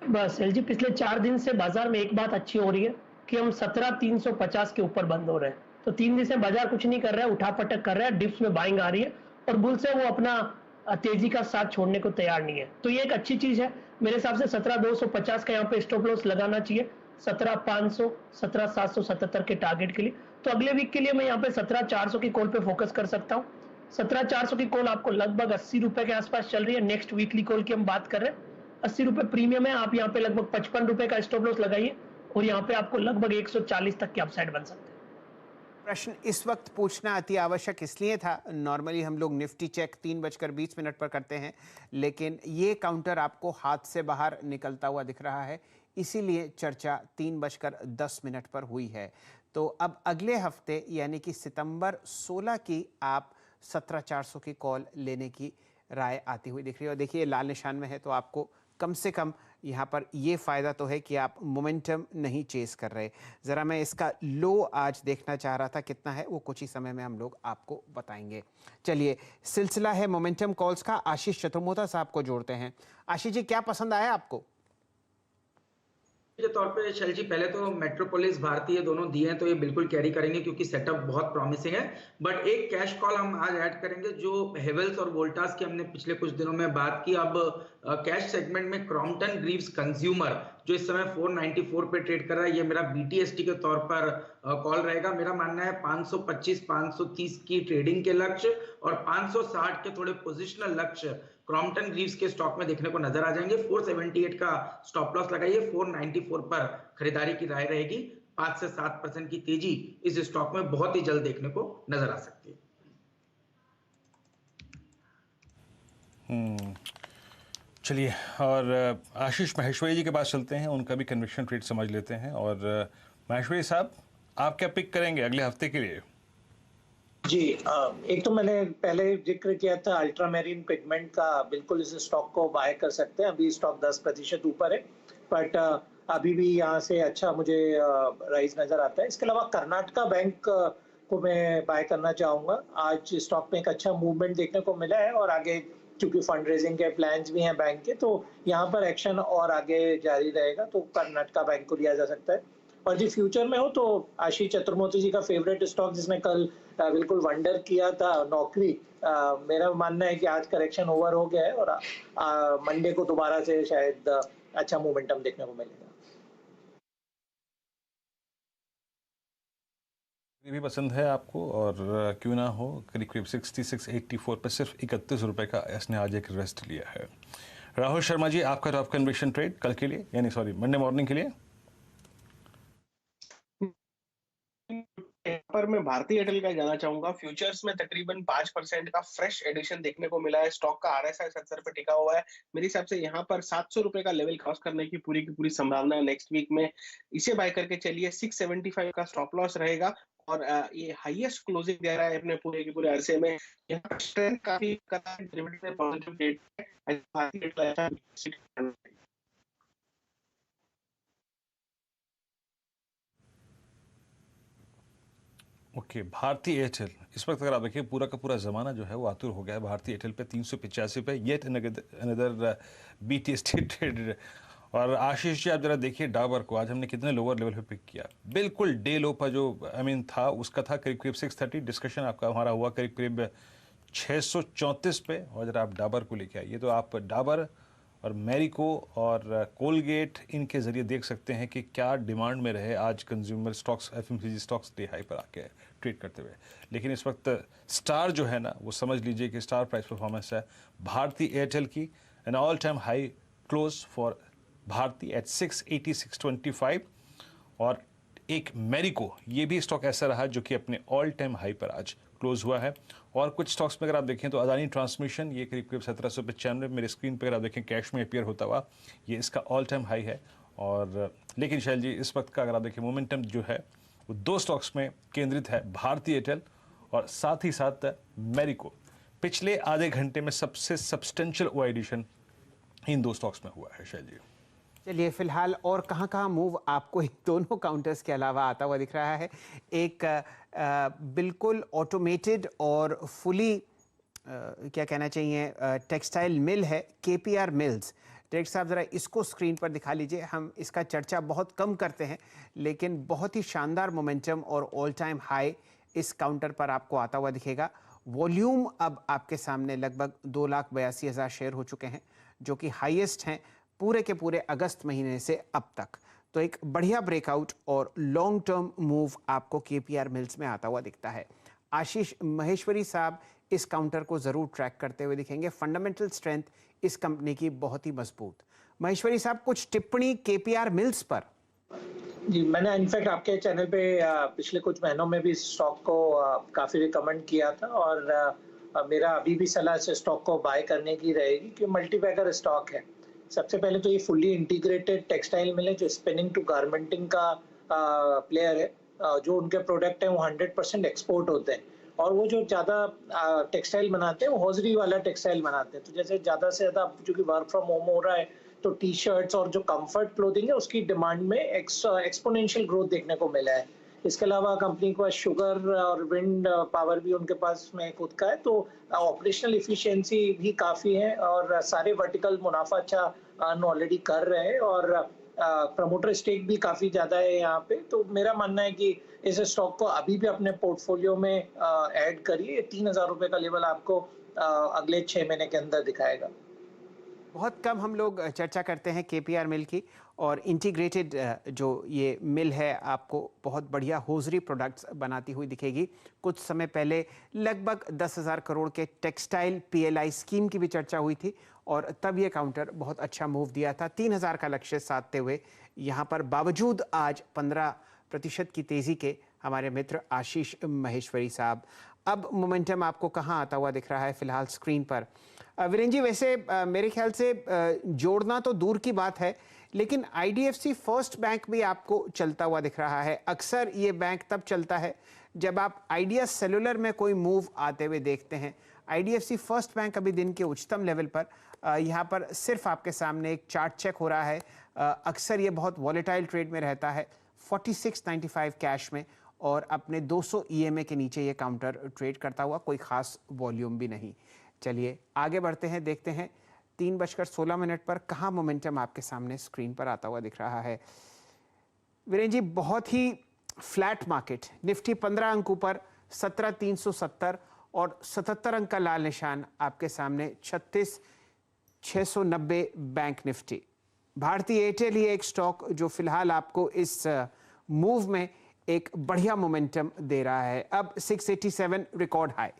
बस एलजी पिछले 4 दिन से बाजार में एक बात अच्छी हो रही है कि हम 17,350 के ऊपर बंद हो रहे हैं। तो 3 दिन से बाजार कुछ नहीं कर रहा है, उठापटक कर रहा है, डिप्स में बाइंग आ रही है, और बुल से वो अपना तेजी का साथ छोड़ने को तैयार नहीं है। तो ये एक अच्छी चीज है। मेरे हिसाब से 17,250 का यहाँ पे स्टॉप लॉस लगाना चाहिए, 17,500 17,777 के टारगेट के लिए। तो अगले वीक के लिए मैं यहाँ पे 17,400 की कॉल पे फोकस कर सकता हूँ। 17,400 की कॉल आपको लगभग 80 रुपए के आसपास चल रही है। नेक्स्ट वीकली कॉल की हम बात कर रहे हैं, 80 रुपए प्रीमियम है। आप यहाँ पे लगभग 55 रुपए का स्टॉप लॉस लगाइए, और यहाँ पे आपको लगभग 140 तक की अपसाइड बन सकते हैं। प्रश्न इस वक्त पूछना अति आवश्यक इसलिए था, नॉर्मली हम लोग निफ्टी चेक 3:20 पर करते हैं, लेकिन ये काउंटर आपको हाथ से बाहर निकलता हुआ दिख रहा है, इसीलिए चर्चा 3:10 पर हुई है। तो अब अगले हफ्ते यानी कि सितंबर 16 की आप 17,400 की कॉल लेने की राय आती हुई दिख रही है। और देखिए लाल निशान में है, तो आपको कम से कम यहाँ पर ये फ़ायदा तो है कि आप मोमेंटम नहीं चेस कर रहे। ज़रा मैं इसका लो आज देखना चाह रहा था, कितना है वो कुछ ही समय में हम लोग आपको बताएंगे। चलिए, सिलसिला है मोमेंटम कॉल्स का। आशीष चतुर्मोता साहब को जोड़ते हैं। आशीष जी, क्या पसंद आया आपको? के तौर पे शैल जी, पहले तो मेट्रोपोलिस भारतीय दोनों दिए हैं, तो ये बिल्कुल कैरी करेंगे क्योंकि सेटअप बहुत प्रॉमिसिंग है। बट एक कैश कॉल हम आज ऐड करेंगे, जो हेवल्स और वोल्टास की हमने पिछले कुछ दिनों में बात की। अब कैश सेगमेंट में क्रॉम्पटन ग्रीव्स कंज्यूमर जो इस समय 494 पे ट्रेड कर रहा है, ये मेरा BTST के तौर पर कॉल रहेगा। मेरा मानना है 525-530 की ट्रेडिंग के लक्ष्य और 560 के थोड़े पोजिशनल लक्ष्य क्रॉम्पटन ग्रीव्स के स्टॉक में देखने को नजर आ जाएंगे। 478 का स्टॉप लॉस लगाइए, 494 पर खरीदारी की राय रहेगी। 5 से 7% की तेजी इस स्टॉक में बहुत ही जल्द देखने को नजर आ सकती है। चलिए, और आशीष माहेश्वरी जी के पास चलते हैं, उनका भी कन्विक्शन ट्रेड समझ लेते हैं। और माहेश्वरी साहब, आप क्या पिक करेंगे अगले हफ्ते के लिए? जी, एक तो मैंने पहले जिक्र किया था अल्ट्रामेरीन पिगमेंट का, बिल्कुल इस स्टॉक को बाय कर सकते हैं। अभी स्टॉक 10% ऊपर है, बट अभी भी यहाँ से अच्छा मुझे राइज नजर आता है। इसके अलावा कर्नाटका बैंक को मैं बाय करना चाहूंगा। आज स्टॉक में एक अच्छा मूवमेंट देखने को मिला है और आगे क्योंकि फंड रेजिंग के प्लान्स भी हैं बैंक के, तो यहाँ पर एक्शन और आगे जारी रहेगा, तो कर्नाटका बैंक को लिया जा सकता है। और जी फ्यूचर में हो तो आशीष चतुर्मोती जी का फेवरेट स्टॉक जिसने कल बिल्कुल वंडर किया था, नौकरी, मेरा मानना है कि आज करेक्शन ओवर हो गया है और मंडे को दोबारा से शायद अच्छा मोमेंटम देखने को मिलेगा। ये भी पसंद है आपको और क्यों ना हो, करीब करीब 6684 पर सिर्फ 31 रुपए का इसने आज एक रेस्ट लिया है। राहुल शर्मा जी, आपका टॉप कन्विक्शन ट्रेड कल के लिए, यानी सॉरी मंडे मॉर्निंग के लिए। पर मैं भारतीय एयरटेल का जाना चाहूंगा। फ्यूचर्स में तकरीबन 5% का फ्रेश एडिशन देखने को मिला है। स्टॉक का RSI 70 पे टिका हुआ है। मेरे हिसाब से यहाँ पर 700 रुपए का लेवल क्रॉस करने की पूरी संभावना है नेक्स्ट वीक में। इसे बाय करके चलिए। 675 का स्टॉप लॉस रहेगा और ये हाईएस्ट क्लोजिंग दे रहा है अपने पूरे अरसे में। यहाँ पर स्ट्रेंथ काफी पॉजिटिव रेट है। ओके, भारतीय एयरटेल इस वक्त अगर आप देखिए पूरा का पूरा ज़माना जो है वो आतुर हो गया है भारतीय एयरटेल पे 385 पे, येट अनदर BTST ट्रेड। और आशीष जी आप जरा देखिए डाबर को, आज हमने कितने लोअर लेवल पे पिक किया, बिल्कुल डे लो पर जो था उसका था करीब करीब 630। डिस्कशन आपका हमारा हुआ करीब करीब 634 पे, और जरा आप डाबर को लेके आइए तो आप डाबर और मैरिको और कोलगेट इनके ज़रिए देख सकते हैं कि क्या डिमांड में रहे आज consumer stocks, FMCG stocks day high पर आके ट्रेड करते हुए। लेकिन इस वक्त स्टार जो है ना वो समझ लीजिए कि स्टार प्राइस परफॉर्मेंस है भारतीय एयरटेल की। An all time high close for Bharti at 680-625, और एक मैरिको ये भी स्टॉक ऐसा रहा जो कि अपने ऑल टाइम हाई पर आज क्लोज हुआ है। और कुछ स्टॉक्स में अगर आप देखें तो अदानी ट्रांसमिशन ये करीब करीब 1795 मेरे स्क्रीन पर अगर आप देखें कैश में अपीयर होता हुआ, ये इसका ऑल टाइम हाई है। और लेकिन शैल जी इस वक्त का अगर आप देखें मोमेंटम जो है वो दो स्टॉक्स में केंद्रित है, भारतीय एयरटेल और साथ ही साथ मैरिको। पिछले आधे घंटे में सबसे सब्सटेंशियल ओ एडिशन इन दो स्टॉक्स में हुआ है शैल जी। चलिए फिलहाल और कहाँ मूव आपको इन दोनों काउंटर्स के अलावा आता हुआ दिख रहा है। एक बिल्कुल ऑटोमेटेड और फुली क्या कहना चाहिए टेक्सटाइल मिल है, KPR मिल्स। डायरेक्टर साहब ज़रा इसको स्क्रीन पर दिखा लीजिए। हम इसका चर्चा बहुत कम करते हैं लेकिन बहुत ही शानदार मोमेंटम और ऑल टाइम हाई इस काउंटर पर आपको आता हुआ दिखेगा। वॉल्यूम अब आपके सामने लगभग 2,82,000 शेयर हो चुके हैं जो कि हाईएस्ट हैं पूरे के पूरे अगस्त महीने से अब तक। तो एक बढ़िया ब्रेकआउट और लॉन्ग टर्म मूव आपको KPR मिल्स में आता हुआ दिखता है। आशीष महेश्वरी साहब इस काउंटर को ज़रूर ट्रैक करते हुए दिखेंगे। फंडामेंटल स्ट्रेंथ इस कंपनी की बहुत ही मजबूत। महेश्वरी साहब कुछ टिप्पणी KPR मिल्स पर? जी, मैंने इनफैक्ट आपके चैनल पे पिछले कुछ महीनों में भी इस स्टॉक को काफ़ी रिकमेंड किया था और मेरा अभी भी सलाह इस स्टॉक को बाय करने की रहेगी कि मल्टीबैगर स्टॉक है। सबसे पहले तो ये फुली इंटीग्रेटेड टेक्सटाइल मिल है जो स्पिनिंग टू गारमेंटिंग का प्लेयर है। जो उनके प्रोडक्ट हैं वो 100% एक्सपोर्ट होते हैं और वो जो ज़्यादा टेक्सटाइल बनाते हैं वो हॉजरी वाला टेक्सटाइल बनाते हैं। तो जैसे ज़्यादा से ज़्यादा चूँकि वर्क फ्रॉम होम हो रहा है तो टी-शर्ट्स और जो कंफर्ट क्लोथिंग है उसकी डिमांड में एक्सपोनेंशियल ग्रोथ देखने को मिला है। इसके अलावा कंपनी के पास शुगर और विंड पावर भी उनके पास में खुद का है, तो ऑपरेशनल इफिशिएंसी भी काफ़ी है और सारे वर्टिकल मुनाफा अच्छा अर्न ऑलरेडी कर रहे हैं और प्रमोटर स्टेक भी काफ़ी ज़्यादा है यहाँ पे। तो मेरा मानना है कि इस स्टॉक को अभी भी अपने पोर्टफोलियो में ऐड करिए। 3,000 रुपये का लेवल आपको अगले 6 महीने के अंदर दिखाएगा। बहुत कम हम लोग चर्चा करते हैं KPR मिल की, और इंटीग्रेटेड जो ये मिल है आपको बहुत बढ़िया होजरी प्रोडक्ट्स बनाती हुई दिखेगी। कुछ समय पहले लगभग 10,000 करोड़ के टेक्सटाइल PLI स्कीम की भी चर्चा हुई थी और तब ये काउंटर बहुत अच्छा मूव दिया था 3,000 का लक्ष्य साधते हुए। यहाँ पर बावजूद आज 15% की तेज़ी के हमारे मित्र आशीष महेश्वरी साहब। अब मोमेंटम आपको कहाँ आता हुआ दिख रहा है फिलहाल स्क्रीन पर? वीरेंद्र जी, वैसे मेरे ख्याल से जोड़ना तो दूर की बात है लेकिन IDFC फर्स्ट बैंक भी आपको चलता हुआ दिख रहा है। अक्सर ये बैंक तब चलता है जब आप आइडिया सेलुलर में कोई मूव आते हुए देखते हैं। IDFC फर्स्ट बैंक अभी दिन के उच्चतम लेवल पर, यहाँ पर सिर्फ आपके सामने एक चार्ट चेक हो रहा है। अक्सर ये बहुत वॉलेटाइल ट्रेड में रहता है 46.95 कैश में और अपने 200 EMA के नीचे ये काउंटर ट्रेड करता हुआ, कोई खास वॉल्यूम भी नहीं। चलिए आगे बढ़ते हैं, देखते हैं 3:16 पर कहाँ मोमेंटम आपके सामने स्क्रीन पर आता हुआ दिख रहा है। वीरेन जी, बहुत ही फ्लैट मार्केट, निफ्टी 15 अंक ऊपर 17,370 और 77 अंक का लाल निशान आपके सामने 36,690 बैंक निफ्टी। भारतीय एयरटेल ही एक स्टॉक जो फिलहाल आपको इस मूव में एक बढ़िया मोमेंटम दे रहा है, अब 687 रिकॉर्ड हाई।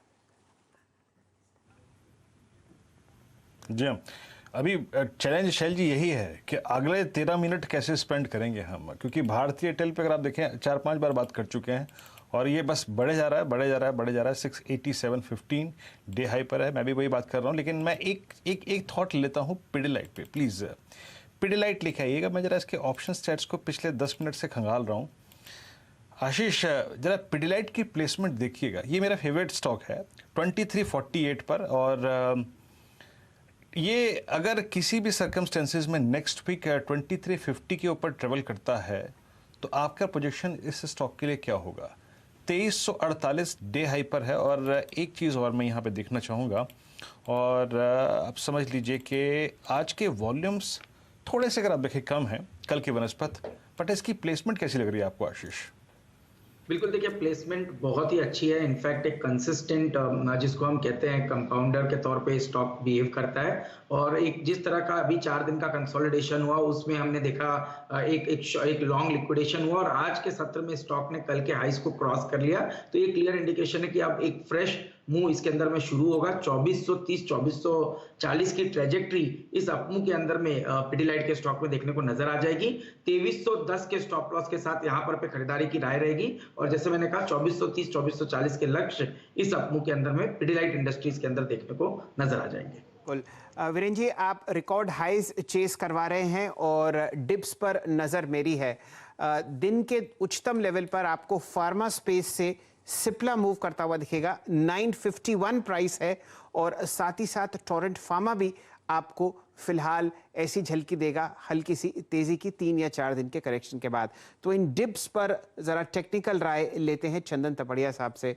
जी हाँ, अभी चैलेंज शैल जी यही है कि अगले 13 मिनट कैसे स्पेंड करेंगे हम, क्योंकि भारतीय एयरटेल पे अगर आप देखें 4-5 बार बात कर चुके हैं और ये बस बढ़े जा रहा है, बढ़े जा रहा है, बढ़े जा रहा है। 687.15 डे हाई पर है। मैं भी वही बात कर रहा हूँ, लेकिन मैं एक थॉट लेता हूँ पिडिलाइट पे। प्लीज़ पिडिलाइट लिखे आइएगा। मैं जरा इसके ऑप्शन स्टेट्स को पिछले 10 मिनट से खंगाल रहा हूँ। आशीष, जरा पिडिलाइट की प्लेसमेंट देखिएगा। ये मेरा फेवरेट स्टॉक है 2348 पर, और ये अगर किसी भी सर्कमस्टेंसेस में नेक्स्ट वीक 2350 के ऊपर ट्रेवल करता है तो आपका प्रोजेक्शन इस स्टॉक के लिए क्या होगा? 2348 डे हाई पर है। और एक चीज़ और मैं यहाँ पे देखना चाहूँगा, और आप समझ लीजिए कि आज के वॉल्यूम्स थोड़े से अगर आप देखें कम हैं कल की बनस्पत, बट इसकी प्लेसमेंट कैसी लग रही है आपको आशीष? बिल्कुल, देखिए प्लेसमेंट बहुत ही अच्छी है। इनफैक्ट एक कंसिस्टेंट जिसको हम कहते हैं कंपाउंडर के तौर पे स्टॉक बिहेव करता है, और एक जिस तरह का अभी 4 दिन का कंसोलिडेशन हुआ उसमें हमने देखा एक लॉन्ग लिक्विडेशन हुआ और आज के सत्र में स्टॉक ने कल के हाइस को क्रॉस कर लिया। तो ये क्लियर इंडिकेशन है कि अब एक फ्रेश मूव इसके अंदर में शुरू होगा। 2430 2440 की ट्रेजेक्ट्री इस अपमूव के अंदर में पिडिलाइट के स्टॉक में देखने को नजर आ जाएगी। 2310 के स्टॉप लॉस के साथ यहाँ पर पे खरीदारी की राय रहेगी, और जैसे मैंने कहा 2430 2440 के लक्ष्य इस अपमूव के अंदर में पिडिलाइट इंडस्ट्रीज के अंदर देखने को नजर आ जाएंगे। वीरेन जी, आप रिकॉर्ड हाइज चेस करवा रहे हैं और डिप्स पर नजर मेरी है। दिन के उच्चतम लेवल पर आपको फार्मा स्पेस से सिप्ला मूव करता हुआ दिखेगा, 951 प्राइस है, और साथ ही साथ टोरेंट फार्मा भी आपको फिलहाल ऐसी झलकी देगा हल्की सी तेजी की 3 या 4 दिन के करेक्शन के बाद। तो इन डिप्स पर जरा टेक्निकल राय लेते हैं चंदन तपड़िया साहब से।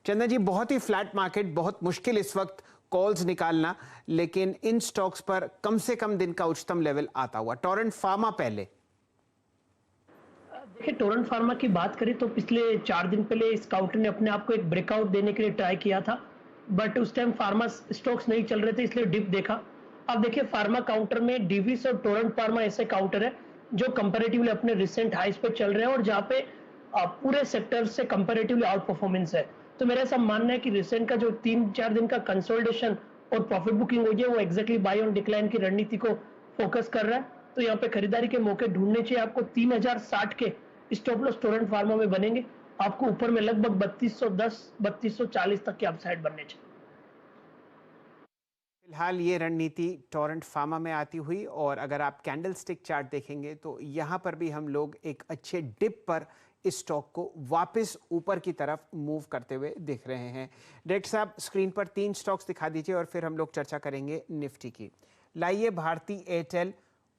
चंदन जी, बहुत ही फ्लैट मार्केट, बहुत मुश्किल इस वक्त कॉल्स निकालना, लेकिन इन स्टॉक्स पर कम से कम दिन का उच्चतम लेवल आता हुआ। टोरेंट फार्मा पहले देखिए, टोरेंट फार्मा की बात करें तो पिछले 4 दिन पहले इस काउंटर ने अपने आप को एक ब्रेकआउट देने के लिए ट्राई किया था, बट उस टाइम फार्मा स्टॉक्स नहीं चल रहे थे, इसलिए डिप देखा। अब देखिए, फार्मा काउंटर में डीवीस और टोरेंट फार्मा ऐसे काउंटर है जो कंपैरेटिवली अपने रिसेंट हाइस पे चल रहे हैं और जहाँ पे पूरे सेक्टर से कंपैरेटिवली आउट परफॉर्मेंस है। तो मेरा ऐसा मानना है कि रिसेंट का जो 3-4 दिन का कंसोलिडेशन और प्रॉफिट बुकिंग हो गई है, वो एग्जैक्टली बाय ऑन डिक्लाइन की रणनीति को फोकस कर रहा है। तो यहाँ पे खरीदारी के मौके ढूंढने चाहिए आपको। 3060 के स्टॉप लॉस टोरेंट फार्मा में बनेंगे, आपको ऊपर में लगभग 3210-3240 तक के अपसाइड बनने चाहिए। फिलहाल ये रणनीति टोरेंट फार्मा में आती हुई, और अगर आप कैंडल स्टिक चार्ट देखेंगे तो यहाँ पर भी हम लोग एक अच्छे डिप पर इस स्टॉक को वापस ऊपर की तरफ मूव करते हुए दिख रहे हैं। डायरेक्टर साहब, स्क्रीन पर 3 स्टॉक्स दिखा दीजिए और फिर हम लोग चर्चा करेंगे निफ्टी की। लाइए भारतीय एयरटेल,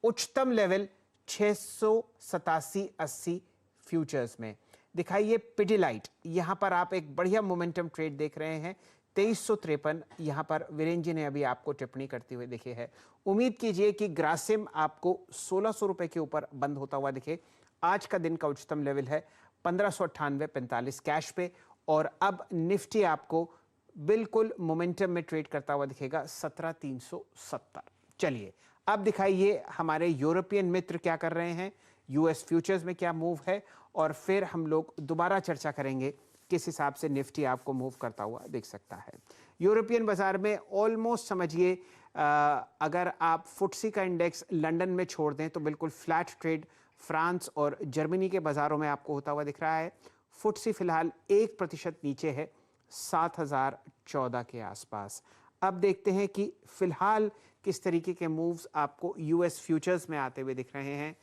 उच्चतम लेवल 687.80 फ्यूचर्स में। दिखाइए पिडिलाइट, यहाँ पर आप एक बढ़िया मोमेंटम ट्रेड देख रहे हैं। 2353 यहाँ पर वीरेन जी ने अभी आपको टिप्पणी करते हुए दिखे है। उम्मीद कीजिए कि ग्रासिम आपको 1600 रुपए के ऊपर बंद होता हुआ दिखे। आज का दिन का उच्चतम लेवल है 1598.45 कैश पे, और अब निफ्टी आपको बिल्कुल मोमेंटम में ट्रेड करता हुआ दिखेगा 17,370। चलिए अब दिखाइए हमारे यूरोपियन मित्र क्या कर रहे हैं, यूएस फ्यूचर्स में क्या मूव है, और फिर हम लोग दोबारा चर्चा करेंगे किस हिसाब से निफ्टी आपको मूव करता हुआ दिख सकता है। यूरोपियन बाजार में ऑलमोस्ट समझिए अगर आप फुट्सी का इंडेक्स लंदन में छोड़ दें तो बिल्कुल फ्लैट ट्रेड फ्रांस और जर्मनी के बाजारों में आपको होता हुआ दिख रहा है। फुट्सी फिलहाल 1% नीचे है, 7014 के आसपास। अब देखते हैं कि फिलहाल किस तरीके के मूव्स आपको यूएस फ्यूचर्स में आते हुए दिख रहे हैं।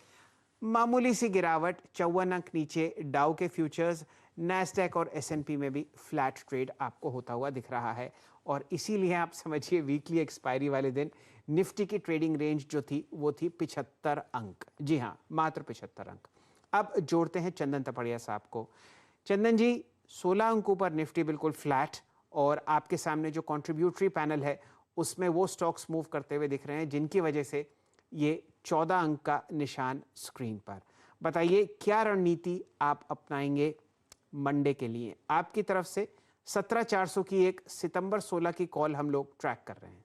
मामूली सी गिरावट, 54 अंक नीचे डाउ के फ्यूचर्स, नैस्डैक और एसएनपी में भी फ्लैट ट्रेड आपको होता हुआ दिख रहा है, और इसीलिए आप समझिए वीकली एक्सपायरी वाले दिन निफ्टी की ट्रेडिंग रेंज जो थी वो थी 75 अंक। जी हाँ, मात्र 75 अंक। अब जोड़ते हैं चंदन तपड़िया साहब को। चंदन जी, 16 अंकों पर निफ्टी बिल्कुल फ्लैट और आपके सामने जो कंट्रीब्यूटरी पैनल है उसमें वो स्टॉक्स मूव करते हुए दिख रहे हैं, जिनकी वजह से ये 14 अंक का निशान स्क्रीन पर। बताइए क्या रणनीति आप अपनाएंगे मंडे के लिए? आपकी तरफ से 17,400 की एक सितंबर 16 की कॉल हम लोग ट्रैक कर रहे हैं।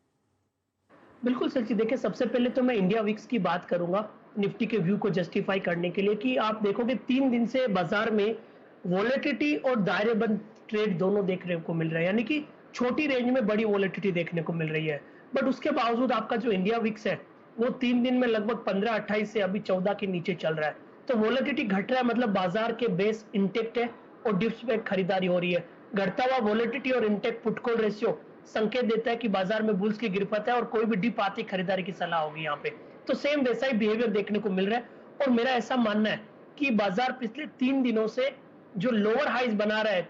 बिल्कुल सर जी, देखिए सबसे पहले तो मैं इंडिया विक्स की बात करूंगा निफ्टी के व्यू को जस्टिफाई करने के लिए कि आप देखोगे 3 दिन से बाजार में वॉलेटिलिटी और दायरेबंद ट्रेड दोनों देखने को मिल रहा है, यानी कि छोटी रेंज में बड़ी वॉलेटिलिटी देखने को मिल रही है। बट उसके बावजूद आपका जो इंडिया विक्स है वो 3 दिन में लगभग 15-28 से अभी 14 के नीचे चल रहा है। तो वॉलेटिलिटी घट रहा है, मतलब बाजार के बेस इंटेक्ट है और डिप्स पे खरीदारी हो रही है। घटता हुआ वॉलेटिलिटी और इंटेक्ट पुट कॉल रेशियो संकेत देता है कि बाजार में बुल्स की गिरफ्त है और कोई भी डिप आती खरीदारी की सलाह होगी यहाँ पे। तो सेम वैसा ही बिहेवियर देखने को मिल रहा है और मेरा ऐसा मानना है कि बाजार पिछले 3 दिनों से जो लोअर हाइज बना रहा है,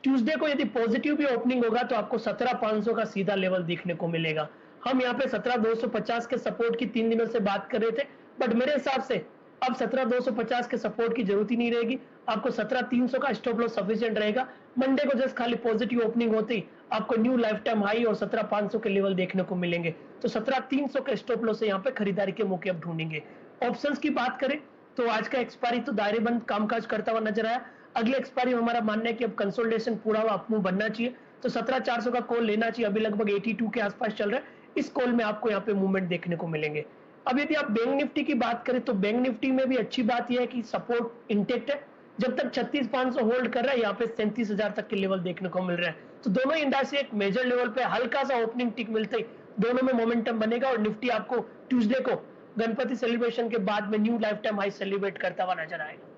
ट्यूसडे को यदि पॉजिटिव भी ओपनिंग होगा तो आपको 17,500 का सीधा लेवल देखने को मिलेगा। हम यहाँ पे 17,250 के सपोर्ट की 3 दिनों से बात कर रहे थे, बट मेरे हिसाब से अब 17,250 के सपोर्ट की जरूरत ही नहीं रहेगी। आपको 17,300 का स्टॉप लॉस सफिशिएंट रहेगा। मंडे को जस्ट खाली पॉजिटिव ओपनिंग होती ही आपको न्यू लाइफ टाइम हाई और 17,500 के लेवल देखने को मिलेंगे। तो 17,300 के स्टॉप लॉस से यहाँ पे खरीदारी के मौके अब ढूंढेंगे। ऑप्शंस की बात करें तो आज का एक्सपायरी तो दायरेबंद कामकाज करता हुआ नजर आया। अगले एक्सपायरी हमारा मानना है कि अब कंसोलिडेशन पूरा हुआ अपमूव बनना चाहिए, तो 17,400 का कॉल लेना चाहिए। अभी लगभग 82 के आसपास चल रहा है, इस कॉल में आपको यहाँ पे मूवमेंट देखने को मिलेंगे। अब यदि आप बैंक निफ्टी की बात करें तो बैंक निफ्टी में भी अच्छी बात यह है कि सपोर्ट इंटेक्ट है। जब तक 36,500 होल्ड कर रहा है, यहाँ पे 37,000 तक के लेवल देखने को मिल रहा है। तो दोनों इंडेक्स एक मेजर लेवल पे हल्का सा ओपनिंग टिक मिलते ही दोनों में मोमेंटम बनेगा और निफ्टी आपको ट्यूसडे को गणपति सेलिब्रेशन के बाद में new life time high celebrate करता हुआ नजर आएगा।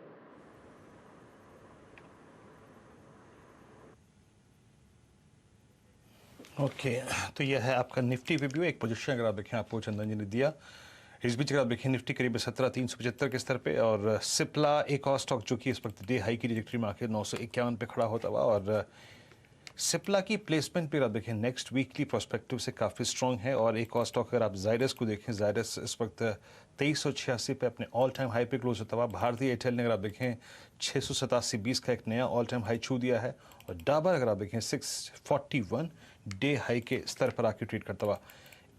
ओके, तो यह है आपका निफ्टी रिव्यू। एक पोजीशन अगर आप देखें आपको चंदन जी ने दिया। इस बीच अगर आप देखें निफ्टी करीब 17,375 के स्तर पे और सिप्ला एक और स्टॉक जो कि इस वक्त डे हाई की ट्रैजेक्टरी में आके 951 पे खड़ा होता हुआ। और सिप्ला की प्लेसमेंट पे आप देखें नेक्स्ट वीकली प्रोस्पेक्टिव से काफ़ी स्ट्रॉन्ग है। और एक और स्टॉक अगर आप जायडस को देखें, जायडस इस वक्त 2386 पे अपने ऑल टाइम हाई पे क्लोज होता हुआ। भारतीय एयरटेल ने अगर आप देखें 687.20 का एक नया ऑल टाइम हाई छू दिया है। और डाबर अगर आप देखें 641 डे हाई के स्तर पर आके ट्रेड करता हुआ।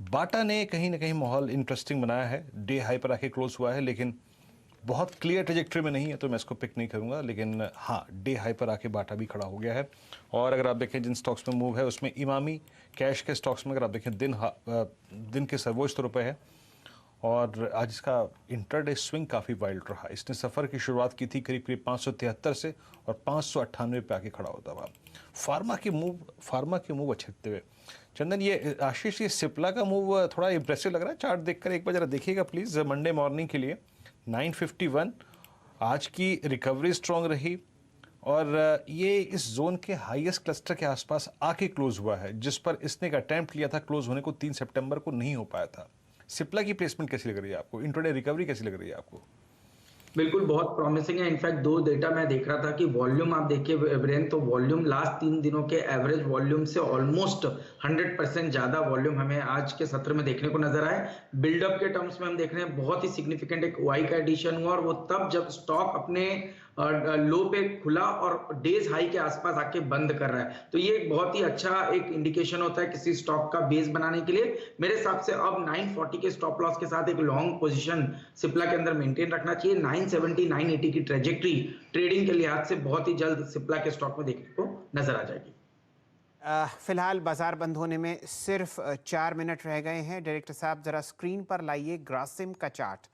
बाटा ने कहीं ना कहीं माहौल इंटरेस्टिंग बनाया है, डे हाई पर आके क्लोज हुआ है, लेकिन बहुत क्लियर ट्रेजेक्टरी में नहीं है तो मैं इसको पिक नहीं करूंगा। लेकिन हाँ, डे हाई पर आके बाटा भी खड़ा हो गया है। और अगर आप देखें जिन स्टॉक्स में मूव है उसमें इमामी कैश के स्टॉक्स में अगर आप देखें दिन के सर्वोच्च रुपए है और आज इसका इंटरडे स्विंग काफ़ी वाइल्ड रहा। इसने सफ़र की शुरुआत की थी करीब करीब 573 से और 598 पे आके खड़ा होता हुआ। फार्मा के मूव अच्छे थे हुए। चंदन, ये आशीष, ये सिप्ला का मूव थोड़ा इंप्रेसिव लग रहा है चार्ट देखकर। एक बार जरा देखिएगा प्लीज़ मंडे मॉर्निंग के लिए। 951 आज की रिकवरी स्ट्रॉन्ग रही और ये इस जोन के हाईएस्ट क्लस्टर के आसपास आके क्लोज हुआ है, जिस पर इसने एक अटैम्प्ट लिया था क्लोज होने को 3 सितंबर को, नहीं हो पाया था। सिप्ला की प्लेसमेंट कैसी लग रही है आपको? इंट्राडे रिकवरी कैसी लग रही है आपको? बिल्कुल बहुत प्रॉमिसिंग है। इनफैक्ट 2 डेटा मैं देख रहा था कि वॉल्यूम आप देखिए वीरेंद्र, तो वॉल्यूम लास्ट 3 दिनों के एवरेज वॉल्यूम से ऑलमोस्ट 100% ज्यादा वॉल्यूम हमें आज के सत्र में देखने को नजर आए। बिल्डअप के टर्म्स में हम देख रहे हैं बहुत ही सिग्निफिकेंट एक वाई का एडिशन हुआ और वो तब जब स्टॉक अपने लो पे खुला और डेज हाई के आसपास आके बंद कर रहा है। तो ये एक बहुत ही अच्छा एक इंडिकेशन होता है किसी स्टॉक का बेस बनाने के लिए। मेरे हिसाब से अब 940 के स्टॉप लॉस के साथ एक लॉन्ग पोजीशन सिप्ला के अंदर मेंटेन रखना चाहिए। 970 980 की ट्रेजेक्टरी ट्रेडिंग के लिहाज से बहुत ही जल्द सिप्ला के स्टॉक में देखने को नजर आ जाएगी। फिलहाल बाजार बंद होने में सिर्फ 4 मिनट रह गए हैं। डायरेक्टर साहब जरा स्क्रीन पर लाइए ग्रासिम का चार्ट।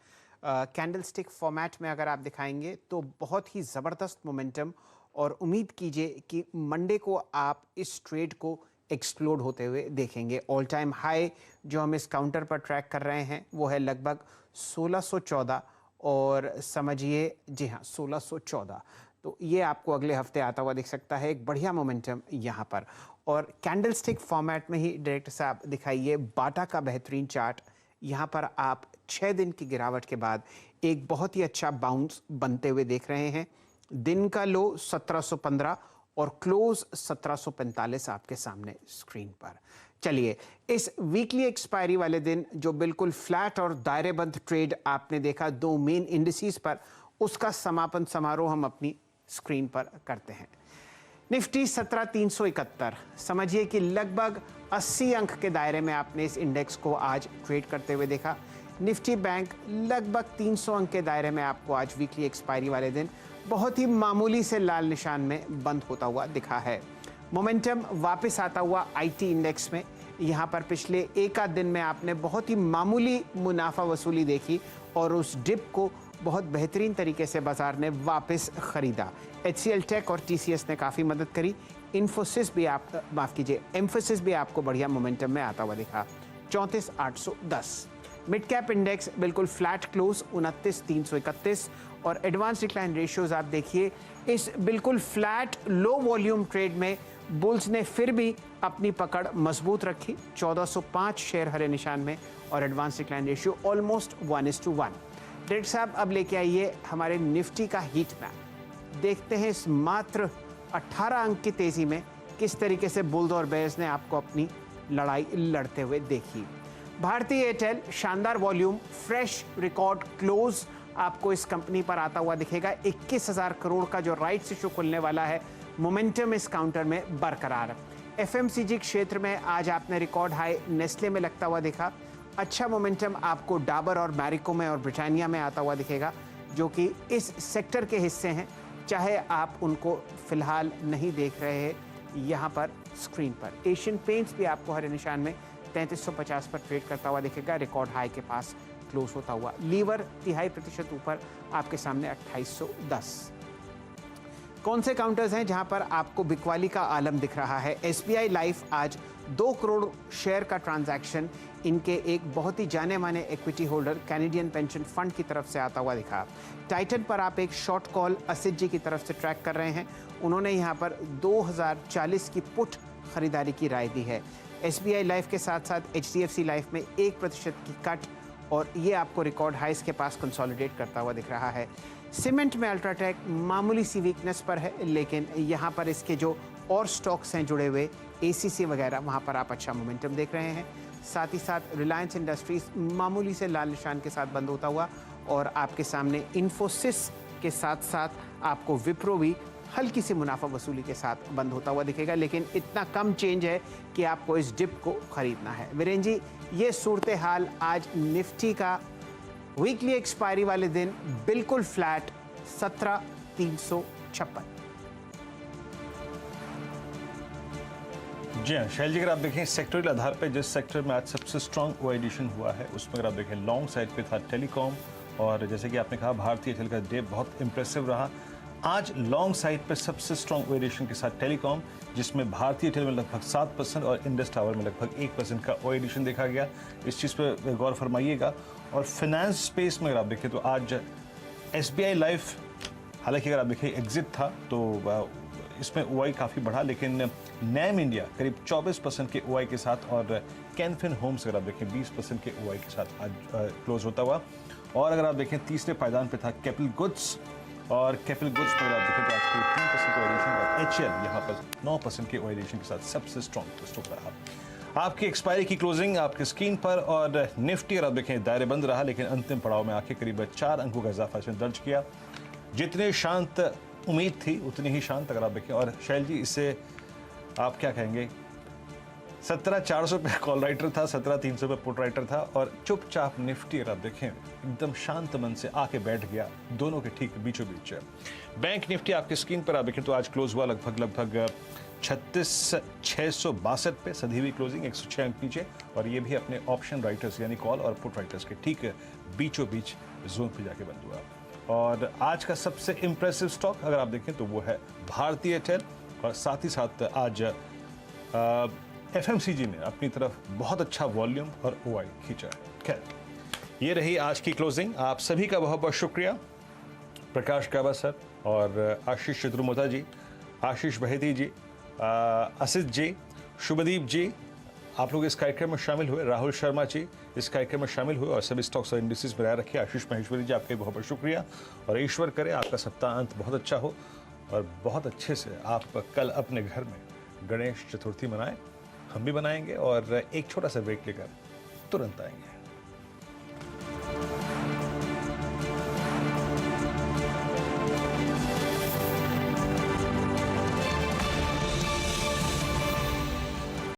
कैंडलस्टिक फॉर्मेट में अगर आप दिखाएंगे तो बहुत ही ज़बरदस्त मोमेंटम, और उम्मीद कीजिए कि मंडे को आप इस ट्रेड को एक्सप्लोड होते हुए देखेंगे। ऑल टाइम हाई जो हम इस काउंटर पर ट्रैक कर रहे हैं वो है लगभग 1614 और समझिए, जी हाँ 1614। तो ये आपको अगले हफ्ते आता हुआ दिख सकता है, एक बढ़िया मोमेंटम यहाँ पर। और कैंडलस्टिक फॉर्मेट में ही डायरेक्टर साहब दिखाइए बाटा का बेहतरीन चार्ट। यहाँ पर आप 6 दिन की गिरावट के बाद एक बहुत ही अच्छा बाउंस बनते हुए देख रहे हैं। दिन का लो 1715 और क्लोज 1745 आपके सामने स्क्रीन पर। चलिए, इस वीकली एक्सपायरी वाले दिन जो बिल्कुल फ्लैट और दायरेबंद ट्रेड आपने देखा 2 मेन इंडिसेस पर, उसका समापन समारोह हम अपनी स्क्रीन पर करते हैं। निफ्टी 17,371, समझिए कि लगभग 80 अंक के दायरे में आपने इस इंडेक्स को आज ट्रेड करते हुए देखा। निफ्टी बैंक लगभग 300 अंक के दायरे में आपको आज वीकली एक्सपायरी वाले दिन बहुत ही मामूली से लाल निशान में बंद होता हुआ दिखा है। मोमेंटम वापस आता हुआ आईटी इंडेक्स में, यहाँ पर पिछले एक आध दिन में आपने बहुत ही मामूली मुनाफा वसूली देखी और उस डिप को बहुत बेहतरीन तरीके से बाजार ने वापस खरीदा। HCL टेक और TCS ने काफ़ी मदद करी। इन्फोसिस भी एम्फोसिस भी आपको बढ़िया मोमेंटम में आता हुआ दिखा। 34,810। मिड कैप इंडेक्स बिल्कुल फ्लैट क्लोज 29,331 और एडवांस डिक्लाइन रेशियोज आप देखिए, इस बिल्कुल फ्लैट लो वॉल्यूम ट्रेड में बुल्स ने फिर भी अपनी पकड़ मजबूत रखी। 1405 शेयर हरे निशान में और advance decline ratio almost 1:1। Director साहब अब लेके आइए हमारे निफ्टी का हीट मैप। देखते हैं इस मात्र 18 अंक की तेजी में किस तरीके से बुल्स और बेयर्स ने आपको अपनी लड़ाई लड़ते हुए देखी। भारतीय एयरटेल शानदार वॉल्यूम, फ्रेश रिकॉर्ड क्लोज आपको इस कंपनी पर आता हुआ दिखेगा। 21,000 करोड़ का जो राइट्स इशू खुलने वाला है, मोमेंटम इस काउंटर में बरकरार। FMCG क्षेत्र में आज आपने रिकॉर्ड हाई नेस्ले में लगता हुआ देखा। अच्छा मोमेंटम आपको डाबर और मैरिको में और ब्रिटानिया में आता हुआ दिखेगा, जो कि इस सेक्टर के हिस्से हैं, चाहे आप उनको फिलहाल नहीं देख रहे हैं यहाँ पर स्क्रीन पर। एशियन पेंट्स भी आपको हरे निशान में 3350 पर ट्रेड करता हुआ दिखेगा, रिकॉर्ड हाई के पास क्लोज होता हुआ। लीवर 0.5% ऊपर आपके सामने 2810। कौन से काउंटर्स हैं जहां पर आपको बिकवाली का आलम दिख रहा है? SBI लाइफ आज 2 करोड़ शेयर का ट्रांजैक्शन इनके एक बहुत ही जाने माने equity holder Canadian pension fund की तरफ से आता हुआ दिखा। टाइटन पर आप एक शॉर्ट कॉल असित जी की तरफ से ट्रैक कर रहे हैं। उन्होंने यहां पर 2040 की पुट खरीदारी की राय दी है। SBI लाइफ के साथ साथ HDFC लाइफ में 1% की कट और ये आपको रिकॉर्ड हाइस के पास कंसोलिडेट करता हुआ दिख रहा है। सीमेंट में अल्ट्राटेक मामूली सी वीकनेस पर है, लेकिन यहाँ पर इसके जो और स्टॉक्स हैं जुड़े हुए ACC वगैरह, वहाँ पर आप अच्छा मोमेंटम देख रहे हैं। साथ ही साथ रिलायंस इंडस्ट्रीज मामूली से लाल निशान के साथ बंद होता हुआ और आपके सामने इन्फोसिस के साथ साथ आपको विप्रो भी हल्की सी मुनाफा वसूली के साथ बंद होता हुआ दिखेगा, लेकिन इतना कम चेंज है कि आपको इस डिप को खरीदना है। वीरेन जी, ये सूरत हाल आज निफ्टी का वीकली एक्सपायरी वाले दिन बिल्कुल फ्लैट 17,356। जी हाँ शैल जी, अगर आप देखें सेक्टोरल आधार पर जिस सेक्टर में आज सबसे स्ट्रॉन्ग ओएडिशन हुआ है उसमें अगर आप देखें लॉन्ग साइड पे था टेलीकॉम, और जैसे कि आपने कहा भारतीय एयरटेल का डे बहुत इंप्रेसिव रहा। आज लॉन्ग साइड पे सबसे स्ट्रॉन्ग ओएडिशन के साथ टेलीकॉम, जिसमें भारतीय एयरटेल में लगभग 7% और इंडस टावर में लगभग 1% का ओएडिशन देखा गया। इस चीज़ पर गौर फरमाइएगा। और फाइनेंस स्पेस में अगर आप देखें तो आज SBI लाइफ, हालांकि अगर आप देखें एग्जिट था तो इसमें OI काफ़ी बढ़ा, लेकिन नैम इंडिया करीब 24% के OI के साथ और कैनफिन होम्स अगर आप देखें 20% के OI के साथ आज क्लोज होता हुआ। और अगर आप देखें तीसरे पायदान पे था कैपिटल गुड्स, और कैपिटल गुड्स पर अगर आप देखें तो आज करीब 3% का ओएडिशन और HL यहाँ पर 9% के ओएडिशन के साथ सबसे स्ट्रॉन्ग स्टॉक रहा। आपकी एक्सपायरी की क्लोजिंग आपके स्क्रीन पर, और निफ्टी अगर आप देखें दायरे बंद रहा, लेकिन अंतिम पड़ाव में आके करीब 4 अंकों का इजाफा इसमें दर्ज किया। जितने शांत उम्मीद थी उतनी ही शांत अगर आप देखें। और शैल जी, इससे आप क्या कहेंगे? 17,400 पे कॉल राइटर था, 17,300 पे पुट राइटर था, और चुपचाप निफ्टी अगर आप देखें एकदम शांत मन से आके बैठ गया दोनों के ठीक बीचों बीच। बैंक निफ्टी आपके स्क्रीन पर आप देखें तो आज क्लोज हुआ लगभग 36,662 पे, सधी हुई क्लोजिंग 106 अंक नीचे, और ये भी अपने ऑप्शन राइटर्स यानी कॉल और पुट राइटर्स के ठीक बीचों बीच जोन पे जाके बंद हुआ। और आज का सबसे इंप्रेसिव स्टॉक अगर आप देखें तो वो है भारतीय एयरटेल, और साथ ही साथ आज FMCG ने अपनी तरफ बहुत अच्छा वॉल्यूम और OI खींचा है। खैर, ये रही आज की क्लोजिंग। आप सभी का बहुत बहुत शुक्रिया। प्रकाश काबा सर और आशीष चतुर्मोता जी, आशीष बहेती जी, असित जी, शुभदीप जी, आप लोग इस कार्यक्रम में शामिल हुए। राहुल शर्मा जी इस कार्यक्रम में शामिल हुए और सभी स्टॉक्स और इंडिसेस बनाए रखे। आशीष महेश्वरी जी, आपका बहुत बहुत शुक्रिया, और ईश्वर करे आपका सप्ताह अंत बहुत अच्छा हो और बहुत अच्छे से आप कल अपने घर में गणेश चतुर्थी मनाएं। हम भी बनाएंगे और एक छोटा सा ब्रेक लेकर तुरंत आएंगे।